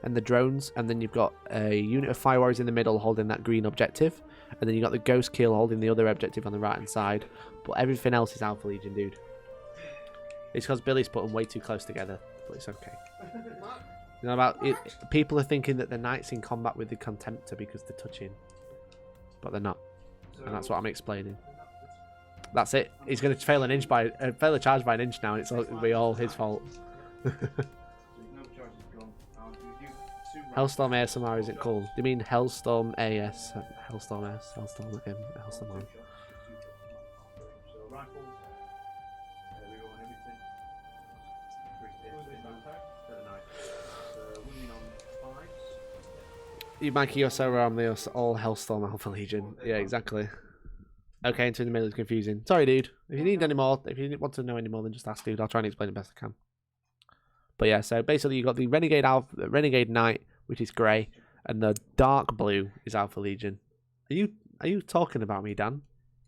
and the drones, and then you've got a unit of fire warriors in the middle holding that green objective, and then you've got the ghost kill holding the other objective on the right hand side. But everything else is Alpha Legion, dude. It's because Billy's put them way too close together, but it's okay. You know about it, people are thinking that the knight's in combat with the Contemptor because they're touching, but they're not, and that's what I'm explaining. That's it. He's going to fail a charge by an inch now, and it's going to be all his fault. Hellstorm ASMR isn't cool. Do you mean Hellstorm AS? Hellstorm S? Hellstorm M? Hellstorm M? You Mikey, you're so wrong. They're all Hellstorm Alpha Legion. Yeah, exactly. Okay, into the middle is confusing. Sorry, dude. If you need any more, if you want to know any more, then just ask, dude. I'll try and explain it best I can. But yeah, so basically you got the Renegade Knight, which is grey, and the dark blue is Alpha Legion. Are you talking about me, Dan?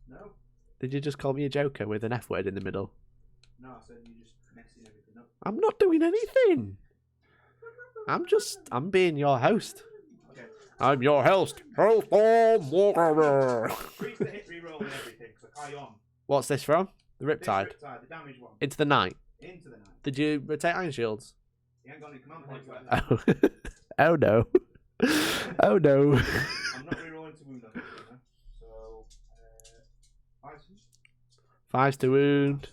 No.
Did you just call me a joker with an F word in the middle?
No, I said you're just messing everything up.
I'm not doing anything. I'm being your host.
Okay.
I'm your host. Hellstorm Warhammer.
Increase the hit reroll and everything, so carry on.
What's this from? The Riptide.
The damage one.
Into the Knight.
Into the Knight.
Did you rotate Iron Shields?
You ain't got any command points left.
Oh no. Oh no.
I'm not rerolling to wound on it, so
5s to wound.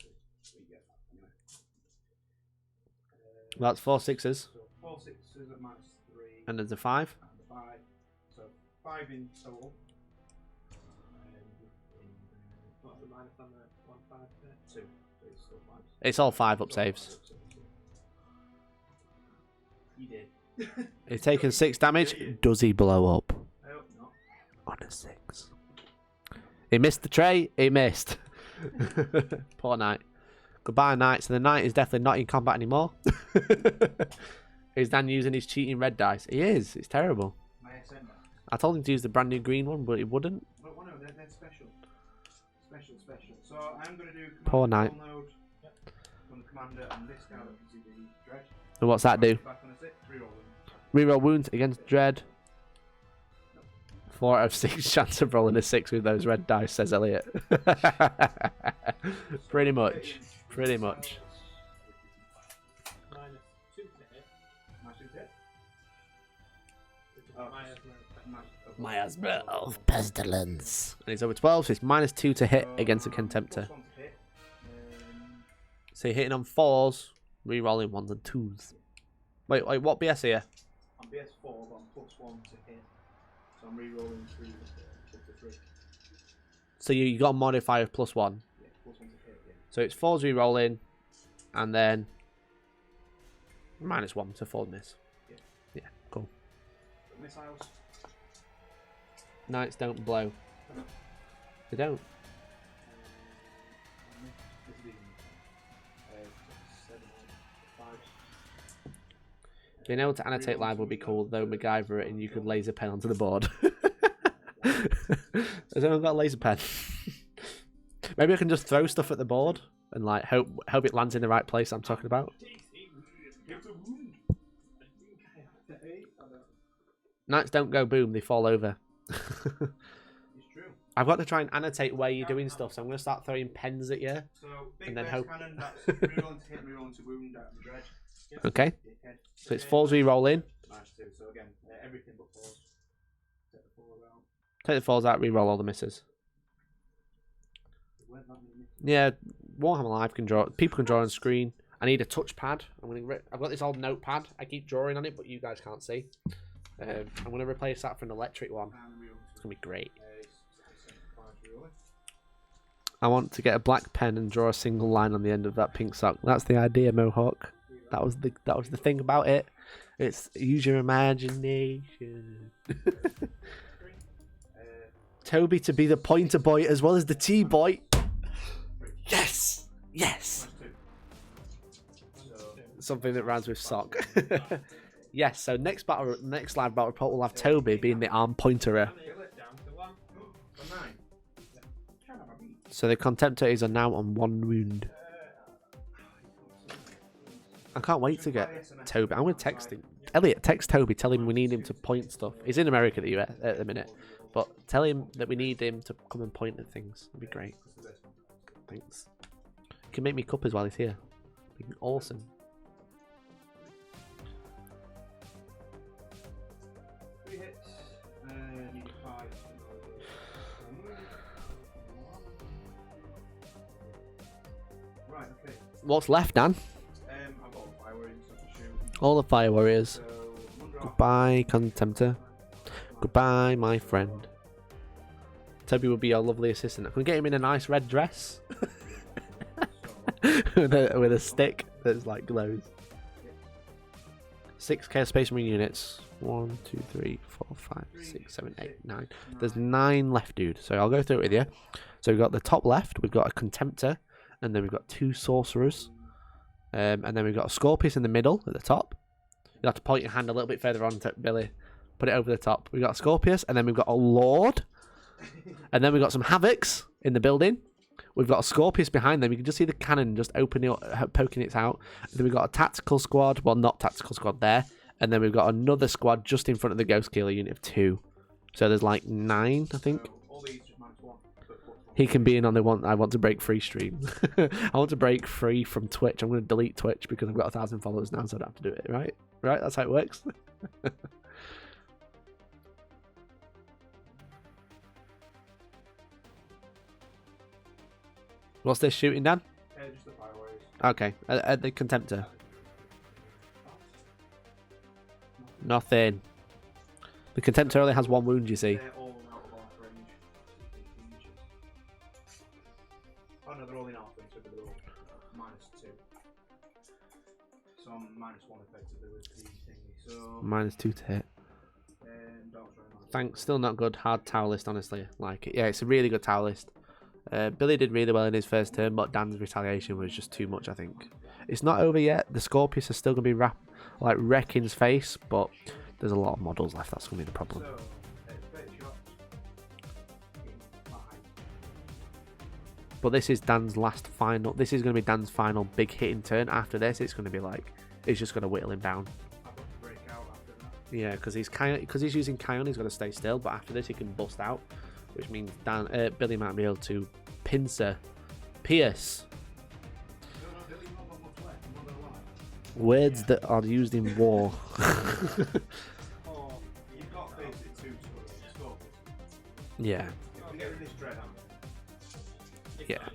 That's 4 6s.
So 4 6s at -3.
And there's a 5.
And the 5. So 5 in total.
What's the minus on the 1 5 there?
2. So it's still 5.
It's all 5 up saves.
He did.
He's taken 6 damage. Does he blow up?
I hope not.
On a 6. He missed the tray. He missed. Poor Knight. Goodbye, Knight. So the Knight is definitely not in combat anymore. Is Dan using his cheating red dice? He is. It's terrible.
My SM dice.
I told him to use the brand new green one, but he wouldn't.
But no, they're special. Special. So I'm going to do
Poor
command
Knight.
node from the commander and this guy that can see the dread.
And what's that do?
Back on a 6, reroll them.
Reroll wounds against Dread. 4 out of 6 chance of rolling a 6 with those red dice, says Elliot. Pretty much. Pretty much.
Minus 2 to hit.
Minus 2 to hit.
Miasma of Pestilence. And he's over 12, so it's -2 to hit against a Contemptor.
+1 to hit.
So you're hitting on 4s, re-rolling 1s and 2s. Wait, what BS here?
I'm BS4, but I'm +1 to hit. So I'm re-rolling 3 to 3.
So you got a modifier of +1.
Yeah, +1 to hit, yeah.
So it's 4s re-rolling, and then -1 to 4 miss. Yeah, cool.
Missiles.
Knights don't blow. They don't.
This is even 7 5.
Being able to annotate live would be cool, though MacGyver it and you could laser pen onto the board. Has anyone got a laser pen? Maybe I can just throw stuff at the board and like hope it lands in the right place I'm talking about. Knights don't go boom, they fall over.
It's true.
I've got to try and annotate where you're doing stuff, so I'm going to start throwing pens at you.
So big
And then
burst
hope-
cannon, that's rerolling to hit, rerolling to wound at the dread.
Okay,
Dickhead.
so it's 4s re-rolling.
-2. So again, everything but 4s. Take the 4 out.
Take the 4s out, re-roll all the misses.
There weren't that many misses.
Yeah, Warhammer Live can draw. People can draw on screen. I need a touchpad. I've got this old notepad. I keep drawing on it, but you guys can't see. I'm going to replace that for an electric one.
And reroll
It's going to be great.
it's 5 rerolling.
I want to get a black pen and draw a single line on the end of that pink sock. That's the idea, Mohawk. That was the thing about it. It's use your imagination. Toby to be the pointer boy as well as the T boy. Yes, yes. Something that rhymes with sock. Yes. So next live battle report will have Toby being the arm pointerer.
Kill it down to 1.
For 9.
So the Contemptor is now on 1 wound. I can't wait to get Toby. I'm going to text him. Elliot, text Toby. Tell him we need him to point stuff. He's in America, the US, at the minute. But tell him that we need him to come and point at things. That'd be great. Thanks. He can make me cuppers while he's here. It'd be awesome.
Right, okay.
What's left, Dan?
I've got fire warriors to shoot.
All the fire warriors.
So,
Goodbye, Contemptor. Goodbye, my friend. Toby will be your lovely assistant. I can get him in a nice red dress. with a stick that's like glows. 6 Chaos Space Marine units. 1, 2, 3, 4, 5, 6, 7, 8, 9. There's 9 left, dude. So I'll go through it with you. So we've got the top left. We've got a Contemptor. And then we've got 2 Sorcerers. And then we've got a Scorpius in the middle at the top. You'll have to point your hand a little bit further on to Billy. Put it over the top. We've got a Scorpius. And then we've got a Lord. And then we've got some Havocs in the building. We've got a Scorpius behind them. You can just see the cannon just opening up, poking it out. And then we've got a tactical squad. Well, not tactical squad there. And then we've got another squad just in front of the Ghost Killer unit of 2. So there's like 9, I think.
all these just -1.
He can be in on the one I want to break free stream. I want to break free from Twitch. I'm going to delete Twitch because I've got 1,000 followers now, so I don't have to do it, right? Right? That's how it works. What's this shooting, Dan?
Just the fire warriors.
Okay, at the Contemptor. Nothing. The Contemptor only has 1 wound, you see.
They're all out of arc range. Oh no, they're all in arc range, so they're all -2. So I'm -1 effectively with the thingy. So
-2 to hit.
dogs are -1.
Thanks, still not good. Hard tower list, honestly. Like it. Yeah, it's a really good tower list. Billy did really well in his first turn, but Dan's retaliation was just too much, I think. It's not over yet. The Scorpius is still going to be wrecking his face, but there's a lot of models left. That's going to be the problem.
So, 30 shots.
But this is Dan's last final. This is going to be Dan's final big hitting turn. After this, it's going to be like it's just going to whittle him down.
I've got to break out after that.
Yeah, because he's using Kion, he's got to stay still. But after this, he can bust out, which means Billy might be able to pincer, pierce. Words that are used in war.
Oh, you've got basically 2 scopes.
Yeah.
You can get rid of this dread armor.
Yeah.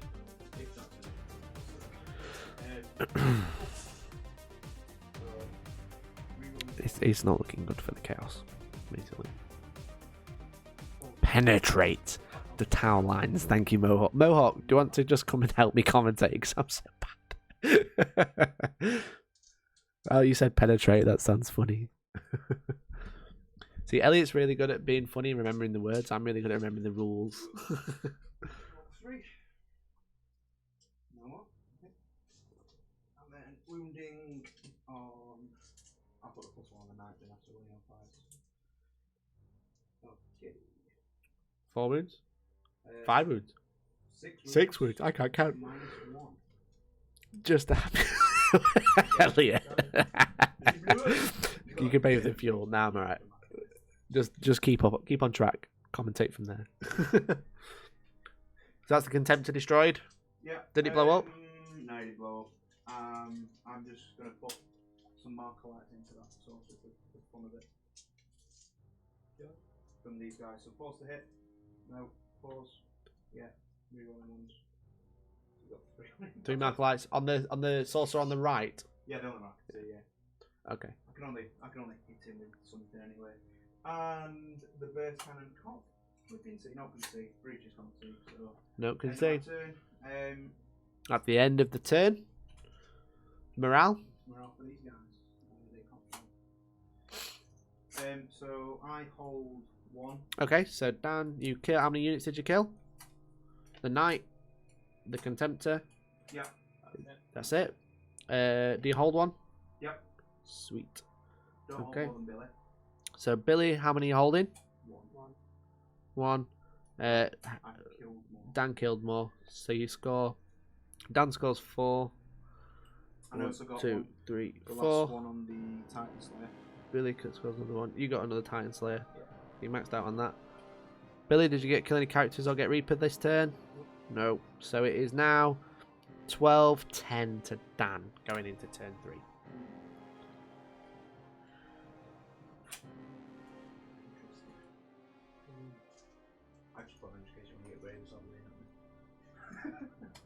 It's not looking good for the chaos, basically. Penetrate the tower lines. Thank you, Mohawk. Mohawk, do you want to just come and help me commentate? Because I'm so bad. Oh, you said penetrate. That sounds funny. See, Elliot's really good at being funny and remembering the words. I'm really good at remembering the rules.
3. No more. Okay. And then wounding on. I'll put a +1 on the 9th, then after winning on 5. Okay.
4 wounds? 5 wounds?
6 wounds.
6 wounds. I can't count.
-1.
Just a Elliot. You can pay for the fuel. Now I'm alright. Just keep on track. Commentate from there. So that's the Contemptor destroyed.
Yeah.
Did it blow up?
No, it didn't blow up. I'm just gonna put some marker lights into that source for the fun of it. From these guys. So force to hit. No. Pause. Yeah. Rerolling ones. We've got 3.
3 mark lights on the saucer on the right.
Yeah, the only one I can see, yeah.
Okay.
I can only hit him with something anyway. And the burst cannon can't flipping see, not can see. Breaches can't see. So
No, can
end
see.
of my turn.
At the end of the turn, morale.
Morale for these guys. They can't. So I hold 1.
Okay, so Dan, you kill. How many units did you kill? The Knight, the Contemptor.
Yeah.
That's it. Do you hold 1?
Yep.
Sweet.
Don't
Okay.
hold more than Billy.
So Billy, how many are you holding?
1.
1.
I killed more.
Dan killed more. So you score. Dan scores 4.
And I also got
2,
one,
3,
the
4.
last one on the Titan Slayer.
Billy scores another one. You got another Titan Slayer.
Yeah.
You maxed out on that. Billy, did you kill any characters or get Reaper this turn? No. So it is now 12-10 to Dan going into turn 3.
I just put an education when you get raiders on me.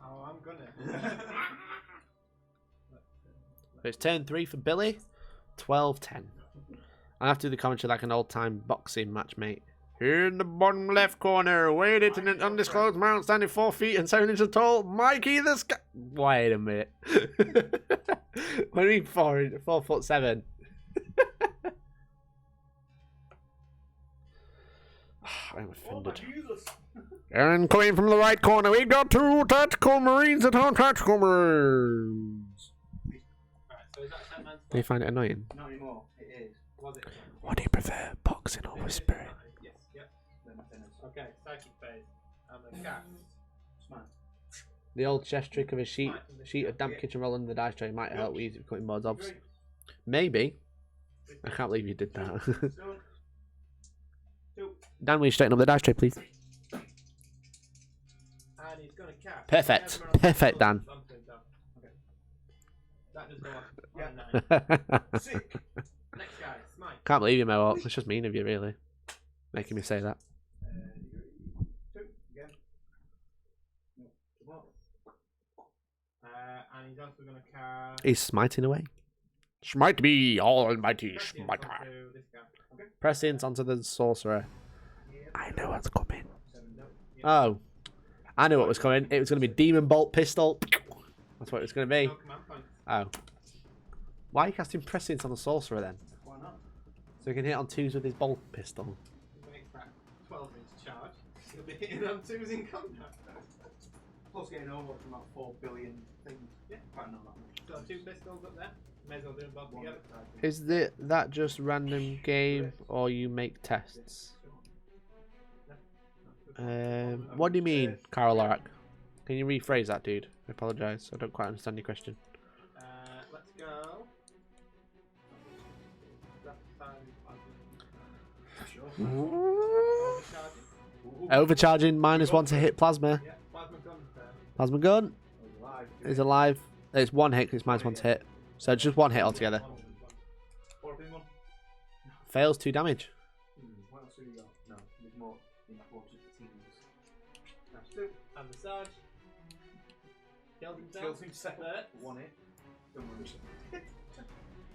Oh, I'm gonna.
So it's turn 3 for Billy. 12-10. I have to do the commentary like an old-time boxing match, mate. Here in the bottom left corner, weighted in an undisclosed mount, standing 4 feet and 7 inches tall, Mikey the Sky. Wait a minute. What do you mean 4'7"? I'm offended. And coming from the right corner, we got 2 tactical marines at our tactical marines.
Right, so is that 10 man's
Do you find it annoying?
Not anymore. It is.
Was it?
What do you prefer, boxing or whispering?
Yes, yep.
Then my tennis.
Okay, psychic phase. I'm a cat.
Smart.
The old chess trick of a sheet of damp kitchen roll under the dice tray might help with easy cutting boards obs. Maybe. I can't believe you did that. Dan, will you straighten up the dice tray, please?
And he's gonna cast.
Perfect. Perfect, Dan.
Okay. That just go off. 9.
Sick.
Next guy, Smite.
Can't believe you, Mohawk. It's just mean of you, really. Making me say that.
2 again. No, come on.
And he's also gonna cast.
He's smiting away. Smite me, almighty
Prescience
smiter.
onto this guy. Okay.
Prescience onto the sorcerer.
Yeah.
I know what's coming.
7, no.
Oh. I knew what was coming. It was going to be Demon Bolt Pistol. That's what it was going to be.
No command points.
Oh. Why are you casting Prescience on the sorcerer then?
Why not?
So he can hit on 2s with his bolt pistol.
Make that 12-inch charge. He'll be hitting on 2s in combat.
Plus getting over from about 4 billion things.
Yeah.
Quite not that much.
So 2 pistols up there. May as well do them both
One
together.
type.
Is that just random game or you make tests? What do you mean, Carl Lorak? Can you rephrase that, dude? I apologise. I don't quite understand your question.
Let's go. Overcharging.
Overcharging, -1 to hit plasma.
Yeah, plasma gun.
Plasma gun
Alive.
is alive. It's 1 hit, it's -1 to hit. So just 1 hit altogether.
4-1.
Fails 2 damage.
What else have you got? No, there's more important teams. That's 2.
And the Sarge. Killed himself.
Kills himself.
There.
1 hit. Don't worry.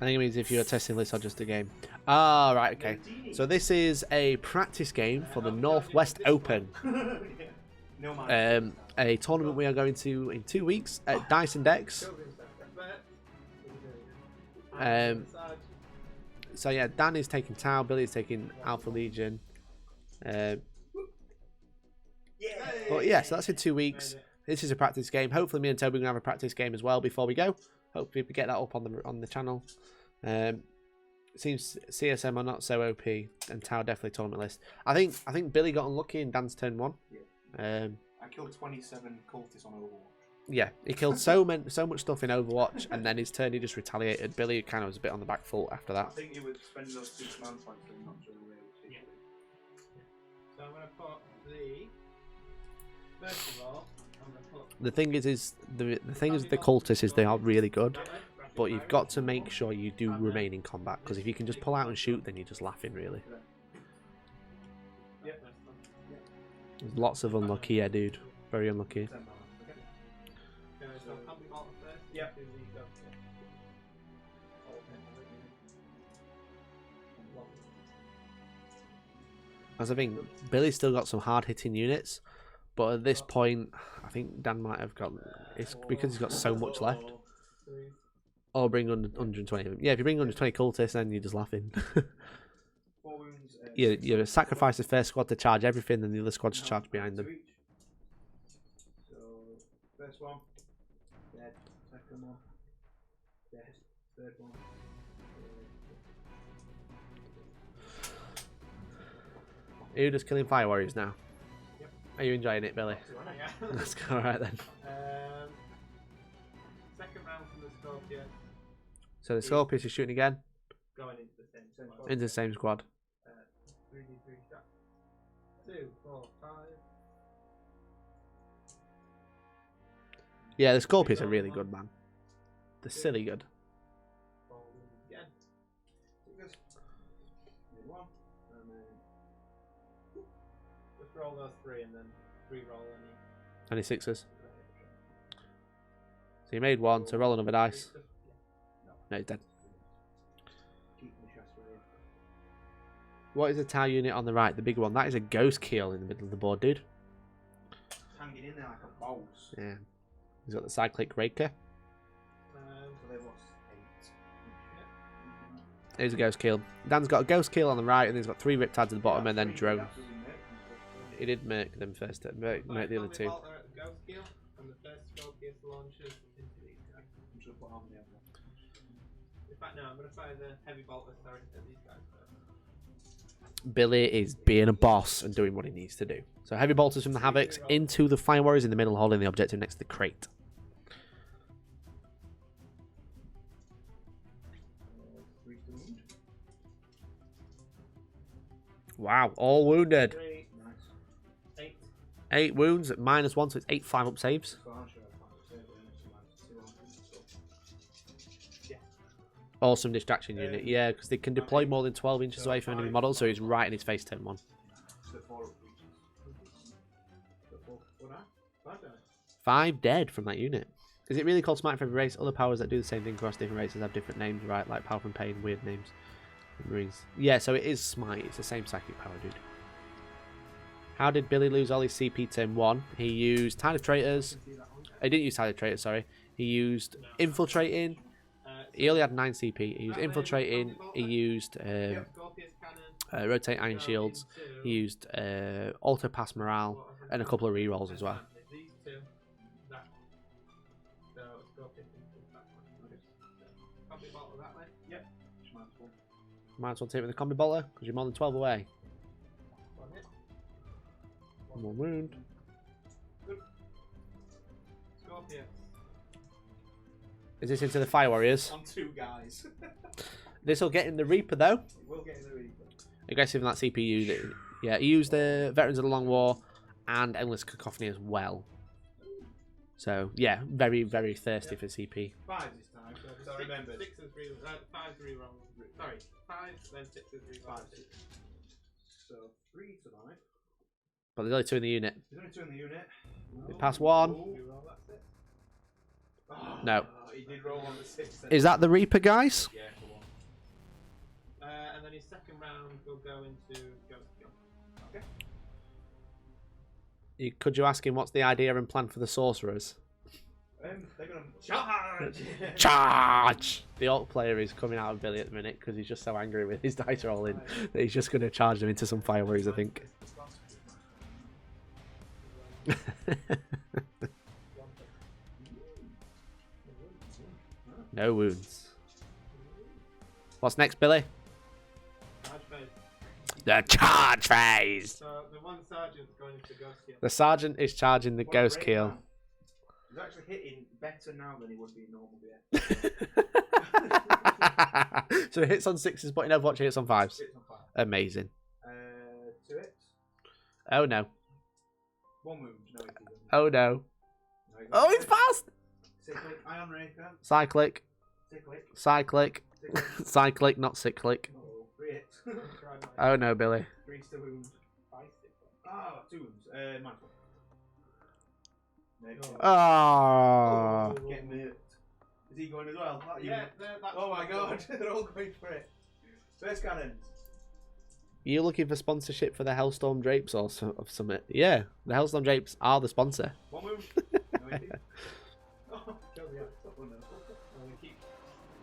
I think it means if you're testing this or just a game. Ah, right, okay. So this is a practice game for the Northwest Open.
No mind.
A tournament we are going to in 2 weeks at Dyson Decks.
Killed himself. There.
Um,
The Sarge.
So yeah, Dan is taking Tau, Billy is taking Alpha Legion. But yeah, so that's in 2 weeks. This is a practice game. Hopefully me and Toby are going to have a practice game as well before we go. Hopefully we get that up on the channel. Seems CSM are not so OP and Tau definitely tournament list. I think Billy got unlucky in Dan's turn 1.
I killed 27 cultists on Overwatch.
Yeah, he killed so much stuff in Overwatch, and then his turn he just retaliated. Billy kind of was a bit on the back foot after
I
that.
think he was spending those 6 man points and not doing away with it.
So I'm going to put the. First of all, I'm going to put.
The thing is the thing is the cultists is they are really good, but you've got to make sure you do remain in combat, because if you can just pull out and shoot, then you're just laughing really.
Yep.
There's lots of unlucky, yeah, dude. Very unlucky.
So I'll be bottom first.
Yep.
Do these go.
As I think Billy's still got some hard hitting units, but at this point, I think Dan might have got. It's because he's got so much left. Or bring 120 of them. Yeah, if you bring 120 cultists, then you're just laughing.
4 wounds.
you sacrifice the first squad to charge everything, then the other squad to charge behind them.
So, first one, dead. Second one, dead. Third one,
Who does killing fire warriors now?
Yep.
Are you enjoying it, Billy?
Yeah.
Let's go. Alright then.
Second round from the Scorpion.
So the Scorpius is shooting again.
Going into the same squad.
Into the same squad.
3d3 shot. 2, 4, 5.
Yeah, the Scorpius are really good, man. They're silly good.
Again.
One. And then...
Just roll those 3 and then re-roll
Any sixes. So you made 1, so roll another dice. No, he's dead.
Keep the chest ready.
What is the tower unit on the right? The big one. That is a ghost keel in the middle of the board, dude.
Hanging in there like a boss.
Yeah. He's got the cyclic raker.
So they lost 8.
Here's a ghost keel. Dan's got a ghost keel on the right, and he's got 3 riptides at the bottom, and then drone. He did make them first. Make the other 2.
Ghost Keel, and the first Scorpius launches into these guys. In fact, no, I'm going to fire the heavy bolter, sorry, at these guys first.
Billy is being a boss and doing what he needs to do. So heavy bolters from the Havocs into the Fire Warriors in the middle, holding the objective next to the crate. Wow, all wounded.
3, 8.
8 wounds at -1, so it's 8 5-up saves. Awesome distraction unit, yeah, because they can deploy more than 12 inches away from enemy models, so he's right in his face turn 1. 5 dead from that unit. Is it really called Smite for every race? Other powers that do the same thing across different races have different names, right? Like Power from Pain, weird names. Marines. Yeah, so it is Smite. It's the same psychic power, dude. How did Billy lose all his CP turn 1? He used Tide of Traitors. He didn't use Tide of Traitors, sorry. He used Infiltrating. He only had 9 CP. He used Infiltrating. He used Rotate Iron Shields. He used Auto Pass Morale. And a couple of rerolls as well. Might as well take it with the combi bolter, because you're more than 12 away. 1 more wound. Is this into the Fire Warriors?
On 2 guys.
This will get in the Reaper, though.
It will get in the Reaper.
Aggressive in that CPU. Yeah, he used the Veterans of the Long War and Endless Cacophony as well. So, yeah, very, very thirsty for CP.
5 this time, so remember.
6 and 3, 5 re-roll. Sorry, 5, then 6 and 3.
5, 6. So 3 tonight.
But there's only 2 in the unit.
There's only 2 in the unit.
They pass 1.
Re-roll, that's it.
Oh,
No.
He did roll on the 6. Then.
Is that the Reaper, guys?
Yeah, for 1.
And then his second round will go into Ghost Kill.
Okay.
Could you ask him what's the idea and plan for the Sorcerers?
They're going to charge!
Charge! The alt player is coming out of Billy at the minute because he's just so angry with his dice rolling that he's just going to charge them into some Fire Warriors, I think. No wounds. What's next, Billy?
Charge phase.
The charge phase!
So the one sergeant's going into Ghost Kill.
The sergeant is charging the Ghost Kill.
He's actually hitting better now than he would be in normal BF.
So it hits on 6s, but in Overwatch it hits on 5s.
Hits on 5.
Amazing.
2 hits.
Oh no.
1 wound. No, he doesn't.
Oh no.
No,
Oh, it's fast!
Cyclic, Ion Raker.
Cyclic.
Cyclic.
Cyclic.
Cyclic.
Cyclic, not cyclic.
Oh, 3 hits.
Oh no, Billy.
3 still wound. 5 cyclic. Ah, 2 wounds. Mindful.
Oh.
Getting moved. Is he going as well?
Yeah,
oh my god, they're all going for it. First cannons.
You looking for sponsorship for the Hellstorm Drapes or of Summit? Yeah, the Hellstorm Drapes are the sponsor.
1 move. No, indeed. Oh, kill the axe. Oh, no.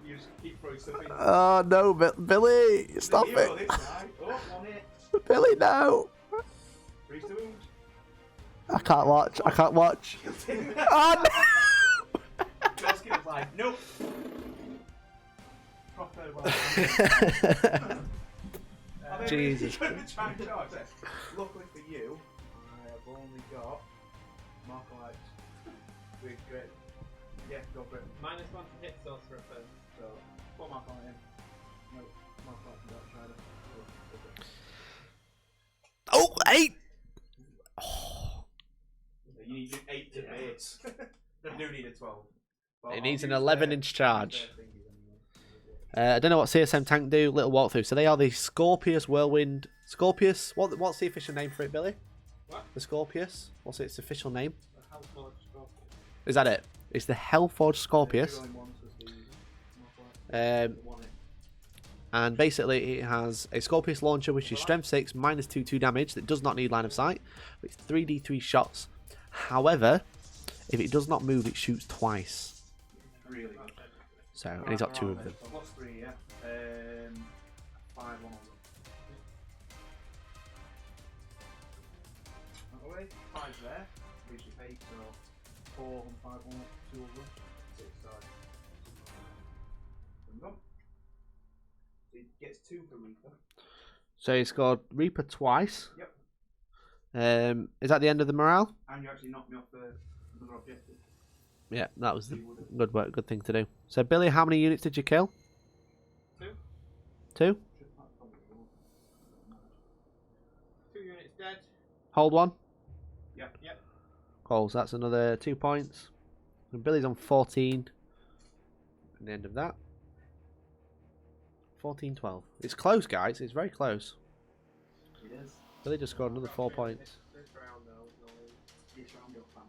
You just keep throwing stuff in.
Oh no, Billy, stop
This
it.
guy. Oh, 1 hit.
Billy, no.
3 still wound.
I can't watch. I can't watch. Oh no.
First kill like, nope. Proper well.
Jesus.
Luckily for you, I have only We're great. Yeah, go for it.
-1 to hit sorcerer first.
So, what mark on it? No, mark on it. Don't try to.
Oh, 8!
You need 8 to base. You do need a 12. But
It needs an
use
11-inch charge.
their thingies anyway.
I don't know what CSM tank do. Little walkthrough. So they are the Scorpius Whirlwind. Scorpius? What's the official name for it, Billy?
What?
The Scorpius? What's its official name?
The Hellforge Scorpion.
Is that it? It's the Hellforge Scorpius.
Two only ones was the mark on it. One it.
And basically it has a Scorpius launcher which is strength 6, -2 damage that does not need line of sight. It's 3d3 shots. However, if it does not move, it shoots twice.
Really good.
So, and he's got 2 of them.
So +3, yeah. 5 on them. That way. 5's there. Leaves you 8, so 4 and 5 on 2 of them. 6 side. So it gets 2 for Reaper.
So he scored Reaper twice.
Yep.
Is that the end of the morale?
And you actually knocked me off another objective.
Yeah, that was the
You would've.
good work, good thing to do. So Billy, how many units did you kill?
2.
2?
2 units dead.
Hold 1.
Yep.
Yep.
Cool, so that's another 2 points. And Billy's on 14. And the end of that. 14-12. It's close, guys. It's very close.
It is.
Billy just scored another 4 points.
This round though,
This round you're fine.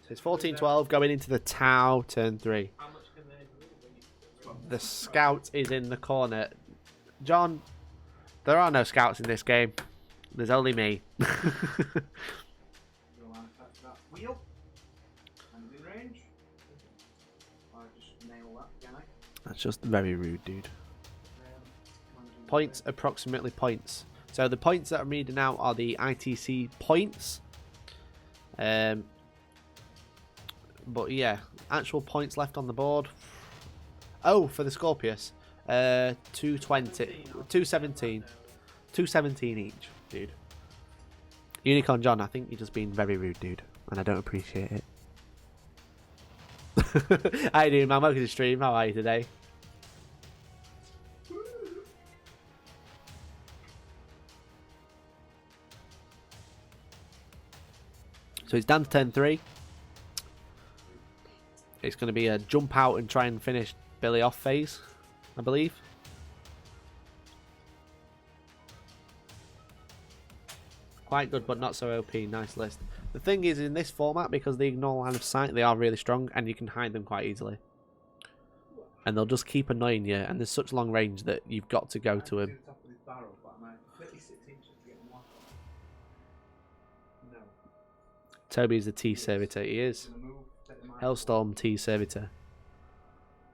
So it's 14-12 going into the Tau, turn 3.
how much can they do?
The scout is in the corner. John, there are no scouts in this game. There's only me.
Go and attack that wheel. And in range. I just nail that guy.
That's just very rude, dude. Points, approximately points. So the points that I'm reading out are the ITC points. But yeah, actual points left on the board. Oh, for the Scorpius. 220, 217. 217 each, dude. Unicorn John, I think you're just being very rude, dude. And I don't appreciate it. How you doing, man? Welcome to the stream. How are you today? So it's down to turn 3. It's going to be a jump out and try and finish Billy off phase, I believe. Quite good, but not so OP. Nice list. The thing is, in this format, because they ignore line of sight, they are really strong, and you can hide them quite easily. And they'll just keep annoying you, and there's such long range that you've got to go to him.
Top of this barrel, but I'm at 36 inches to get one. No.
Toby's the T servitor. He is.
Gonna move, take the mic.
Hellstorm T servitor.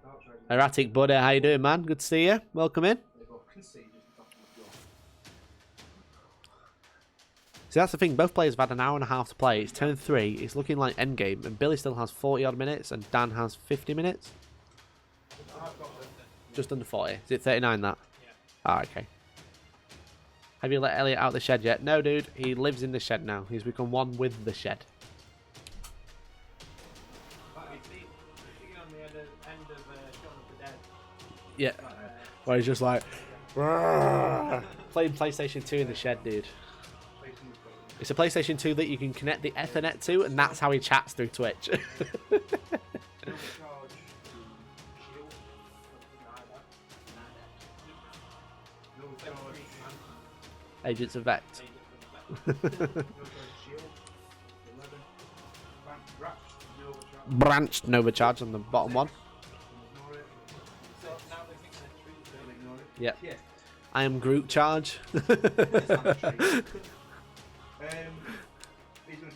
Oh, sorry.
Erratic Buddy, how you doing, man? Good to see you. Welcome in.
They both can see just the top of the jaw.
See, that's the thing. Both players have had an hour and a half to play. It's turn 3. It's looking like endgame, and Billy still has 40 odd minutes, and Dan has 50 minutes.
I've got
Just under 40. Is it 39 that?
Yeah.
Ah, okay. Have you let Elliot out the shed yet? No, dude. He lives in the shed now. He's become one with the shed.
But you see on the end of Shaun of the Dead.
Yeah. Where he's just like... playing PlayStation 2 in the shed, dude. It's a PlayStation 2 that you can connect the Ethernet to, and that's how he chats through Twitch. Agents of Vect. Branched Nova Charge on the bottom one. Yep.
Yeah.
I am Groot Charge.
He's going to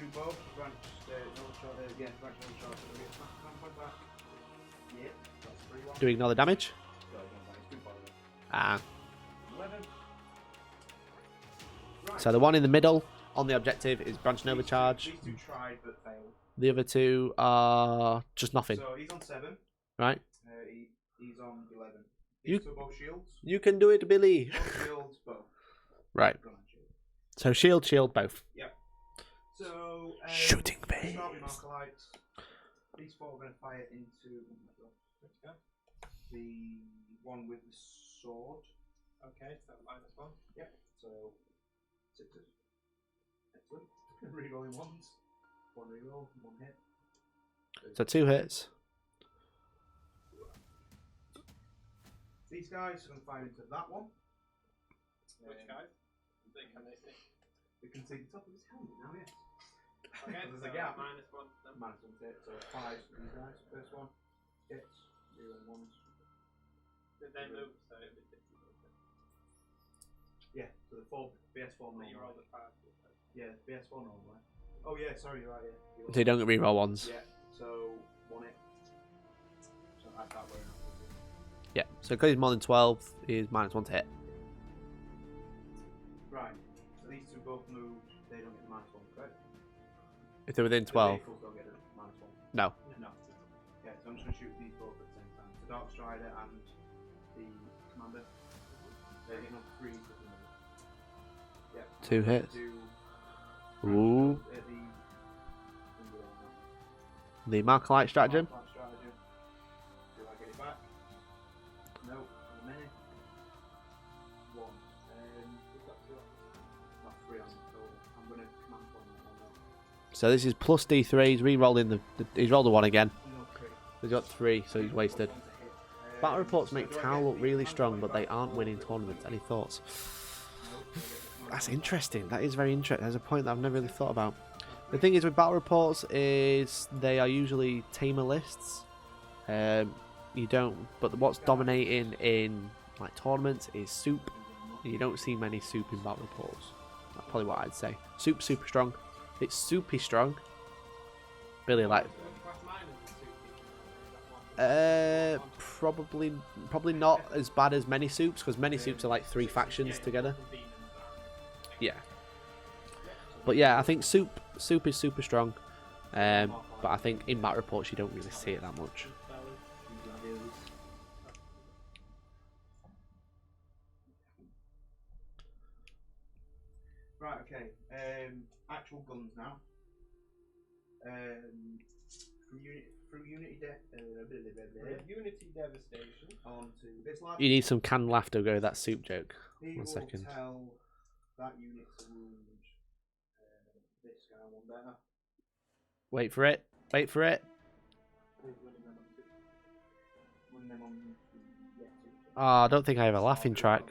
do both. Branch, yeah, branch Nova Charge. So we get one point back. Yeah, that's 3-1.
Do we ignore the damage?
So it's good by the way.
Ah.
11. Right.
So the one in the middle on the objective is Branch Nova Charge.
These two tried but failed.
The other two are just nothing,
So he's on 7.
right?
He's on 11.
You-
These two are both shields.
You can do it, Billy.
Both shields, both.
Right.
Gone on shield.
So shield, both.
Yep. So
Shooting
start with
phase.
Markalites. These 4 are going to fire into the one with the sword.
Okay, so -1.
Yep. So 6s. Excellent. Rerolling 1s. 1 reroll, 1 hit.
So 2 hits.
These guys are going to fire into that one.
Which guys? Can they see?
We can see the top of his helmet now, yes.
Okay,
There's
so
a gap.
-1. Then.
-1 hit, so 5 for these guys. First one hits, 0 and 1s.
Did they move? So it'd be 50.
Yeah, so the 4 BS4 normal.
You rolled a 5.
Yeah, BS4 normal. Oh yeah, sorry, you're right. Yeah.
So you don't get reroll ones.
Yeah, so 1 hit. So add that way now.
Yeah. So because he's more than 12, he's -1 to hit.
Right. So these 2 both moved. They don't get the -1, correct?
If they're within
The
12.
vehicles don't get a -1.
No.
No. Yeah, so I'm just going to shoot these both at the same time. The Dark Strider and the Commander. They're getting on 3 for the move. Yeah.
2 hits.
Do
Ooh. The Markalite stratagem.
Do I get it back? No. A minute. 1. We've got 2 on. Not 3 on. So I'm going to command point that one.
So this is plus D3. He's re-rolling he's rolled a 1 again.
No, 3.
He's got 3, so he's wasted.
One to hit.
Battle reports
so
make
do I
Tau
get
look
the
really
command
strong,
point
but they
back
aren't
or
winning
do I-
tournaments. Any thoughts?
No, do I get the command
That's
point?
interesting. That is very interesting. There's a point that I've never really thought about. The thing is with battle reports is they are usually tamer lists. You don't, but what's dominating in like tournaments is soup. And you don't see many soup in battle reports. That's probably what I'd say. Soup's super strong. It's soupy strong. Really like. Probably not as bad as many soups because many soups are like 3 factions together. Yeah. But yeah, I think soup is super strong. But I think in battle reports you don't really see it that much.
Right, okay. Actual guns now. Through Unity
Unity Devastation.
onto this lab.
You need some canned laughter to go with that soup joke.
He
1
will
second.
tell that unit to wound this guy one better.
Wait for it. Wait for it.
Wound them on yeah,
Oh, I don't think I have a laughing track.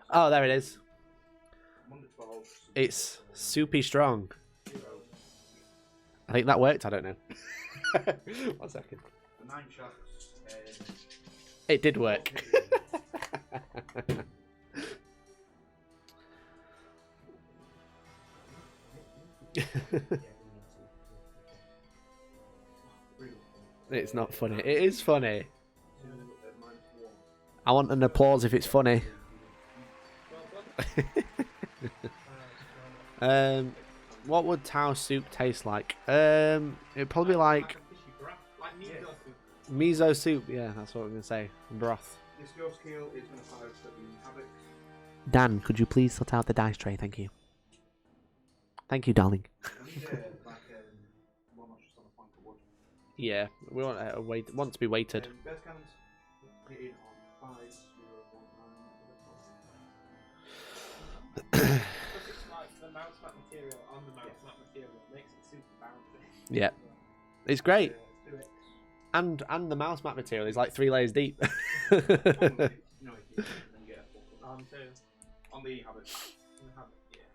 Oh, there it is.
I'm under 12.
It's soupy strong. I think that worked. I don't know. 1 second.
The 9 shots.
It did work. It's not funny. It is funny. I want an applause if it's funny. What would Tau soup taste like? It'd probably be like miso soup. Yeah, that's what I'm gonna say. Broth.
This ghost kill is going to fire at the havoc.
Dan, could you please sort out the dice tray? Thank you. Thank you, darling.
We need one not just on a plank of wood.
Yeah, we want to be weighted.
Best cannons hitting on 5, 0, 1, 9.
Because it's like the mouse mat material on the mouse mat material makes it super bouncy.
Yeah, it's great.
2x.
And the mouse mat material is like 3 layers deep.
No, you can get a full cover. On the habit. Yeah.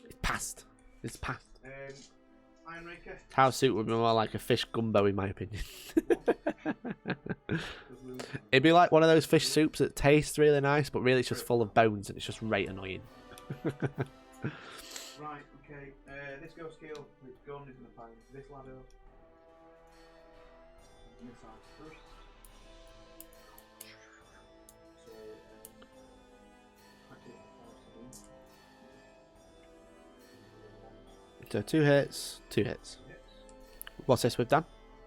It's past. It's past.
Iron Raker.
Tau soup would be more like a fish gumbo, in my opinion. It'd be like one of those fish soups that tastes really nice, but really it's just full of bones and it's just right annoying.
Right, okay. This ghost kill with gun is going to fire into this ladder. Missiles first. So,
So 2 hits, 2 hits. What's this with Dan?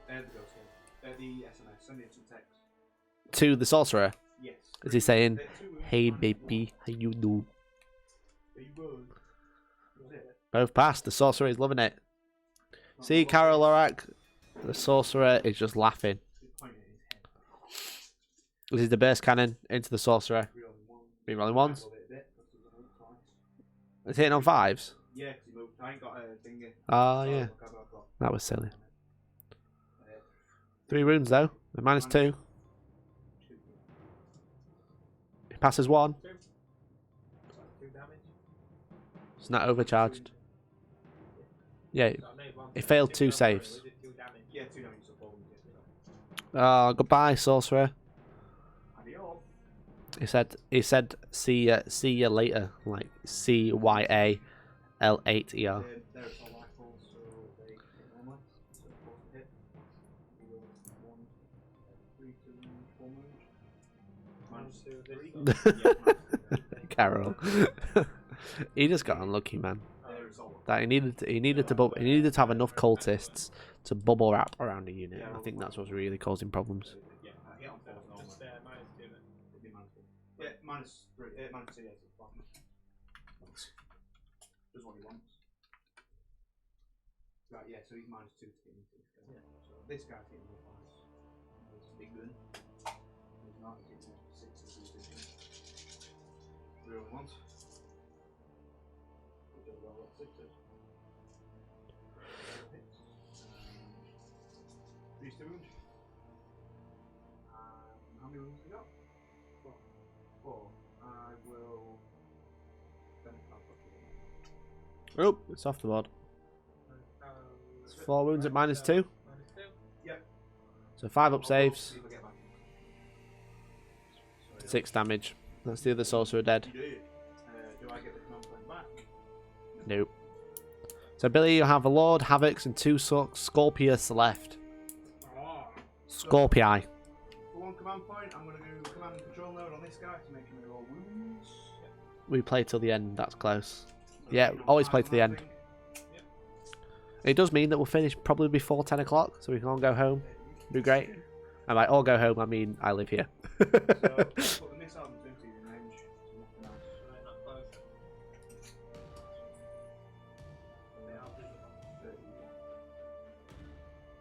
the ghost kill. The SMS. Send me some text.
To the sorcerer.
Yes.
Is he saying, "Hey baby, how you do?"
Hey, bud. That's it.
Both passed. The sorcerer is loving it. See, Carol Lorak, the sorcerer is just laughing. This is the burst cannon into the sorcerer. Been rolling ones. It's hitting on 5s.
Yeah, because he moved. I ain't got a thingy.
Oh, yeah. That was silly. 3 wounds, though. A -2. He passes 1.
2 damage.
It's not overcharged. Yeah, it failed 2 saves.
Yeah, 2 damage.
Oh, goodbye, sorcerer.
Adios.
He said see ya later, like CYAL8ER.
They're assault rifles, so they hit normally. So close to hit. 1, 3, 2, 4 moves.
Carol. He just got unlucky, man. That he needed to have enough cultists to bubble wrap around a unit. I think that's what's really causing problems.
Just -2 then.
Yeah, -3, -2, yeah, so does what he wants. Right, yeah, so he's -2 to get into this guy. Yeah. So this guy's hitting with 5s. It's a big gun. He's not, he's hitting with 6 and 2. Real ones. He does well at 6s. 3 to wound. How many wounds have we got? 4. I will.
Oh, it's off the board. It's 4 wounds at -2.
Yep.
So 5 up saves. 6 damage. That's the other sorcerer dead.
Do I get the command point back?
Nope. So Billy, you have a Lord, Havocs, and 2 Scorpius left. Scorpii.
For 1 command point, I'm going to do command and control node on this guy to make him roll wounds.
We play till the end, that's close. Yeah, always play to the end. It does mean that we'll finish probably before 10 o'clock, so we can all go home. Be great. And by all go home, I mean I live here.
So, put the missile and twin in range.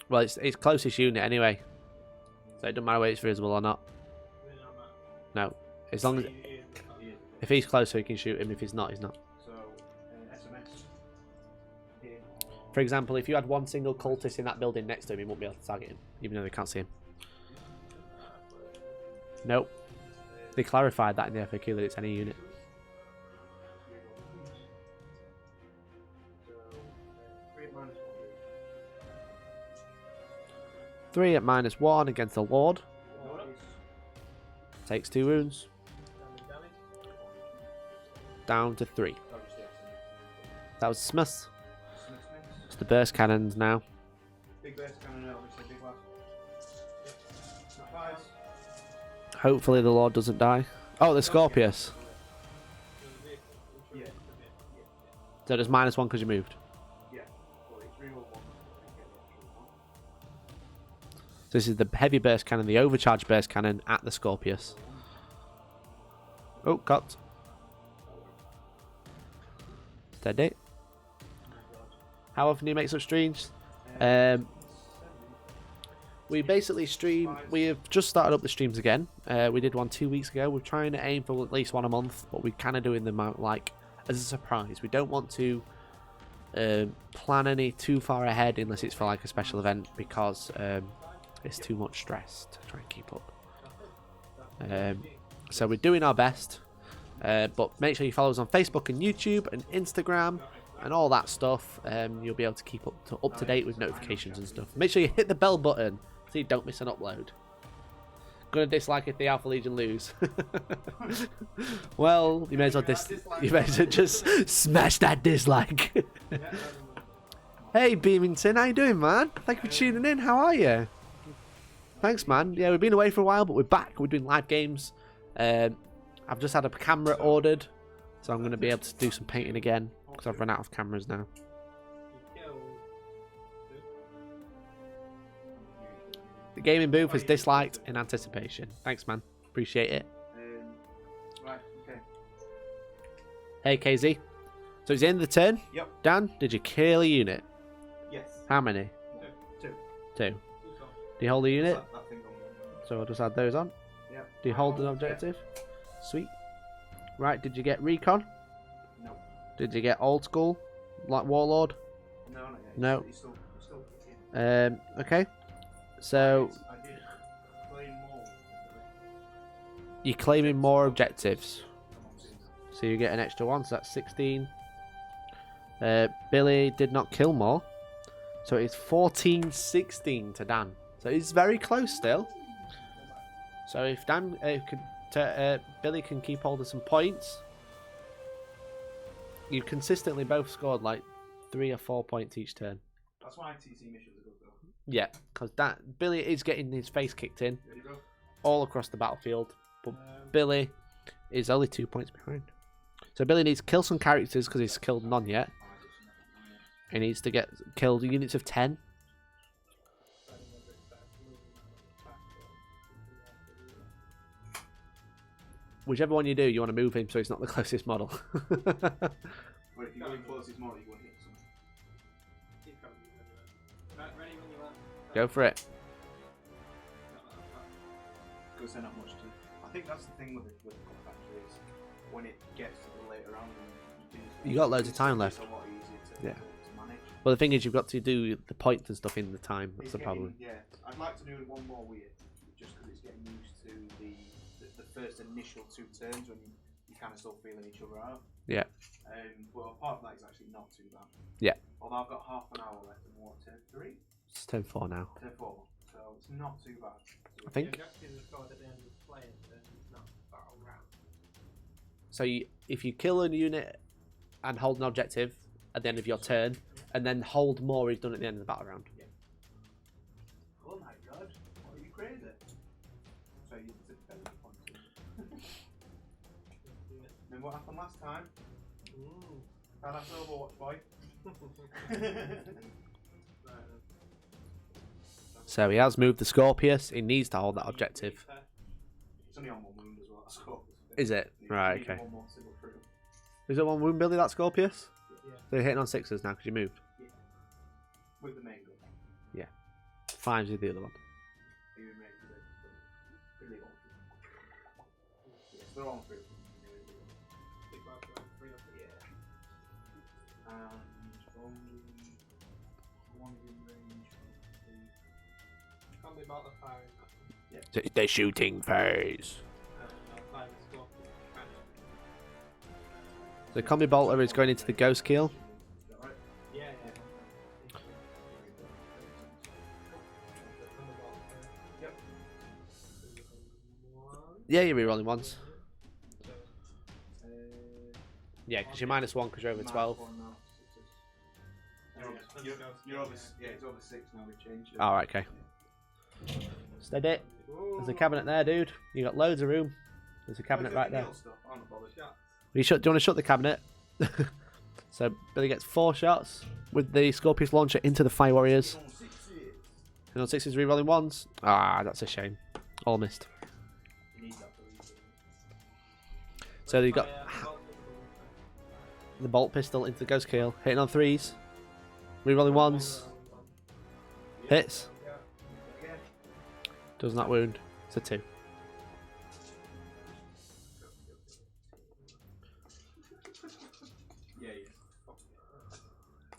Well, it's closest unit anyway, so it doesn't matter whether it's visible or not. No, as long as if he's closer, we can shoot him. If he's not, he's not.
So, SMS.
For example, if you had 1 single cultist in that building next to him, he won't be able to target him, even though they can't see him. Nope. They clarified that in the FAQ that it's any unit.
So, 3 at -1.
3 at -1 against the Lord. Takes 2 wounds. Down to 3. That was Smith. It's the burst cannons now.
Big burst cannon, obviously, big lad. Fives.
Hopefully the Lord doesn't die. Oh, the Scorpius.
Yeah.
So it's -1 because you moved.
Yeah. Well, it's reroll 1.
So this is the heavy burst cannon, the overcharged burst cannon at the Scorpius. Oh, cut. Steady. How often do you make such streams? We basically stream. We have just started up the streams again. We did one 2 weeks ago. We're trying to aim for at least 1 a month, but we're kind of doing them out like as a surprise. We don't want to plan any too far ahead unless it's for like a special event because it's too much stress to try and keep up. So we're doing our best. But make sure you follow us on Facebook and YouTube and Instagram and all that stuff. You'll be able to keep up to date with notifications and stuff. Make sure you hit the bell button so you don't miss an upload. Gonna dislike if the Alpha Legion lose. Well, you may as well just smash that dislike. Hey Beamington, how you doing, man? Thank you for tuning in. How are you? Thanks, man. Yeah, we've been away for a while, but we're back. We're doing live games. I've just had a camera ordered, so I'm going to be able to do some painting again because I've run out of cameras now. The gaming booth is disliked in anticipation. Thanks, man. Appreciate it.
Right, okay.
Hey, KZ. So it's the end of the turn.
Yep.
Dan, did you kill a unit?
Yes.
How many?
Two.
Two. Do you hold a unit?
That thing on.
So I'll just add those on.
Yeah.
Do you hold an objective? Sweet. Right, did you get recon?
No.
Did you get old school? Like Warlord?
No, not yet.
No.
He's still kicking.
Okay. So
I did claim more.
you're claiming more objectives. So you get an extra one, so that's 16. Billy did not kill more. So it's 14-16 to Dan. So it's very close still. So if Dan Billy can keep hold of some points, you consistently both scored like 3 or 4 points each turn.
That's why ITC missions are good though.
Yeah, because Billy is getting his face kicked in
Ready, bro?
all across the battlefield, but Billy is only 2 points behind. So Billy needs to kill some characters because he's killed none yet. He needs to get killed units of 10. Whichever one you do, you want to move him so he's not the closest model.
But if you go in closest model, you won't hit something.
Ready when you are.
Go for it.
Because they're not much to. I think that's the thing with the Club Factory is when it gets to the later round,
You got loads of time left.
It's a lot easier to manage.
Well, the thing is, you've got to do the points and stuff in the time. That's
It's
the
getting-
problem.
Yeah, I'd like to do one more weird, just because it's getting used to the first initial 2 turns when you kind of still feeling each other out.
Yeah.
But apart from that, it's actually not too bad.
Yeah.
Although I've got half an hour left in what, turn 3?
It's turn 4 now.
Turn 4. So it's not too bad.
I think.
The objectives are scored at the end of the play, so it's not battle round.
So if you kill a unit and hold an objective at the end of your turn, and then hold more is done at the end of the battle round.
Yeah. Oh my god, are you crazy? So you took the points. Remember what happened last time? And that's Overwatch, boy.
So he has moved the Scorpius. He needs to hold that objective.
It's only on 1 wound as well. So
Is it?
you
Right,
need
okay.
one more to go through.
Is it 1 wound, Billy, that Scorpius?
Yeah.
So you're hitting on 6s now because you moved.
With the main gun.
5s with the other one.
You make it pretty long. Yes, they're on through. And only one in range.
Can't be about the firing.
It's the shooting phase.
I'll fire the scorpion.
The combi bolter is going into the ghost kill.
Is that right?
Yeah.
Yep.
Yeah, you're rerolling ones.
Uh,
Yeah, because you're -1 because you're over 12.
You're over, yeah, it's over 6 now, we've changed it.
Alright, okay. Steady. There's a cabinet there, dude. You got loads of room. There's a cabinet right there. Do you want to shut the cabinet? So Billy gets 4 shots with the Scorpius launcher into the Fire Warriors. And on 6s rerolling 1s. Ah, that's a shame. All missed. So you got the bolt pistol into the ghost kill, hitting on 3s, rerolling 1s, hits, does not wound. It's a 2.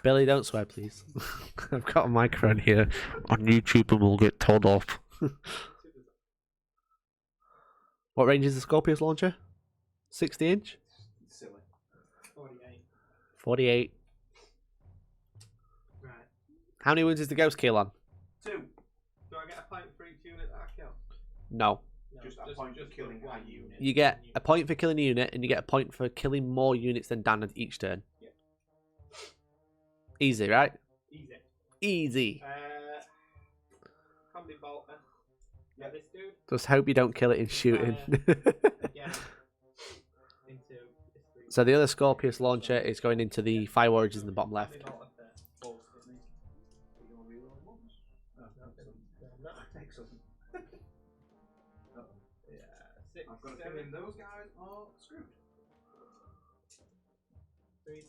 Billy, don't swear, please. I've got a microphone here on YouTube and we'll get told off. What range is the Scorpius launcher? 60 inch?
Silly.
48.
48.
Right.
How many wounds is the ghost kill on?
2.
Do I get a point for each unit that I kill?
No.
No,
Just a point for killing
one
a unit.
You get a point for killing a unit and you get a point for killing more units than Dan each turn.
Yeah.
Easy, right?
Easy.
Easy.
Combi bolter. Yeah, this dude.
Just hope you don't kill it in shooting.
Yeah. Into this three.
So the other Scorpius launcher is going into the Fire Warriors in the bottom left.
Combi bolter first.
Excellent.
Yeah. 6,
I've got a
7,
feeling those guys are screwed.
3.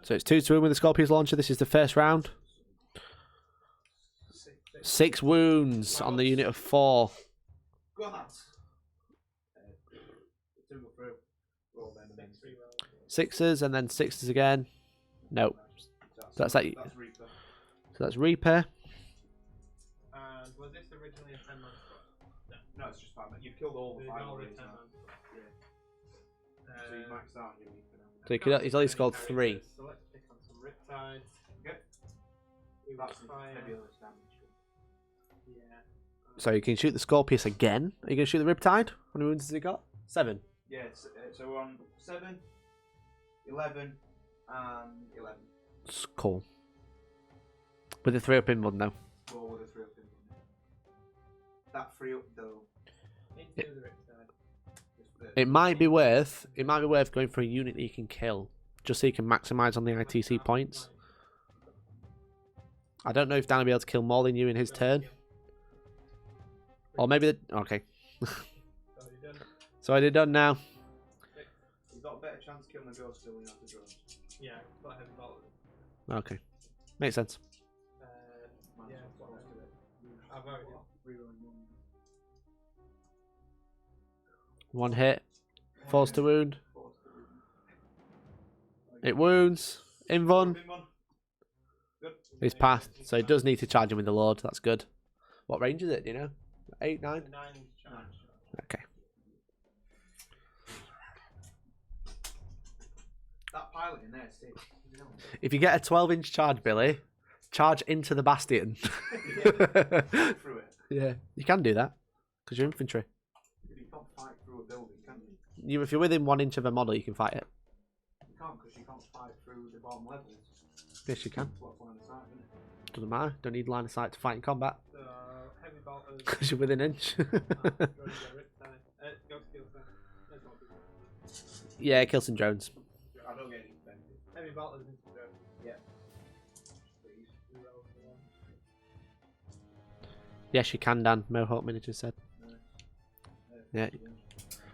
So it's 2 to win with the Scorpius launcher. This is the first round. 6 wounds on the unit of 4.
Go on, lads. 2 go through. Roll them and then
6s and then 6s again. No. That's like.
That's Reaper.
So that's Reaper.
And was this originally a 10-man squad?
No, it's just 5 men. You've killed all the 5
all the
already.
10-man
So
squad.
you maxed out your Reaper now.
So he's only scored 3.
So let's pick on some Riptides.
Okay. That's nebulous damage.
Yeah.
So you can shoot the Scorpius again. Are you going to shoot the Riptide? How many wounds has he got? 7.
Yes, so we're on 7, 11, and 11.
It's cool. With the 3 up in one though.
Roll with a 3 up in one. That 3 up though.
Into the Riptide.
It might be worth going for a unit that you can kill, just so you can maximise on the ITC points. I don't know if Dan will be able to kill more than you in his turn. Or maybe okay. So I did done now.
You've got a better chance of killing the ghost still when you have the drones.
Yeah, got heavy bolters.
Okay. Makes sense.
Yeah, I've already.
1 hit. Force to wound. It wounds. Invon. He's passed, so he does need to charge him with the Lord. That's good. What range is it? Do you know? 8, 9?
9 charge.
Okay.
That pilot in there, see.
If you get a 12-inch charge, Billy, charge into the bastion.
Through it.
Yeah, you can do that because you're infantry.
You can't fight through a building, can you?
If you're within 1 inch of a model, you can fight it.
You can't because you can't fight through the bottom levels.
Yes, you can.
That's what's line of sight, isn't it?
Doesn't matter. Don't need line of sight to fight in combat
So, heavy bolters.
because you're within an inch. Yeah, kill some drones.
I don't get any benefit.
Heavy bolters into the drone.
Yeah.
Yes, you can, Dan. Mohawk Miniature said. Yeah.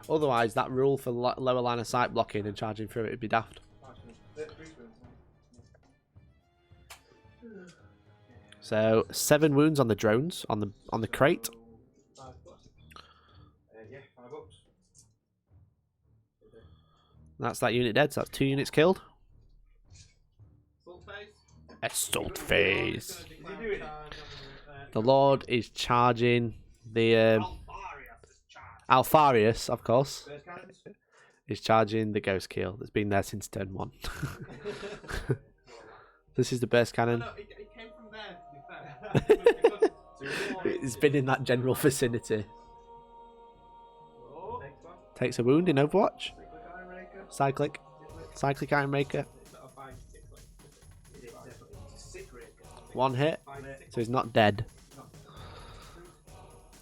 Otherwise, that rule for lower line of sight blocking and charging through it would be daft. So 7 wounds on the drones on the crate.
Yeah, 5 ups.
That's that unit dead. So that's 2 units killed.
Salt phase.
Assault phase.
Is he doing it?
The Lord is charging the Alfarius, of course,
First cannons?
is charging the Ghost Keel that's been there since turn 1. This is the burst cannon.
No, it came from there, to be fair.
It's been in that general vicinity.
Oh.
Takes a wound in Overwatch.
Iron Raker?
Cyclic. Cyclic Iron Raker.
It's not a 5, 6, like,
It is definitely. It's a sick Raker.
1 hit.
5, 6.
So he's not dead.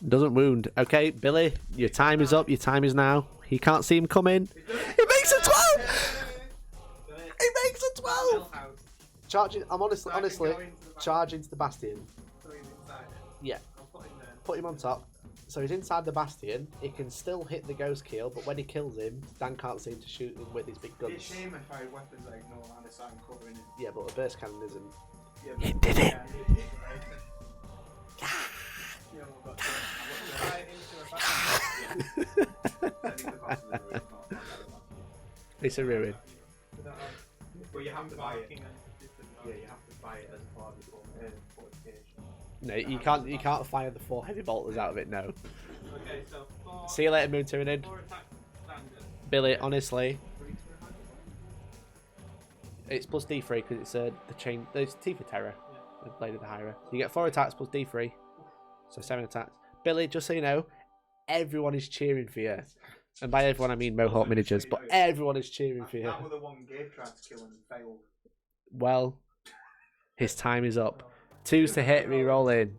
Doesn't wound. Okay, Billy, your time is up. Your time is now. He can't see him coming. He makes a 12! He makes a 12! Charging. I'm honestly, charge into the Bastion. Yeah. Put him on top. So he's inside the Bastion. He can still hit the Ghost Keel, but when he kills him, Dan can't seem to shoot him with his big guns.
It's a shame if I had weapons that ignore line of sight and covering it.
Yeah, but a burst cannon isn't.
Yeah,
He did it! It's a ruin.
Well, you have to buy it. Yeah, you have to buy it as part of the fortification.
No, you can't fire the 4 heavy bolters out of it. No.
Okay, so 4.
See you later, Moon Tyranid.
4 attack standard.
Billy, honestly, it's plus D3 because it's the chain. It's T for Terror. The Blade of the Hira. You get 4 attacks plus D3, so 7 attacks. Billy, just so you know, everyone is cheering for you. And by everyone, I mean Mohawk Miniatures, but everyone is cheering for you.
That was the one Gabe tried to kill and failed.
Well, his time is up. 2s to hit, re-roll in.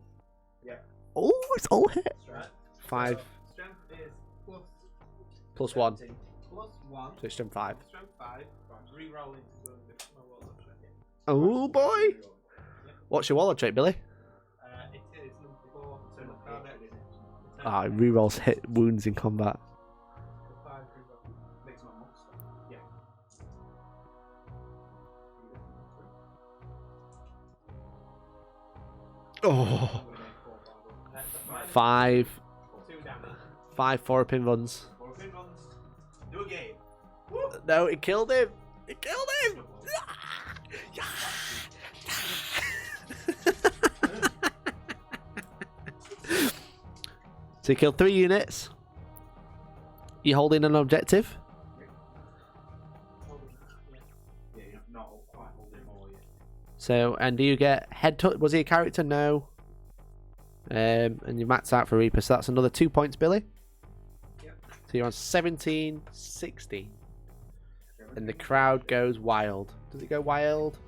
Yeah.
Oh, it's all hit.
Right.
5
Strength is
plus 1,
plus 1.
so it's strength 5.
Strength 5. Re-roll into the wall of strength.
Oh boy! What's your wallet trait, Billy?
It is number 4. So
Ah, re-rolls hit wounds in combat.
5
Oh,
Minus
5,
2 damage.
5 4-pin runs.
4 pin runs. Do a game.
No, it killed him. It killed him. So you killed 3 units. You holding an objective.
Yeah, you're not quite holding more yet.
So, and do you get head touch? Was he a character? No. And you max out for Reaper, so that's another 2 points, Billy.
Yep.
So you're on 17-60. And the crowd goes wild. Does it go wild?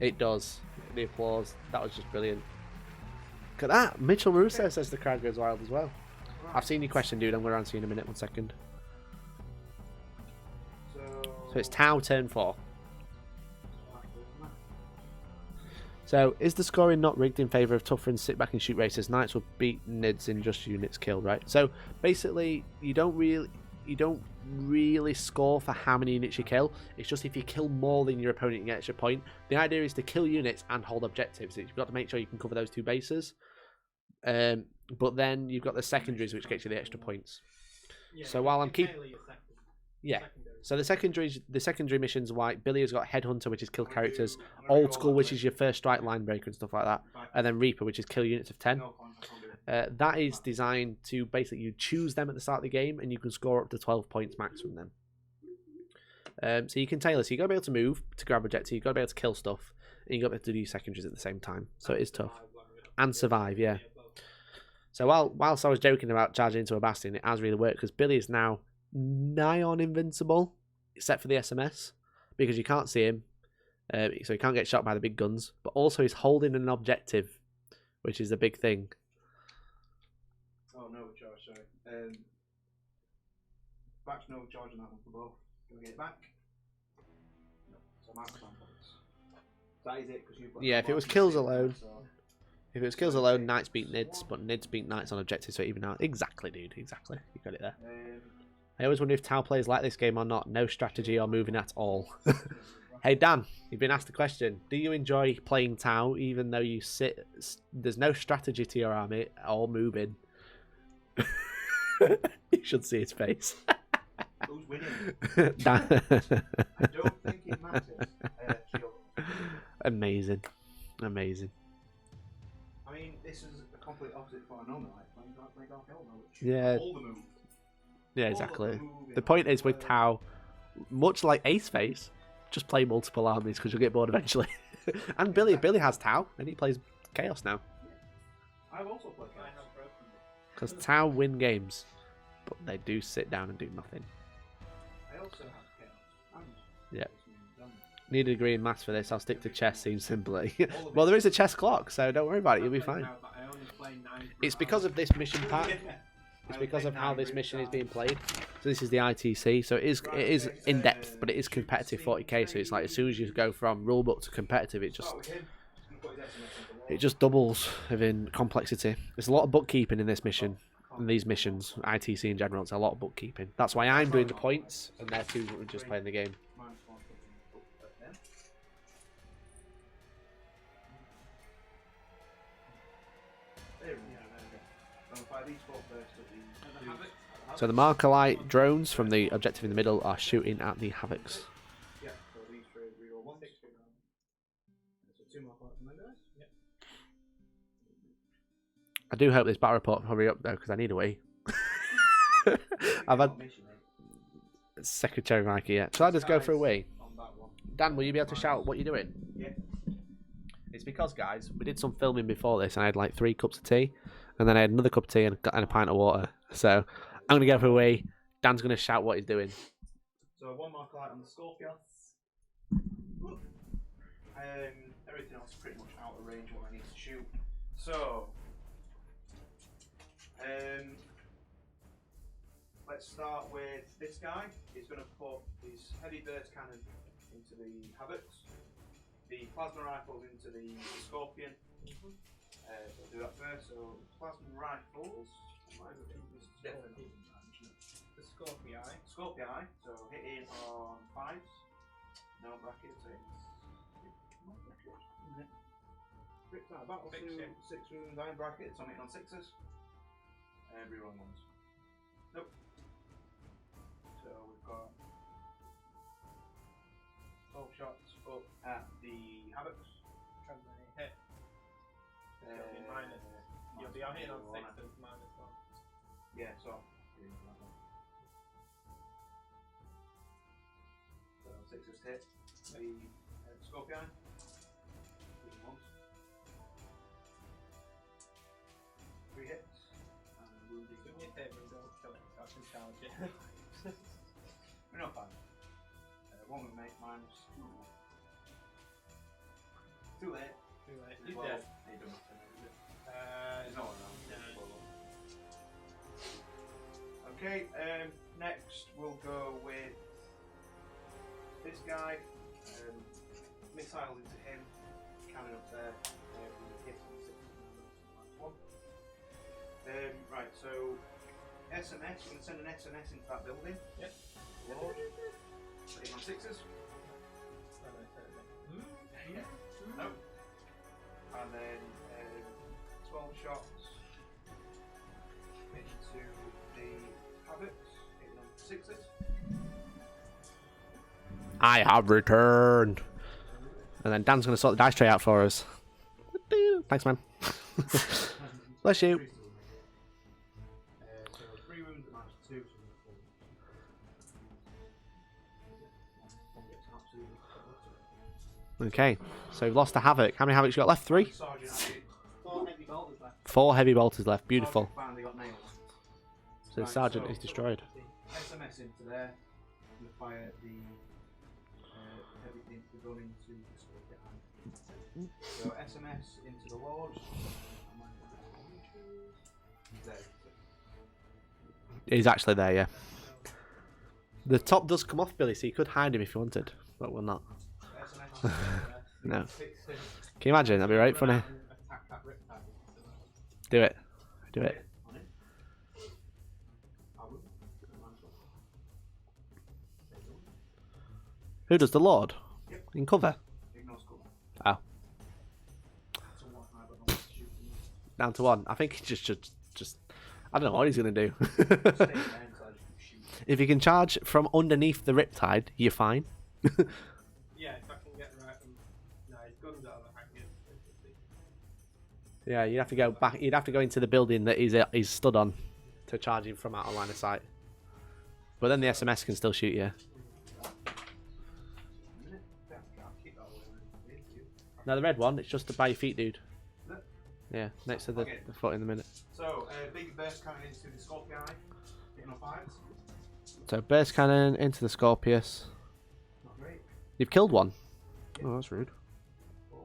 It does. The applause. That was just brilliant. Look at that. Mitchell Russo says the crowd goes wild as well. I've seen your question, dude. I'm going to answer you in a minute. 1 second. So it's Tau turn 4. So, is the scoring not rigged in favour of tougher and sit back and shoot racers? Knights will beat Nids in just units killed, right? So, basically, you don't really score for how many units you kill. It's just if you kill more than your opponent, you get an extra point. The idea is to kill units and hold objectives. You've got to make sure you can cover those 2 bases. But then you've got the secondaries, which gets you the extra points.
Yeah,
So while I'm
tailor your
Yeah.
secondary.
So the secondary missions are like Billy has got Headhunter, which is kill characters, Old School, which is your first strike line breaker and stuff like that, and then Reaper, which is kill units of 10. That is designed to basically you choose them at the start of the game, and you can score up to 12 points max from them. So you can tailor. So you got to be able to move to grab objective. You got to be able to kill stuff, and you got to be able to do secondaries at the same time. So it is tough and survive. Yeah. So whilst I was joking about charging into a bastion, it has really worked because Billy is now nigh on invincible, except for the SMS, because you can't see him, so he can't get shot by the big guns. But also he's holding an objective, which is a big thing.
Oh no, charge, sorry. Back no charge on that one for both. Can we get it back? No. So max points. That is it, because you've got.
Yeah, if it was kills alone. If it was kills alone, Knights beat Nids, but Nids beat Knights on objectives, so even out. Exactly, dude. Exactly. You got it there. I always wonder if Tau players like this game or not. No strategy or moving at all. Hey, Dan, you've been asked a question. Do you enjoy playing Tau even though you sit... There's no strategy to your army or moving? You should see his face.
Who's winning?
Dan.
I don't think it matters.
Amazing. Amazing.
I mean, this is the complete opposite for a normal like playing Dark Elder, which
Yeah.
all the moves.
Yeah, exactly. The point is with Tau, much like Ace Face, just play multiple armies because you'll get bored eventually. And Billy has Tau, and he plays Chaos now.
I've also played Chaos.
Because Tau win games, but they do sit down and do nothing.
I also have Chaos.
Yeah. Need a degree in maths for this. I'll stick to chess, seems simply. Well, there is a chess clock, so don't worry about it. You'll be fine. It's because of this mission pack. It's because of how this mission is being played. So this is the ITC. So it is in depth, but it is competitive 40k. So it's like as soon as you go from rulebook to competitive, it just doubles in complexity. There's a lot of bookkeeping in this mission, in these missions, ITC in general. It's a lot of bookkeeping. That's why I'm doing the points, and they're two just playing the game. So the Marker-Light drones from the objective in the middle are shooting at the Havocs.
Yeah, so these three reroll one. So 2 more points from my guys.
I do hope this battle report will hurry up though, because I need a wee. I've had Secretary Mikey yet. Shall I just go for a wee? Dan, will you be able to shout what you're doing?
Yeah.
It's because, guys, we did some filming before this, and I had like 3 cups of tea, and then I had another cup of tea and a pint of water. So I'm going to go for a wee. Dan's going to shout what he's doing.
So 1 mark light on the Scorpions. Everything else is pretty much out of range what I need to shoot. So let's start with this guy. He's going to put his heavy burst cannon into the Havocs, the plasma rifles into the Scorpion. So I'll do that first. So plasma rifles. Definitely.
The Scorpii.
Scorpii. So hitting on 5s. No brackets. Riptide battle
Fix
suit,
it.
6 wounds, iron brackets, I'm hitting on 6s. Every wrong ones. Nope. So we've got 12 shots up at the Havocs.
Can they hit? You'll be minus. You'll be hitting on 6s, minus 1.
Yeah, so. So 6s hit. The Scorpion. Once. 3 hits. And wounding.
Do me a favour and don't kill it so I can charge it.
We're not fine. One would make minus 2. Too late.
Too late. He's
Well,
dead.
he don't have to know, is it?
There's
No one else.
No.
Okay, next we'll go with this guy. Missile into him. Cannon up there. Hit on 6 1. Right, so SMS, we're going to send an SMS into that building.
Yep.
Lord. Hitting on 6s. No. And then 12 shots into the Havocs, hitting on 6s.
I have returned. And then Dan's going to sort the dice tray out for us. Thanks, man. Bless you.
So 3 wounds at minus 2.
Okay, so we've lost a Havoc. How many Havocs you got left? 3?
Sergeant actually
4 heavy bolters left.
4 heavy bolters left. Beautiful.
Sergeant finally got nailed.
So the
Right,
sergeant
so-
is destroyed.
SMS into there. I'm going to fire the everything the gun into the Scorpion. So SMS into the Lord. He's there.
He's actually there, yeah. The top does come off, Billy, so you could hide him if you wanted, but we're not.
SMS.
No.
6s.
Can you imagine? That'd be right funny.
Attack that Riptide.
Do it. Do it.
On it. I will.
Who does the Lord?
Yep.
In cover?
Ignore cover.
Oh.
So what I don't know what to shoot him.
Down to 1. I think he just I don't know what he's going to do.
Stay there until I just shoot.
If you can charge from underneath the Riptide, you're fine.
Yeah, if I can get right. No, his gun's out of the hangers.
Yeah, you'd have to go back. You'd have to go into the building that he's stood on to charge him from out of line of sight. But then the SMS can still shoot you.
A minute. I'll keep that away. Thank you.
No, the red one. It's just by your feet, dude.
Is it?
Yeah, next to the,
Okay.
the foot in the minute.
So, big burst cannon into the Scorpion, hitting on 5s.
So burst cannon into the Scorpius.
Not great.
You've killed one. Oh, that's rude.
4.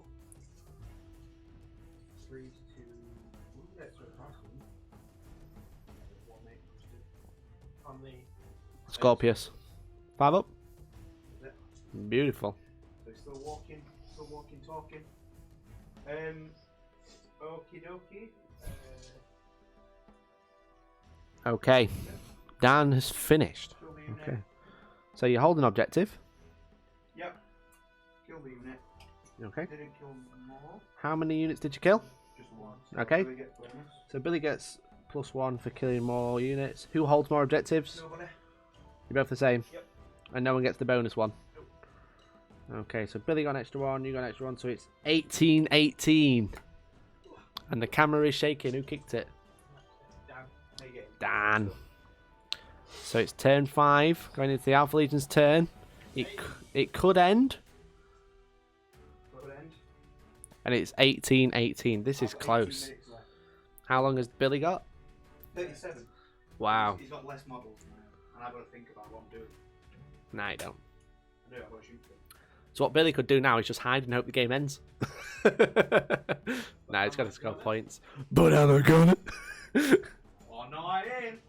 3 to 2. Ooh, that's really nice one. 1 8
On the
Scorpius. 5 up.
Is it?
Beautiful.
So he's still walking, talking. Okie dokie.
Okay. Dan has finished.
Kill the unit.
Okay. So you hold an objective.
Yep. Kill the unit.
Okay.
Didn't kill more.
How many units did you kill?
Just 1.
Okay.
So we get bonus.
So Billy gets +1 for killing more units. Who holds more objectives?
Nobody.
You're both the same.
Yep.
And no one gets the bonus one.
Nope.
Okay, so Billy got an extra 1, you got an extra 1, so it's 18-18. And the camera is shaking. Who kicked it?
Dan.
There you go.
Dan. So it's turn 5, going into the Alpha Legion's turn. It could end,
Good end.
and it's 18-18. This is
I've got 18
close.
minutes left.
How long has Billy got?
37.
Wow.
He's got less models now, and I've got to think about what I'm doing.
Nah, you don't.
I do, I've got to shoot them.
So what Billy could do now is just hide and hope the game ends. Nah, he's got to score points. But I'm not gonna.
Oh no, I ain't.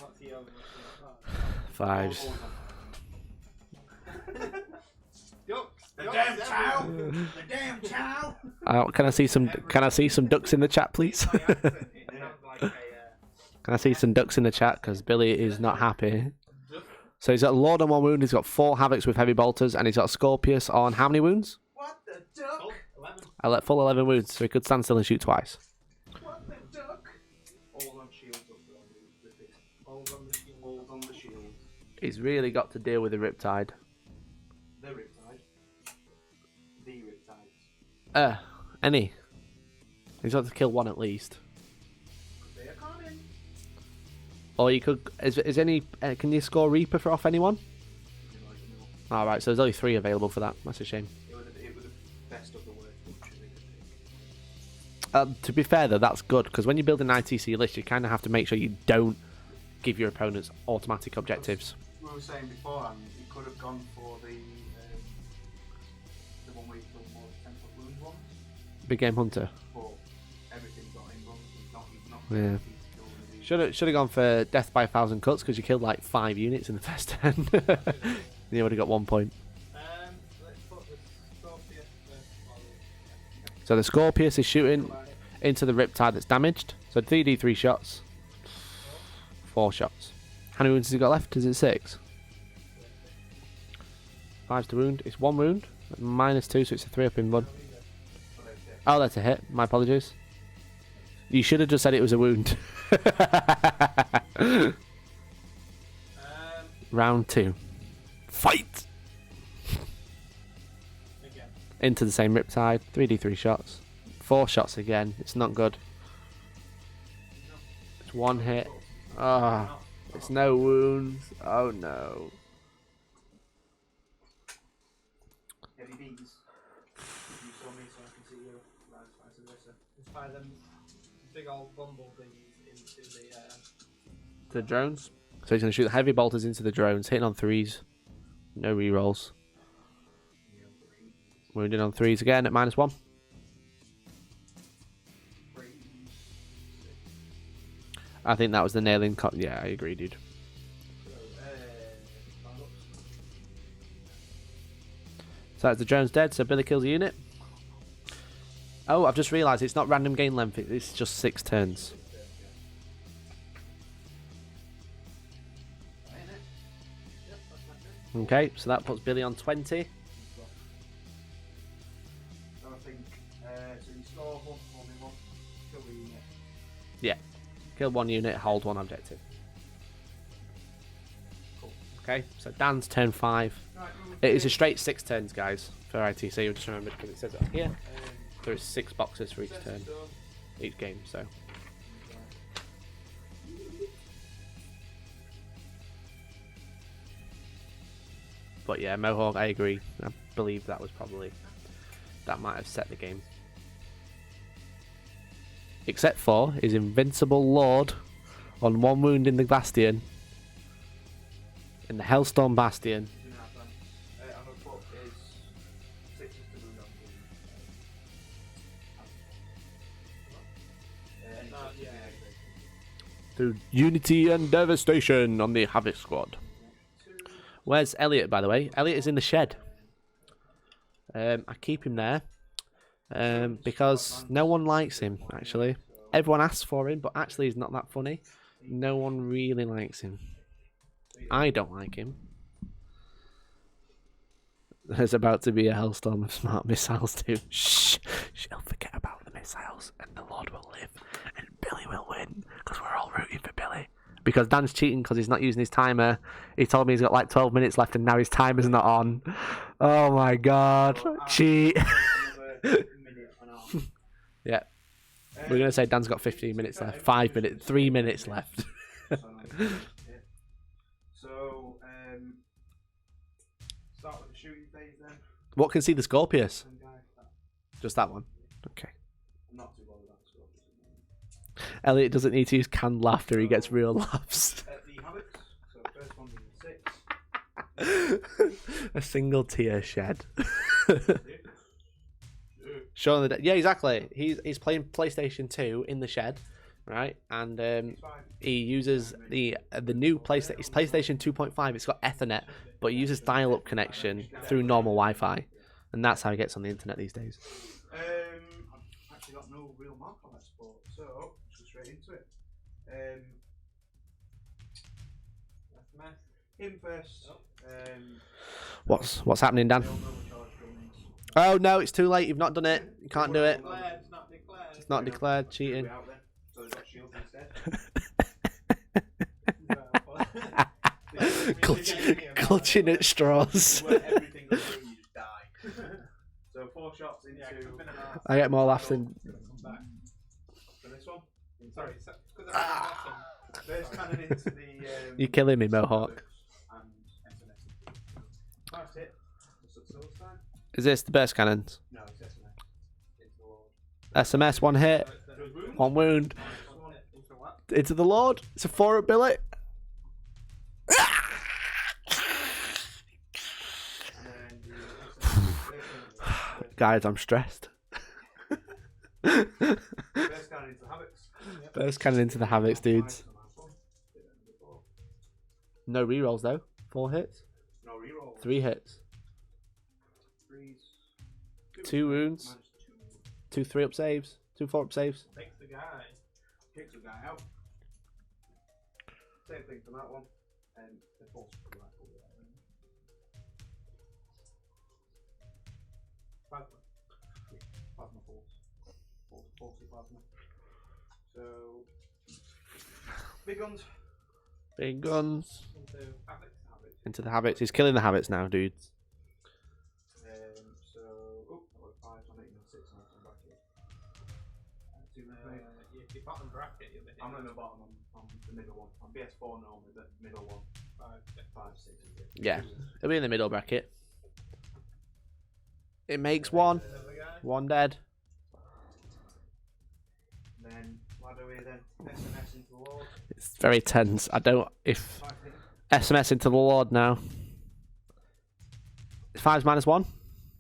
What's he over?
5s.
Ducks.
The
Ducks
damn chow!
everywhere.
The damn chow!
Can I see some? Can I see some ducks in the chat, please?
My accent, it sounds like a
Can I see some ducks in the chat? Because Billy is not happy.
duck.
So he's got a Lord on 1 wound. He's got 4 Havocs with heavy bolters, and he's got a Scorpius on how many wounds?
What the duck?
Oh, 11.
I let full 11 wounds, so he could stand still and shoot twice.
What the duck? All on shields up there.
All on the shield.
All on the shield.
He's really got to deal with the Riptide.
The Riptide. The Riptides.
Any. He's got to kill one at least.
They are coming.
Or you could... Is any... can you score Reaper for off anyone? Alright, so there's only 3 available for that. That's a shame.
It was the best of the worst.
To be fair though, that's good, because when you build an ITC list, you kind of have to make sure you don't give your opponents automatic objectives.
We were saying beforehand, you could have gone for the one where you kill more 10-foot wound ones,
Big Game Hunter.
but everything got in runs, he's not
Yeah.
easy to kill.
Should have gone for Death by 1,000 Cuts, because you killed like 5 units in the first 10. You would have got 1 point.
Let's put the Scorpius first.
So the Scorpius is shooting into the Riptide that's damaged. So 3d3 shots. 4 shots. How many wounds has he got left? Is it 6? 5's to wound. It's 1 wound. -2, so it's a 3 up in 1. Oh, that's a hit. My apologies. You should have just said it was a wound. Round 2. Fight!
Again.
Into the same Riptide. 3d3 shots. 4 shots again. It's not good. It's 1 hit. Ah, it's no wounds. Oh no.
Heavy bees. You saw me so I can see you. Right, vice versa.
Let's fire them big old bumblebees into
The drones. So he's going to shoot the heavy bolters into the drones. Hitting on 3s. No rerolls. Wounded on 3s again at -1. I think that was the nailing cut. Yeah, I agree, dude. So that's the drone's dead, so Billy kills a unit. Oh, I've just realised it's not random gain length, it's just 6 turns. Okay, so that puts Billy on 20.
So I think, so you score 1, kill the unit.
Yeah. Kill 1 unit, hold 1 objective.
Cool.
Okay, so Dan's turn 5.
Right,
It is a straight 6 turns, guys, for ITC. Just remember because it says it here. There's 6 boxes for each turn, each game. So. But yeah, Mohawk, I agree. I believe that was probably that might have set the game. Except for his invincible lord on 1 wound in the Bastion. In the Hellstorm Bastion.
I'm going to put his 6 to wound on the
Through Unity and Devastation on the Havoc Squad. Where's Elliot, by the way? Elliot is in the shed. I keep him there because no one likes him, actually. Everyone asks for him, but actually he's not that funny. No one really likes him. I don't like him. There's about to be a hellstorm of smart missiles too. Shh! She'll forget about the missiles and the Lord will live and Billy will win because we're all rooting for Billy. Because Dan's cheating because he's not using his timer. He told me he's got like 12 minutes left and now his timer's not on. Oh my god. Cheat. Yeah. We're going to say Dan's got 15 minutes left. 5 minutes. 3 minutes left.
So, start with the shooting phase then.
What can see the Scorpius? Just that one. Okay.
I'm not too bothered about the Scorpius.
Elliot doesn't need to use canned laughter. He gets real laughs.
The habits. So, first one is 6.
A single tier shed. Showing the yeah, exactly. He's playing PlayStation 2 in the shed, right? And he uses the new PlayStation. It's PlayStation 2.5. It's got Ethernet, but he uses dial-up connection through normal Wi-Fi, and that's how he gets on the internet these days.
I've actually got no real mark on that sport, so let's go straight into it. Him first.
What's happening, Dan?
We all know what Charles Gunn is.
Oh no, it's too late. You've not done it. You can't do it.
Declared, not declared.
It's not declared. Cheating.
Out then. So they've got shields instead.
Clutching at straws.
Where everything goes through, you just die. So 4 shots into.
I get more laughs than.
For this one.
Sorry, because I'm
First cannon into the.
You're killing me, Mohawk.
And SMS. First hit. This time.
Is this the burst cannons?
No, it's SMS. Into the Lord.
SMS, 1 hit, 1 wound. Into the Lord. It's a 4 at Billy. Guys, I'm stressed.
First cannon into the Havocs.
First cannon into the Havocs, dudes. No rerolls though. 4 hits.
No reroll.
3 hits. 2 wounds. 2 3 up saves. 2 4 up saves.
Takes the guy.
Kicks the guy out. Same thing for that one. And the force rifle. Plasma. Plasma force. Force plasma. So big guns.
Big guns.
Into Havoc.
Into the Habits. He's killing the Habits now, dudes.
So oh, I got 5, so I'm making 6 on bracket.
Your bottom bracket, you'll be
I'm not in the bottom, I'm the middle one. I'm BS4 normally, the middle one. 5, 6.
Yeah, it'll be in the middle bracket. It makes 1. 1 dead.
Then ladder away then. SMS into the Lord.
It's very tense. I don't. If SMS into the Lord now. 5's -1.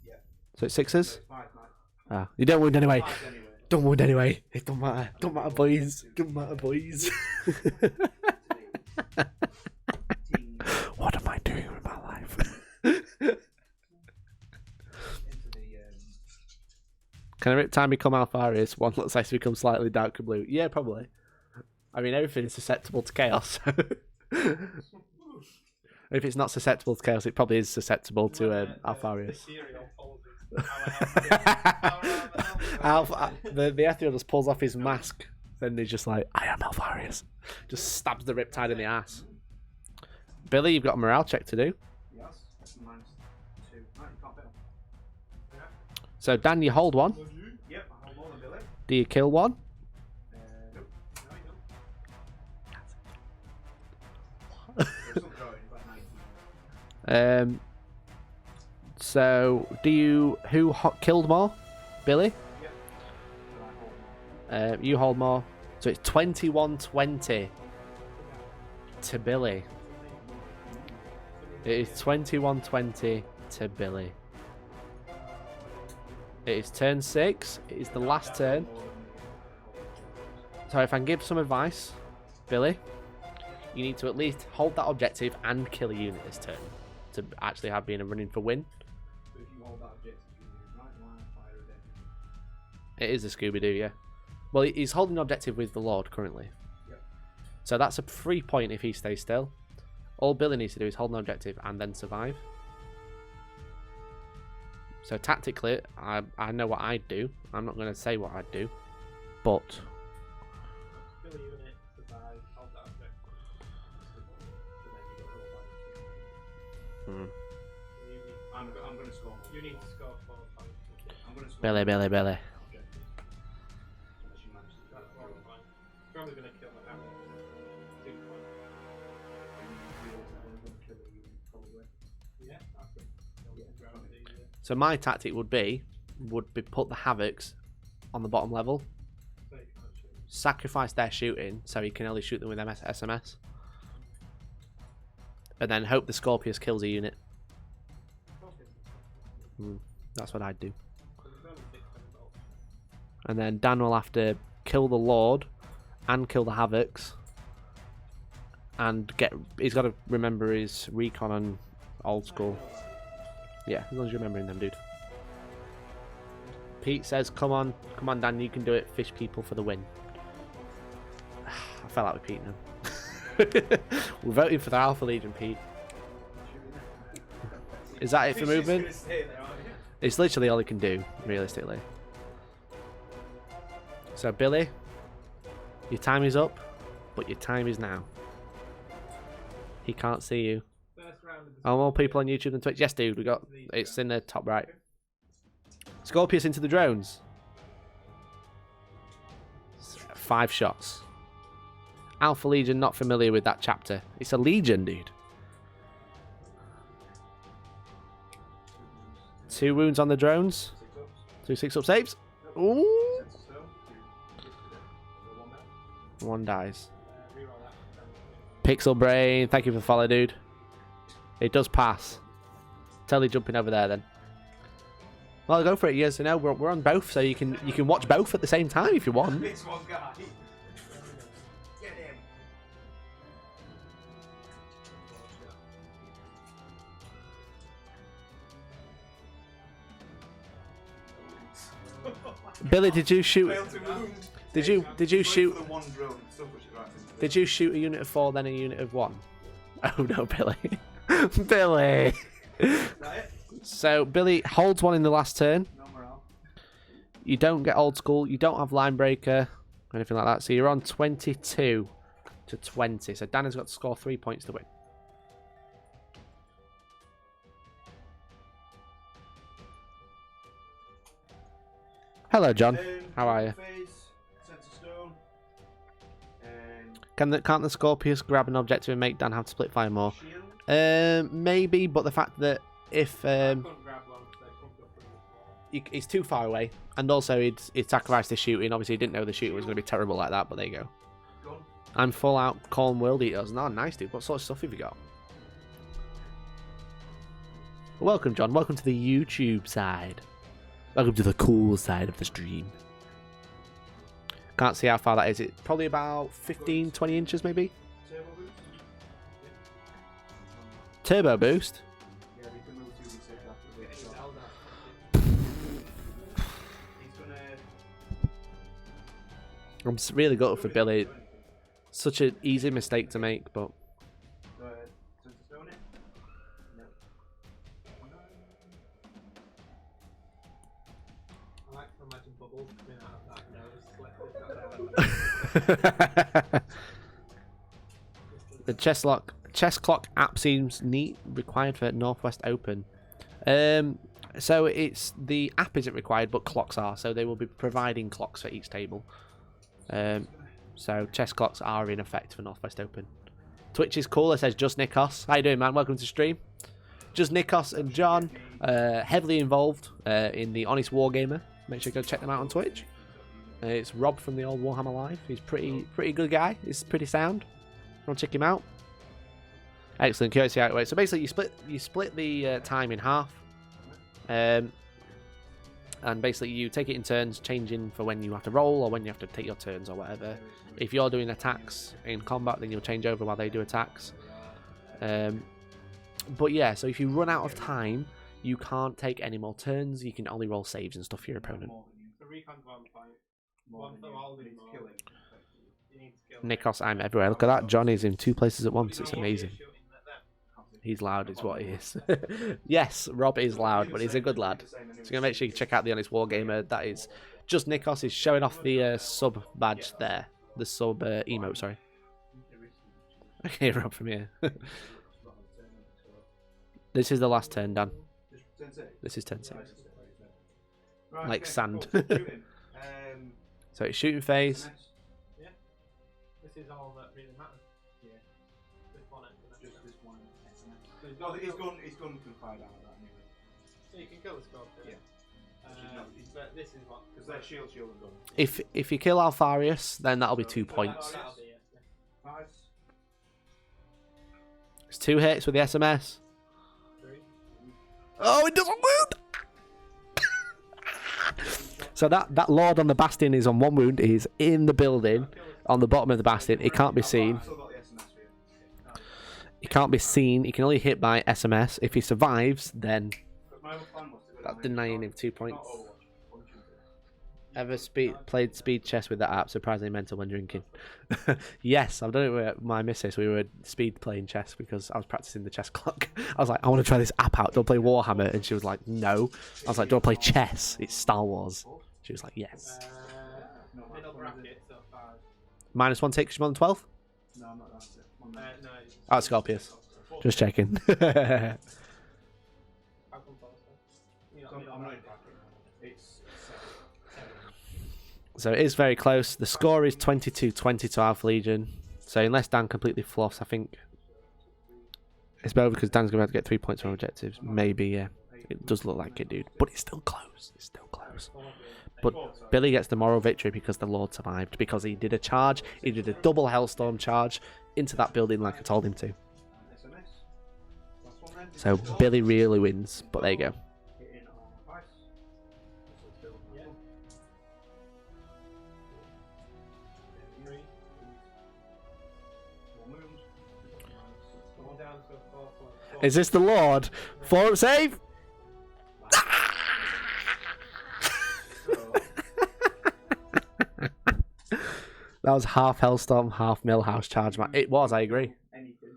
Yeah.
So it's 6s.
So 5,
Ah, you don't wound anyway.
5 anyway.
Don't wound anyway. It don't matter. Don't matter, boys. Don't matter, boys. What am I doing with my life? Can a Riptide become Alpharius? One looks like to become slightly darker blue. Yeah, probably. I mean, everything is susceptible to chaos. If it's not susceptible to chaos, it probably is susceptible to Alpharius. The Ethereal just pulls off his mask, then he's just like, I am Alpharius. Just stabs the Riptide in the ass. Billy, you've got a morale check to do.
Yes. -2. No, you can't fail.
So, Dan, you hold 1.
Yep, I hold more than Billy.
Do you kill 1?
Nope. No, you don't. There's some throwing, but 19.
So, do you... Who killed more? Billy?
Yep. So I hold more.
You hold more. So it's 21-20 to Billy. It is 21-20 to Billy. It is turn 6. It is the last turn. So if I can give some advice, Billy, you need to at least hold that objective and kill a unit this turn to actually have been a running for win.
So if you hold that objective, you can right line fire it.
It is a Scooby-Doo, yeah. Well, he's holding an objective with the Lord currently.
Yep.
So that's a free point if he stays still. All Billy needs to do is hold an objective and then survive. So tactically, I know what I'd do. I'm not going to say what I'd do. But...
Kill a unit, survive, hold that objective.
I'm going to score.
You need to score 4 points.
I'm going to score.
Billy.
Unless you manage to
That's 1 point. Probably going to kill the hammer. 2 points. Yeah, that's good.
So my tactic would be put the Havocs on the bottom level. Sacrifice their shooting so he can only shoot them with SMS. And then hope the Scorpius kills a unit. That's what I'd do. And then Dan will have to kill the Lord and kill the Havocs. And he's got to remember his recon and old school. Yeah, as long as you're remembering them, dude. Pete says, come on Dan, you can do it. Fish people for the win. I fell out with Pete now. We're voting for the Alpha Legion, Pete. Is that it for movement? It's literally all he can do, realistically. So, Billy, your time is up, but your time is now. He can't see you.
First round of the
Are more people on YouTube than Twitch? Yes, dude. We got. It's in the top right. Scorpius into the drones. 5 shots. Alpha Legion, not familiar with that chapter. It's a Legion, dude. 2 wounds on the drones. 2 6-up saves. Ooh. 1 dies. Pixel Brain, thank you for the follow, dude. It does pass. Totally jumping over there then. Well, go for it. Yes, you know we're on both, so you can watch both at the same time if you want.
This one guy. Get him.
Billy, did you shoot?
Failed to wound.
Did you shoot?
For the one drone, still push it right into the-
Did you shoot a unit of 4, then a unit of 1? Oh no, Billy. Billy.
Is that it?
So Billy holds 1 in the last turn.
No morale.
You don't get old school. You don't have line breaker or anything like that. So you're on 22 to 20. So Dan has got to score 3 points to win. Hello, John. How are you?
Phase, Sense of Stone.
Can't the Scorpius grab an objective and make Dan have to split fire more?
Shield.
Maybe, but the fact that if
couldn't grab one, so it comes up with the
he's too far away, and also he'd sacrificed his shooting. Obviously, he didn't know the shooting was going to be terrible like that, but there you go.
Gun.
I'm full out calling World Eaters. No, nice, dude. What sort of stuff have you got? Welcome, John. Welcome to the YouTube side. Welcome to the cool side of the stream. Can't see how far that is. It's probably about 15, 20 inches, maybe.
Turbo boost.
Turbo boost.
Yeah, we can move 2d6 after the
Yeah, he's
shot.
held out.
He's gonna.
Really gutted for Billy. Such an easy mistake to make, but
Sense of Stone it? No.
I like to imagine bubbles coming out of that nose.
the chess clock app seems neat. Required for Northwest Open. So it's the app isn't required, but clocks are. So they will be providing clocks for each table. So chess clocks are in effect for Northwest Open. Twitch is cool. It says Just Nikos. How you doing, man? Welcome to stream. Just Nikos and John, heavily involved in the Honest Wargamer. Make sure you go check them out on Twitch. It's Rob from the old Warhammer Live. He's pretty good guy. He's pretty sound. Want to check him out? Excellent. Courtesy out. So basically, you split the time in half, and basically you take it in turns, changing for when you have to roll or when you have to take your turns or whatever. If you're doing attacks in combat, then you'll change over while they do attacks. But yeah, so if you run out of time, you can't take any more turns. You can only roll saves and stuff for your opponent.
So recon's 1 point. One for all the more.
Kill him.
You need to kill him.
Nikos, I'm everywhere. Look at that. John is in 2 places at once.
You
It's
don't want to be
amazing.
shooting at them.
He's loud, is what he is. Yes, Rob is loud, but he's a good lad. So you're gonna make sure you check out the Honest Wargamer. That is Just Nikos is showing off the sub badge there, the sub emote. Sorry. Okay, Rob from here. This is the last turn, Dan. This is turn 6.
Right,
Like
okay,
sand.
cool. Shooting.
So it's shooting phase.
SMS.
This is all that really matters.
Yeah.
This one SMS.
Just this one SMS.
So he's
No,
got
his
the-
gun can fire down that anyway.
So you can kill the scorpion.
Yeah.
But this is what.
Because they're shield and gun.
If you kill Alfarius, then that'll be 2 points.
That'll be it. Yeah.
Nice.
It's 2 hits with the SMS.
3.
Oh, it doesn't wound! So that Lord on the Bastion is on 1 wound. He's in the building on the bottom of the Bastion. He can't be seen.
I've still got the SMS for you.
He can't be seen. He can only hit by SMS. If he survives, then
But my other plan was to go
that's
down
denying
there.
him 2
Not
points.
Overwatch, punching
Ever played speed chess with that app? Surprisingly mental when drinking. Yes, I've done it with my missus. We were speed playing chess because I was practicing the chess clock. I was like, I want to try this app out. Do I play Warhammer? And she was like, no. I was like, do I play chess? It's Star Wars. She was like, yes.
Middle bracket, so 5.
-1 takes you more than 12?
No, I'm not. That's it.
No,
Oh, Scorpius. Just checking.
how come false?
I'm not in bracket. It's 7.
So it is very close. The score is 22-20 to Alpha Legion. So unless Dan completely fluffs, I think it's better because Dan's going to have to get 3 points from objectives. Maybe, yeah. It does look like it, dude. But it's still close. It's still close. But Billy gets the moral victory because the Lord survived. Because he did a charge. He did a double Hellstorm charge into that building like I told him to. So Billy really wins. But there you go. Is this the Lord? 4 up save? That was half Hellstorm, half Millhouse charge. It was, I agree.
Anything.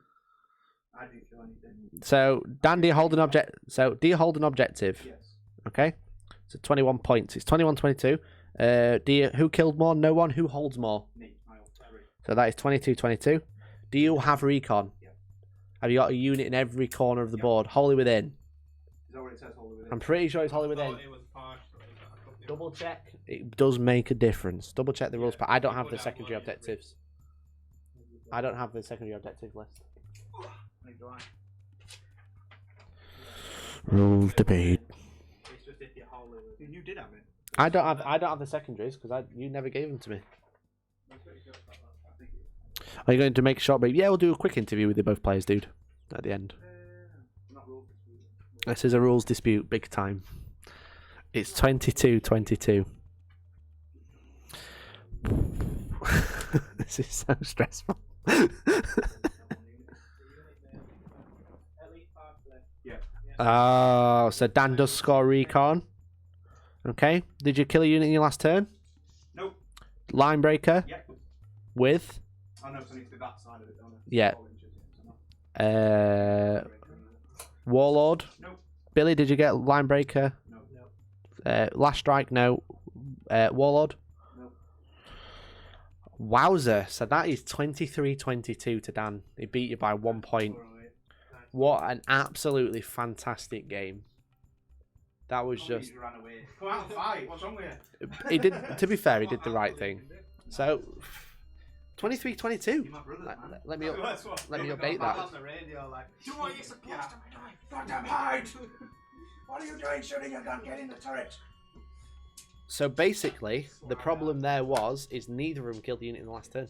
I didn't feel anything.
So, Dan, do you hold an objective?
Yes.
Okay. So 21 points. It's 21-22. Who killed more? No one. Who holds more?
Me.
So that is 22-22. Do you have recon?
Yeah.
Have you got a unit in every corner of the board? Wholly within.
Is that what it says? Wholly within?
I'm pretty sure it's wholly within.
It was partially, but I could be
Double check. It does make a difference. Double check the rules. But I don't have the secondary objectives. I don't have the secondary objective list. Rules debate.
It's just if you're wholly within.
You did have it.
I don't have the secondaries because you never gave them to me. Are you going to make a short break? Yeah, we'll do a quick interview with you both players, dude. At the end. This is a rules dispute, big time. It's 22-22. This is so stressful. Oh, so Dan does score recon. Okay. Did you kill a unit in your last turn?
Nope.
Line breaker?
Yep.
With?
Oh no, so I need to do that side of it, don't I?
Yeah. Warlord?
Nope.
Billy, did you get line breaker?
No.
Last strike? No. Warlord?
Nope.
Wowzer. So that is 23-22 to Dan. He beat you by 1 point. What an absolutely fantastic game. That was just...
Ran away. Come out and fight. What's wrong with you?
He did, to be fair, he did the right thing. So, 23-22. Let me update that.
On the radio, like,
Do what you're supposed to be doing. Goddamn hide! What are you doing shooting your gun? Get in the turret.
So basically, the problem there is neither of them killed the unit in the last turn.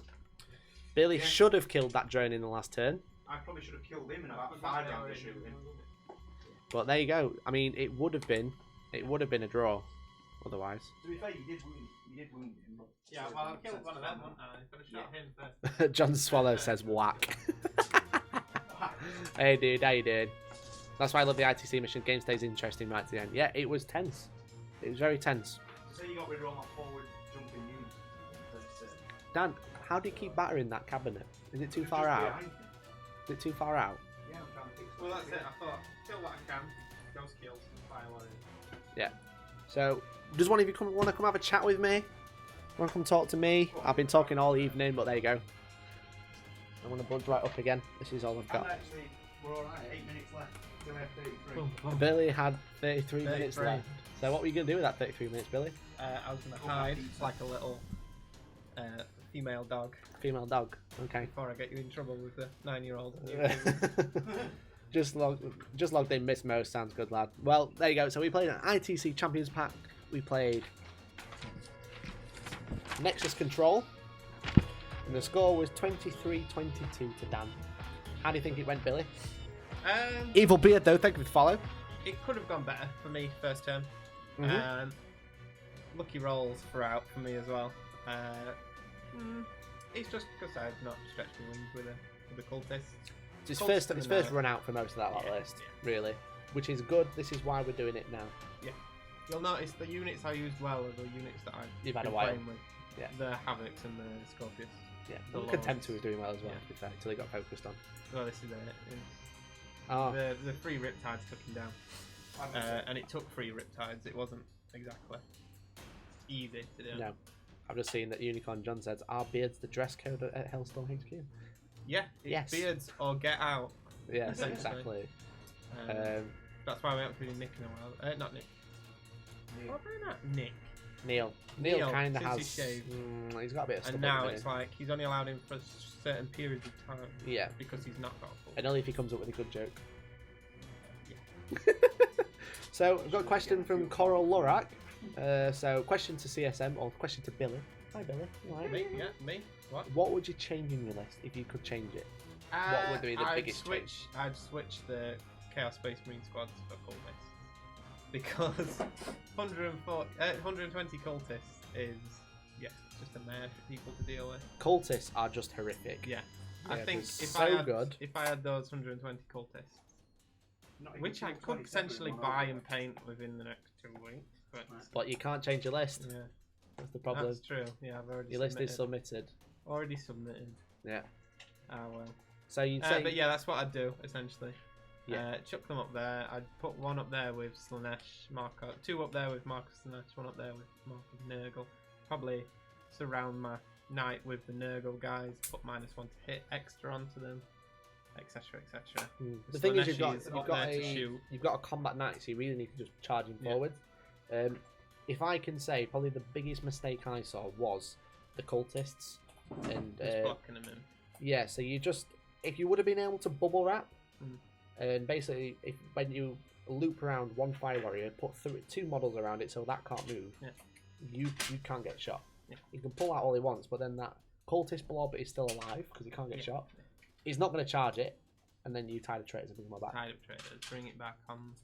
Billy should have killed that drone in the last turn.
I probably should have killed him in about 5 rounds of shooting.
But there you go. I mean, it would have been a draw, otherwise.
To be fair, you did wound him. But
yeah, well, I killed one of them, wouldn't I? Could have shot him first.
John Swallow says whack. Hey dude, how you doing? That's why I love the ITC mission. Game stays interesting right to the end. Yeah, it was tense. It was very tense.
So say you got rid of all my forward jumping units.
Dan, how do you keep battering that cabinet? Is it too far out? Is it too far out?
Yeah, I'm trying to fix it.
Well, that's it. I thought, kill what I can, ghost kills, fire one in.
Yeah. So, does one of you want to come have a chat with me? Want to come talk to me? I've been talking all evening, but there you go. I'm going to budge right up again. This is all I've got.
Actually, we're alright. 8 minutes left. Still have 33.
Billy had 33 minutes left. So what were you going to do with that 33 minutes, Billy?
I was going to hide like a little female dog
Female dog. Okay.
before I get you in trouble with the 9-year-old.
Just logged in. Miss Mo. Sounds good, lad. Well, there you go. So we played an ITC Champions Pack. We played Nexus Control. And the score was 23-22 to Dan. How do you think it went, Billy? Evil Beard, though, thank you for the follow.
It could have gone better for me first turn. Lucky rolls throughout for me as well. It's just because I've not stretched my wings with the cultists.
It's his first run out for most of that lot list, really. Which is good. This is why we're doing it now.
Yeah. You'll notice the units I used well are the units that I've
You've had
been
a while.
playing with.
Yeah.
The Havocs and the Scorpius.
Yeah.
The
Contempt
Lords.
was doing well as well,
Yeah.
to be fair, until he got focused on.
Well, this is it.
Oh,
The 3 Riptides took him down. And it took 3 Riptides. It wasn't exactly easy to do.
no. I've just seen that Unicorn John says, are beards the dress code at Hellstorm HQ?
Yeah, it's
Yes.
beards or get out.
Yes,
Essentially.
exactly.
That's why we haven't been Nick in a while. Not Nick.
Neil.
What about Nick?
Neil
Neil,
kind of
since
has.
he shaved.
He's got a bit of stuff.
And now it's like he's only allowed him for certain periods of time.
Yeah.
Because he's not got a full.
And only if he comes up with a good joke.
Yeah.
So, I've got a question from Coral Lorak. So, question to CSM, or question to Billy. Hi, Billy. You all right?
Me? Yeah, me. What?
What would you change in your list if you could change it? What would be the biggest change?
I'd switch the Chaos Space Marine squads for cultists. Because 120 cultists is, just a mare for people to deal with.
Cultists are just horrific.
Yeah.
Yeah,
I think
they're
if I had those 120 cultists, which I could potentially buy and paint within the next 2 weeks,
But you can't change your list.
yeah,
That's the problem.
that's true. Yeah, I've already
Your list is
submitted.
submitted.
Already submitted.
Yeah.
Ah well.
So you'd say.
But yeah, that's what I'd do essentially.
Yeah.
Chuck them up there. I'd put one up there with Slanesh, Marco, 2 up there with Marcus Slanesh, 1 up there with Marcus Nurgle. Probably surround my knight with the Nurgle guys. Put -1 to hit extra onto them, etc., etc.
The thing is,
Slanesh is up there to shoot.
you've got a combat knight, so you really need to just charge him
Yeah.
forward. If I can say, probably the biggest mistake I saw was the cultists, and
Just blocking them in.
yeah. So you just, if you would have been able to bubble wrap,
Mm.
and basically, when you loop around one fire warrior, put 2 models around it so that can't move.
Yeah.
You can't get shot.
Yeah.
You can pull out all he wants, but then that cultist blob is still alive because he can't get shot. He's not going to charge it, and then you tie the traitors and bring them back.
Tied up traders, bring it back on,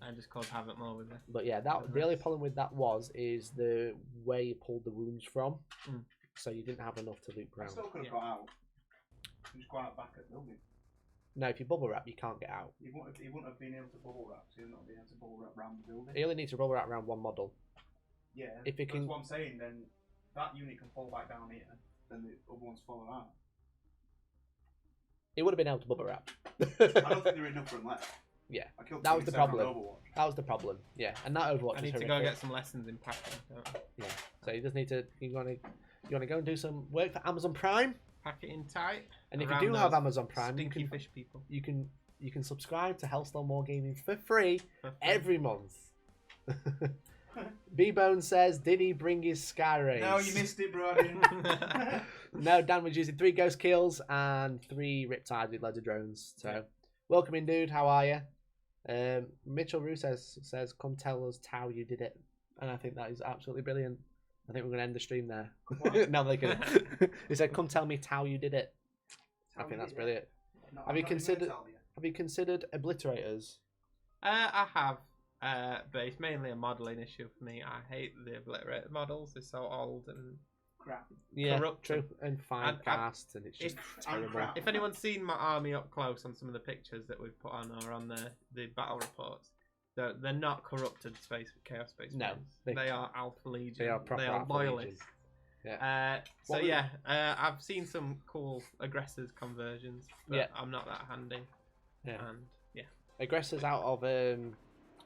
and just cause havoc more with it.
But yeah, the only problem with that is the way you pulled the wounds from.
Mm.
So you didn't have enough to loop
I
around.
still could have got out. Just got out back at the building.
No, if you bubble wrap, you can't get out.
He wouldn't have been able to bubble wrap, so he'd not been able to bubble wrap round the building.
You only need to bubble wrap around one model.
Yeah,
If it
that's
can-
what I'm saying, then that unit can fall back down here, then the other one's falling out.
It would have been able to bubble wrap.
I don't think there are enough of them left.
Yeah,
I killed
that was the
27 on
problem.
Overwatch.
That was the problem. Yeah, and that Overwatch
I
is
need to
horrific.
go get some lessons in packing. don't I?
Yeah, so you just need to. You want to go and do some work for Amazon Prime.
Pack it in tight.
And if you
around
do have
those
Amazon Prime, you
stinky
can
fish people.
you can subscribe to Hellstorm Wargaming for free
For free.
every month. B-Bone says, did he bring his Sky Rays?
No, you missed it, bro. I didn't.
No, Dan was using 3 ghost kills and 3 riptides with loads of drones. So, welcome in, dude. How are you? Mitchell Rue says, come tell us how you did it. And I think that is absolutely brilliant. I think we're going to end the stream there. No, they can. He said, come tell me how you did it. I think that's brilliant.
No,
Have you considered obliterators?
I have, but it's mainly a modelling issue for me. I hate the obliterated models. They're so old and
crap?
Yeah,
Corrupt.
true. And fine
And-
cast, and it's just terrible.
crap.
if anyone's seen my army up close on some of the pictures that we've put on or on the battle reports, they're not corrupted Chaos Space
No,
Marines. They are Alpha Legion.
They are proper Alpha
loyalists.
Legion.
So
What
yeah, I've seen some cool aggressors conversions, but
Yeah.
I'm not that handy.
Yeah.
And yeah,
Aggressors out of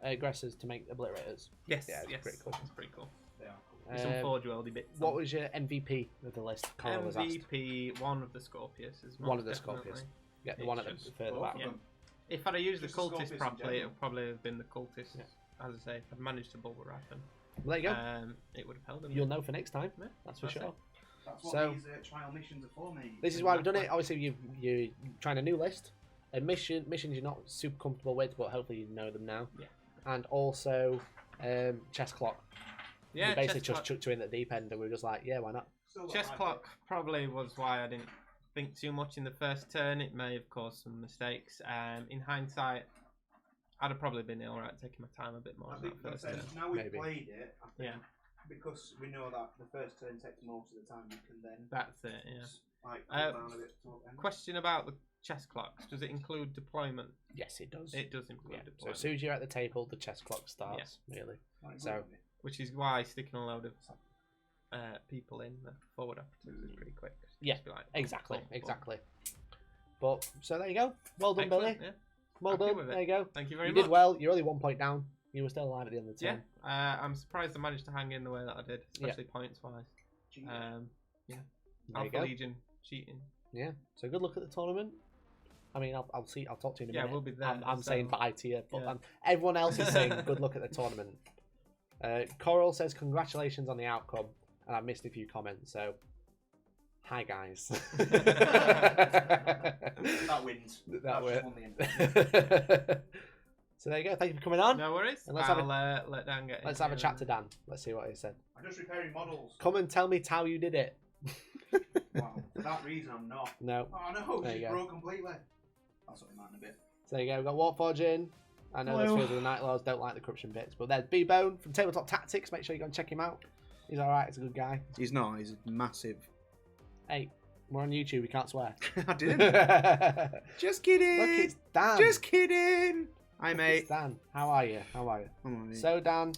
aggressors to make obliterators.
yes,
Yeah, it's
yes,
pretty cool.
It's pretty cool.
They are cool.
With some
Um,
Forge Worldy bits.
What was your MVP of the list? Carl was asked.
MVP? One of the Scorpius is
One of the
most definitely.
Scorpius. Yeah, the
It's
one at the
just
further
both
back.
of
Yeah.
them.
If I'd have used the
Just the Scorpius
cultist
in
properly, it
general.
would probably have been the cultist.
Yeah.
As I say, if I'd managed to bubble wrap them,
Well, there you go.
it would have held them.
You'll know for next time.
Yeah,
That's for
that's
sure.
it.
That's what
So-
these trial missions are for, mate.
This is why we've done it. Obviously, you're trying a new list. Missions you're not super comfortable with, but hopefully you know them now.
Yeah.
And also, chess clock.
Yeah,
we basically
chess
just
clock.
chucked you in at the deep end, and we were just like, yeah, why not?
Still got
Chess
my
clock probably was why I didn't think too much in the first turn. It may have caused some mistakes. In hindsight, I'd have probably been alright taking my time a bit more.
I
on
think
that
that's
first
it.
turn.
Now we've
Maybe.
played it, I think
Yeah.
because we know that the first turn takes most of the time, you can then
That's it. Yeah.
like cool down a bit toward the end.
Question about the chess clocks. Does it include deployment?
Yes, it does.
It does include
So
deployment.
as soon as you're at the table, the chess clock starts. Really.
Like,
So-
Which is why sticking a load of people in the forward operatives is pretty quick.
Yeah,
Just be like,
Exactly.
boom, boom, boom.
Exactly. But so there you go. Well done,
Excellent,
Billy.
yeah.
Well
Happy
done.
with it.
There you go.
Thank you very
You
much.
did well. You're only 1 point down. You were still alive at the end of the
Yeah,
turn.
I'm surprised I managed to hang in the way that I did, especially points wise.
Gee,
There you
Alpha
go.
Legion cheating.
Yeah. So good luck at the tournament. I mean, I'll talk to you in a
Yeah,
minute.
we'll be there,
I'm
so-
saying bye to you, but
Yeah.
everyone else is saying good luck at the tournament. Coral says congratulations on the outcome, and I missed a few comments. So, hi guys.
that wins.
That
That's
way.
just won the end.
So there you go. Thank you for coming on.
No worries.
And let's have
I'll let Dan get in
Let's have a
here
chat
and-
to Dan. Let's see what he said.
I'm just repairing models.
Come and tell me how you did it.
Wow. For that reason, I'm not.
No.
Oh no,
There you
she's
go.
broke completely. That's what I meant a bit.
So there you go. We've got Warforge in. I know those
Hello.
Fields of the Night Lords don't like the corruption bits, but there's B-Bone from Tabletop Tactics. Make sure you go and check him out. He's alright. He's a good guy.
He's not. He's massive.
Hey, we're on YouTube. We can't swear.
I didn't.
Look,
Just kidding.
it's Dan.
Just kidding. Hi,
Look,
mate.
it's Dan. How are you? How are you?
Come on, mate.
So, Dan,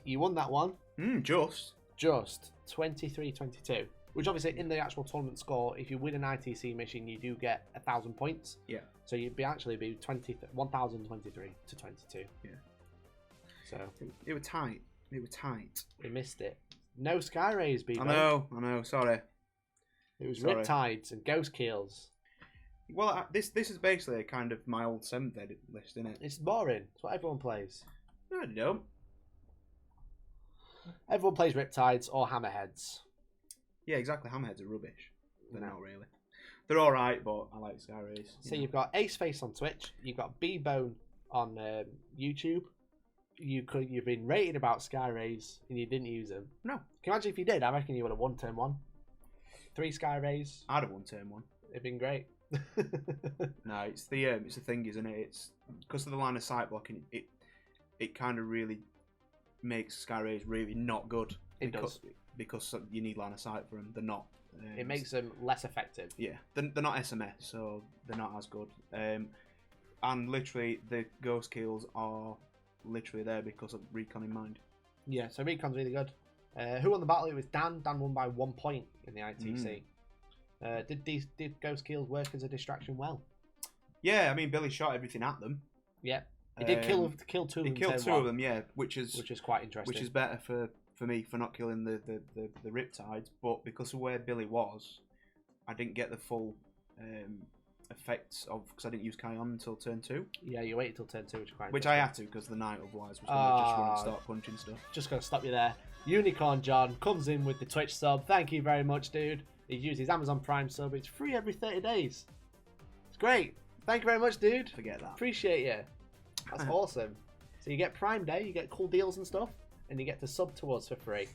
you won that one.
Just.
Just 23-22. Which obviously in the actual tournament score, if you win an ITC mission, you do get 1,000 points.
Yeah.
So you'd be 1,023 to 22.
Yeah.
So
It was tight. It was tight.
you missed it. No Sky Rays, B.
I know. Sorry.
It was
Sorry.
Riptides and Ghost Kills.
Well, this is basically kind of my old 7th edit list, isn't it?
It's boring. It's what everyone plays.
No, I don't.
Everyone plays Riptides or Hammerheads.
Yeah, exactly. Hammerheads are rubbish. They're
No.
not really. They're all right, but I like Sky Rays.
So you've got Ace Face on Twitch. You've got B-Bone on YouTube. You've been rating about Sky Rays and you didn't use them.
No.
Can you imagine if you did? I reckon you would have won turn 1. 3 Sky Rays.
I'd have won turn 1.
It'd been great.
No, it's the thing, isn't it? It's because of the line of sight blocking. It kind of really makes Sky Rays really not good.
It does.
Because you need line of sight for them. They're not.
It makes them less effective.
Yeah, they're not SMS, so they're not as good. And literally, the ghost kills are literally there because of recon in mind.
Yeah, so Recon's really good. Who won the battle? It was Dan. Dan won by 1 point in the ITC. Did Ghost Kills work as a distraction well?
Yeah, I mean Billy shot everything at them.
Yeah. He did kill 2 of them.
He killed
turn
2
one,
of them, yeah, which is
quite interesting.
which is better for me for not killing the Riptides, but because of where Billy was, I didn't get the full effects of because I didn't use Kion until turn 2.
Yeah, you waited till turn 2, which is quite
Which I had to because the knight otherwise was going to just run and start punching stuff.
Just going to stop you there. Unicorn John comes in with the Twitch sub. Thank you very much, dude. He uses Amazon Prime sub. It's free every 30 days. It's great. Thank you very much, dude.
Forget that.
Appreciate you. That's awesome. So you get Prime Day, you get cool deals and stuff, and you get to sub to us for free.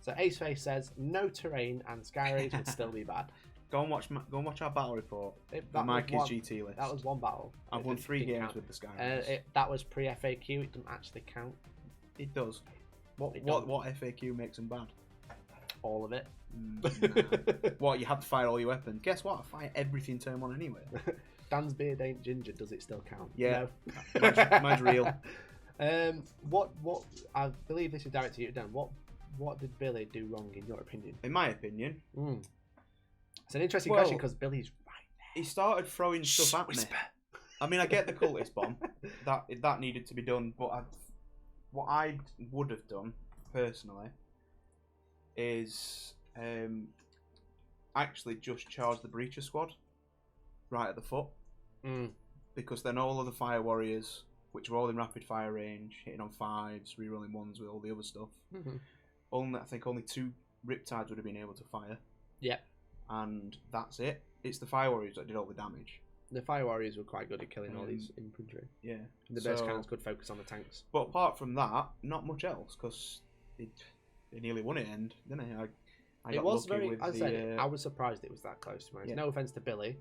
So Ace Face says no terrain and Sky Rays would still be bad.
Go and watch our battle report.
That
The
was
Mikey's
one-
GT list.
That was one battle.
I've
It
won
didn't
3 games
count.
with the Sky Rays.
That was pre-FAQ. It doesn't actually count.
It does.
It
What
don't.
FAQ makes them bad?
All of it.
Nah. What, you have to fire all your weapons? Guess what? I fire everything turn 1 anyway.
Dan's beard ain't ginger. Does it still count?
Yeah.
No.
Mine's real.
What? I believe this is directed to you, Dan. What did Billy do wrong in your opinion?
In my opinion,
It's an interesting
Well,
question because Billy's right
he started throwing stuff at me. I mean, I get the cultist bomb. That needed to be done, but what I would have done personally is actually just charge the breacher squad right at the foot, because then all of the fire warriors, which are all in rapid fire range, hitting on 5s, rerolling 1s with all the other stuff. I think only 2 Riptides would have been able to fire.
Yeah.
And that's it. It's the fire warriors that did all the damage.
The fire warriors were quite good at killing all these infantry.
Yeah.
The best cannons could focus on the tanks.
But apart from that, not much else, because they nearly won it, and didn't they? I
It
got
was
lucky
very.
with
I
the,
said I was surprised it was that close to me.
Yeah.
No offense to Billy.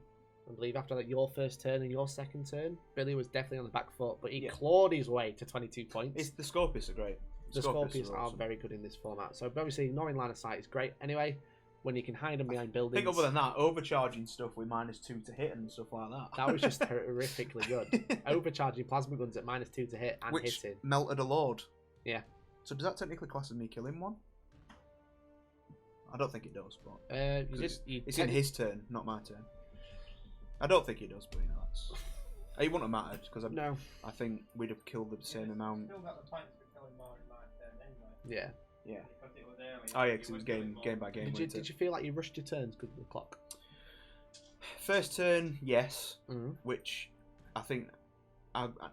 I believe after your first turn and your second turn, Billy was definitely on the back foot, but he
Yeah.
clawed his way to 22 points.
the Scorpius are great.
The Scorpius are
awesome.
very good in this format. So obviously, ignoring line of sight is great. Anyway, when you can hide them behind
I
buildings.
think other than that, overcharging stuff with -2 to hit and stuff like that.
That was just horrifically good. Overcharging plasma guns at -2 to hit and
Which
hitting.
melted a load.
Yeah.
So does that technically class as me killing one? I don't think it does, but it's in his turn, not my turn. I don't think it does, but you know, that's... It wouldn't have mattered because
No.
I think we'd have killed the same amount.
Still got the points for killing more in my turn anyway.
Yeah.
Yeah.
Because it was early.
Oh yeah, because it was game by game.
Did you feel like you rushed your turns because of the clock?
First turn, yes.
Mm-hmm.
Which I think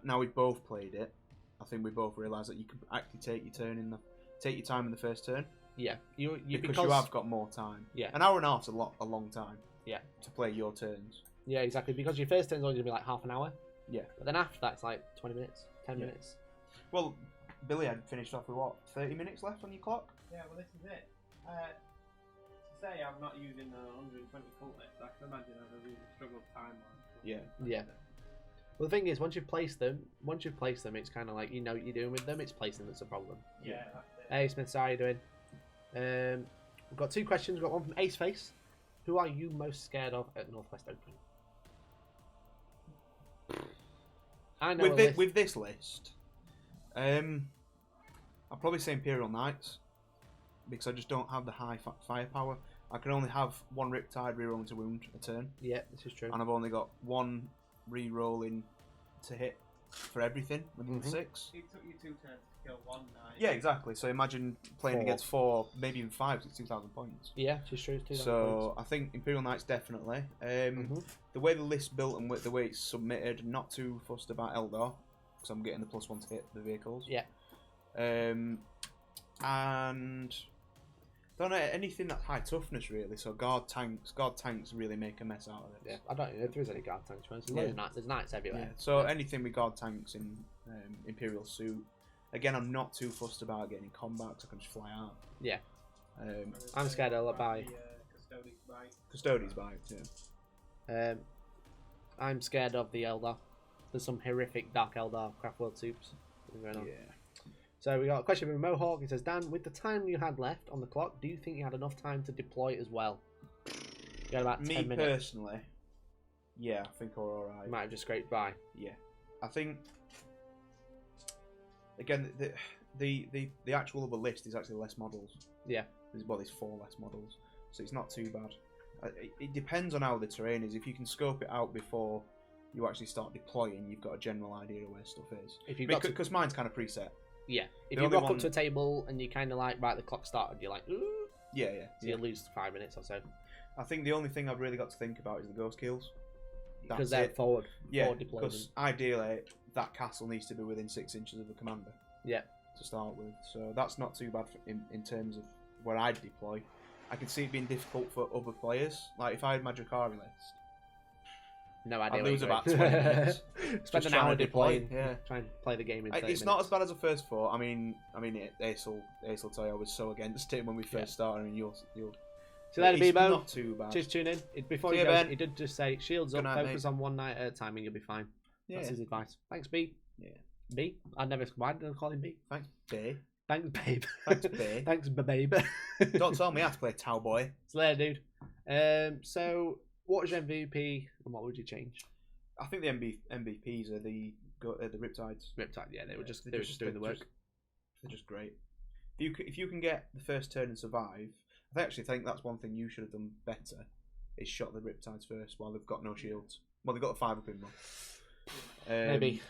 now we've both played it. I think we both realised that you could actually take your time in the first turn.
Yeah.
Because you have got more time.
Yeah.
An hour and a half's a long time.
Yeah.
To play your turns.
Yeah, exactly. Because your first turn's only going to be like half an hour.
Yeah.
But then after that, it's like 20 minutes, 10 minutes.
Well, Billy had finished off with what, 30 minutes left on your clock?
Yeah, well, this is it. To say I'm not using the 120 cultists, I can imagine I've a really struggled time on.
Yeah.
Yeah. Well, the thing is, once you've placed them, it's kind of like you know what you're doing with them. It's placing that's a problem.
Yeah, that's it.
Hey, Smith, how are you doing? We've got two questions. We've got one from Ace Face. Who are you most scared of at Northwest Open? I know
with this list, I'll probably say Imperial Knights because I just don't have the high firepower. I can only have one Riptide rerolling to wound a turn.
Yeah, this is true.
And I've only got one rerolling to hit for everything within the 6.
It took you 2 turns to kill one knight.
Yeah, exactly. So imagine playing
4.
against 4, maybe even 5, it's 2,000 points.
Yeah, this is true. It's 2,000
So
points.
I think Imperial Knights definitely. The way the list's built and the way it's submitted, not too fussed about Eldar because I'm getting the +1 to hit the vehicles.
Yeah.
And don't know anything that's high toughness really. So guard tanks really make a mess out of it.
Yeah, I don't know if there is any guard tanks. There's knights everywhere.
Yeah. So anything with guard tanks in Imperial suit. Again, I'm not too fussed about getting in combat because I can just fly out.
Yeah.
I'm
scared of by
Custodian's bite. Yeah.
I'm scared of the Eldar. There's some horrific Dark Eldar Craft World soups going on.
Yeah.
So we got a question from Mohawk. He says, Dan, with the time you had left on the clock, do you think you had enough time to deploy as well? You had about 10 minutes.
Me personally, yeah, I think we're alright.
Might have just scraped by.
Yeah. I think, again, the actual other list is actually less models.
Yeah.
There's 4 less models. So it's not too bad. It depends on how the terrain is. If you can scope it out before you actually start deploying, you've got a general idea of where stuff is. Because mine's kind of preset.
Yeah. If you rock up to a table and you kind of like, right, the clock started, you're like, ooh.
Yeah.
So you lose 5 minutes or so.
I think the only thing I've really got to think about is the ghost kills.
Because they're forward deployment.
Because ideally that castle needs to be within 6 inches of the commander.
Yeah.
To start with. So that's not too bad in terms of where I'd deploy. I can see it being difficult for other players. Like if I had my Drakari list,
no idea.
I'd lose about 20 minutes.
Spend an hour deploying. Yeah. Try and play the game in 30
It's
minutes.
not as bad as the first 4. I mean, Ace will tell you I was so against it when we first started. I mean, you'll.
See you later,
it's
Bebo.
not too bad.
Just tune in. Before
See
he
you,
goes,
Ben.
he did just say, shields up, focus on one night at a time and you'll be fine.
Yeah.
That's his advice. Thanks, B.
Yeah.
B? Why did I call him B?
Thanks, babe.
Thanks, babe.
Thanks, babe.
Thanks, babe.
Don't tell me how to play Cowboy.
See you later, dude. So, what was your MVP and what would you change?
I think the MVPs are the Riptides.
Riptide, yeah, they were just doing the work.
They're just great. If you can get the first turn and survive, I actually think that's one thing you should have done better. Is shot the Riptides first while they've got no shields. Well, they've got the 5 up in them.
Maybe.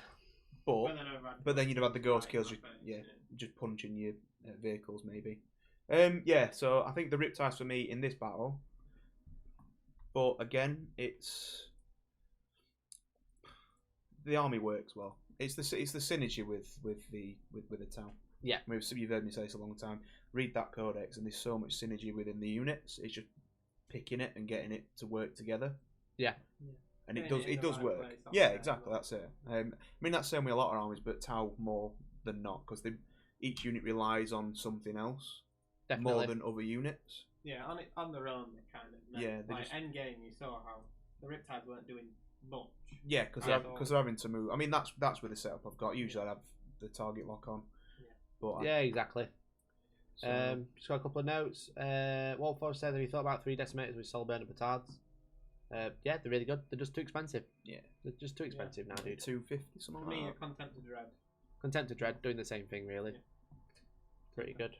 But then you'd have had the ghost kills. Just punching your vehicles maybe. So I think the Riptides for me in this battle. But again, it's the army works well. It's the synergy with the town.
Yeah.
I mean, you've heard me say this a long time. Read that codex, and there's so much synergy within the units. It's just picking it and getting it to work together.
Yeah.
And it does work. Yeah, exactly. That's it. I mean, that's the same with a lot of armies, but Tau more than not, because each unit relies on something else.
Definitely.
More than other units.
Yeah, on their own, they kind of.
Yeah,
like endgame, you saw how the Riptides weren't doing much.
Yeah, because they're having to move. I mean, that's with the setup I've got. Usually I have the target lock on. But
Yeah, exactly.
so,
Just got a couple of notes. Walt Forrest said, have you thought about 3 decimators with soul burner petards? Yeah, they're really good. They're just too expensive.
Yeah.
They're just too expensive now, dude.
250 something
For
like
me, a
that.
Content to Dread.
Content to Dread, doing the same thing, really.
Yeah.
Pretty good.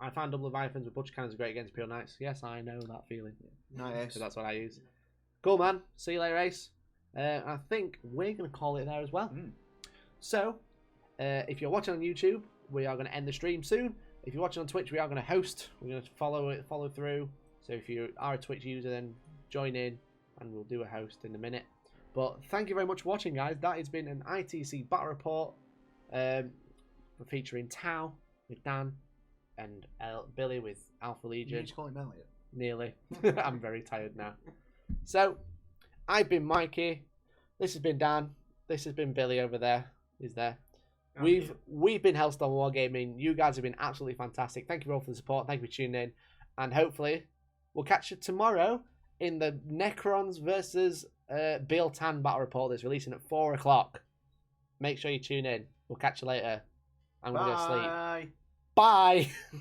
I found double Leviathans with butcher cannons great against Imperial Knights. Yes, I know that feeling.
Nice.
So that's what I use. Cool, man. See you later, Ace. I think we're going to call it there as well. So, if you're watching on YouTube, we are going to end the stream soon. If you're watching on Twitch, we are going to host. We're going to follow through. So if you are a Twitch user, then join in, and we'll do a host in a minute. But thank you very much for watching, guys. That has been an ITC Battle Report featuring Tau with Dan and Billy with Alpha
You
Legion.
need to call him Elliot.
Nearly. I'm very tired now. So, I've been Mikey. This has been Dan. This has been Billy over there. Is there? We've been Hellstorm Wargaming. You guys have been absolutely fantastic. Thank you all for the support. Thank you for tuning in. And hopefully, we'll catch you tomorrow in the Necrons versus Bill Tan battle report that's releasing at 4 o'clock. Make sure you tune in. We'll catch you later. I'm going to go sleep.
Bye.
Bye.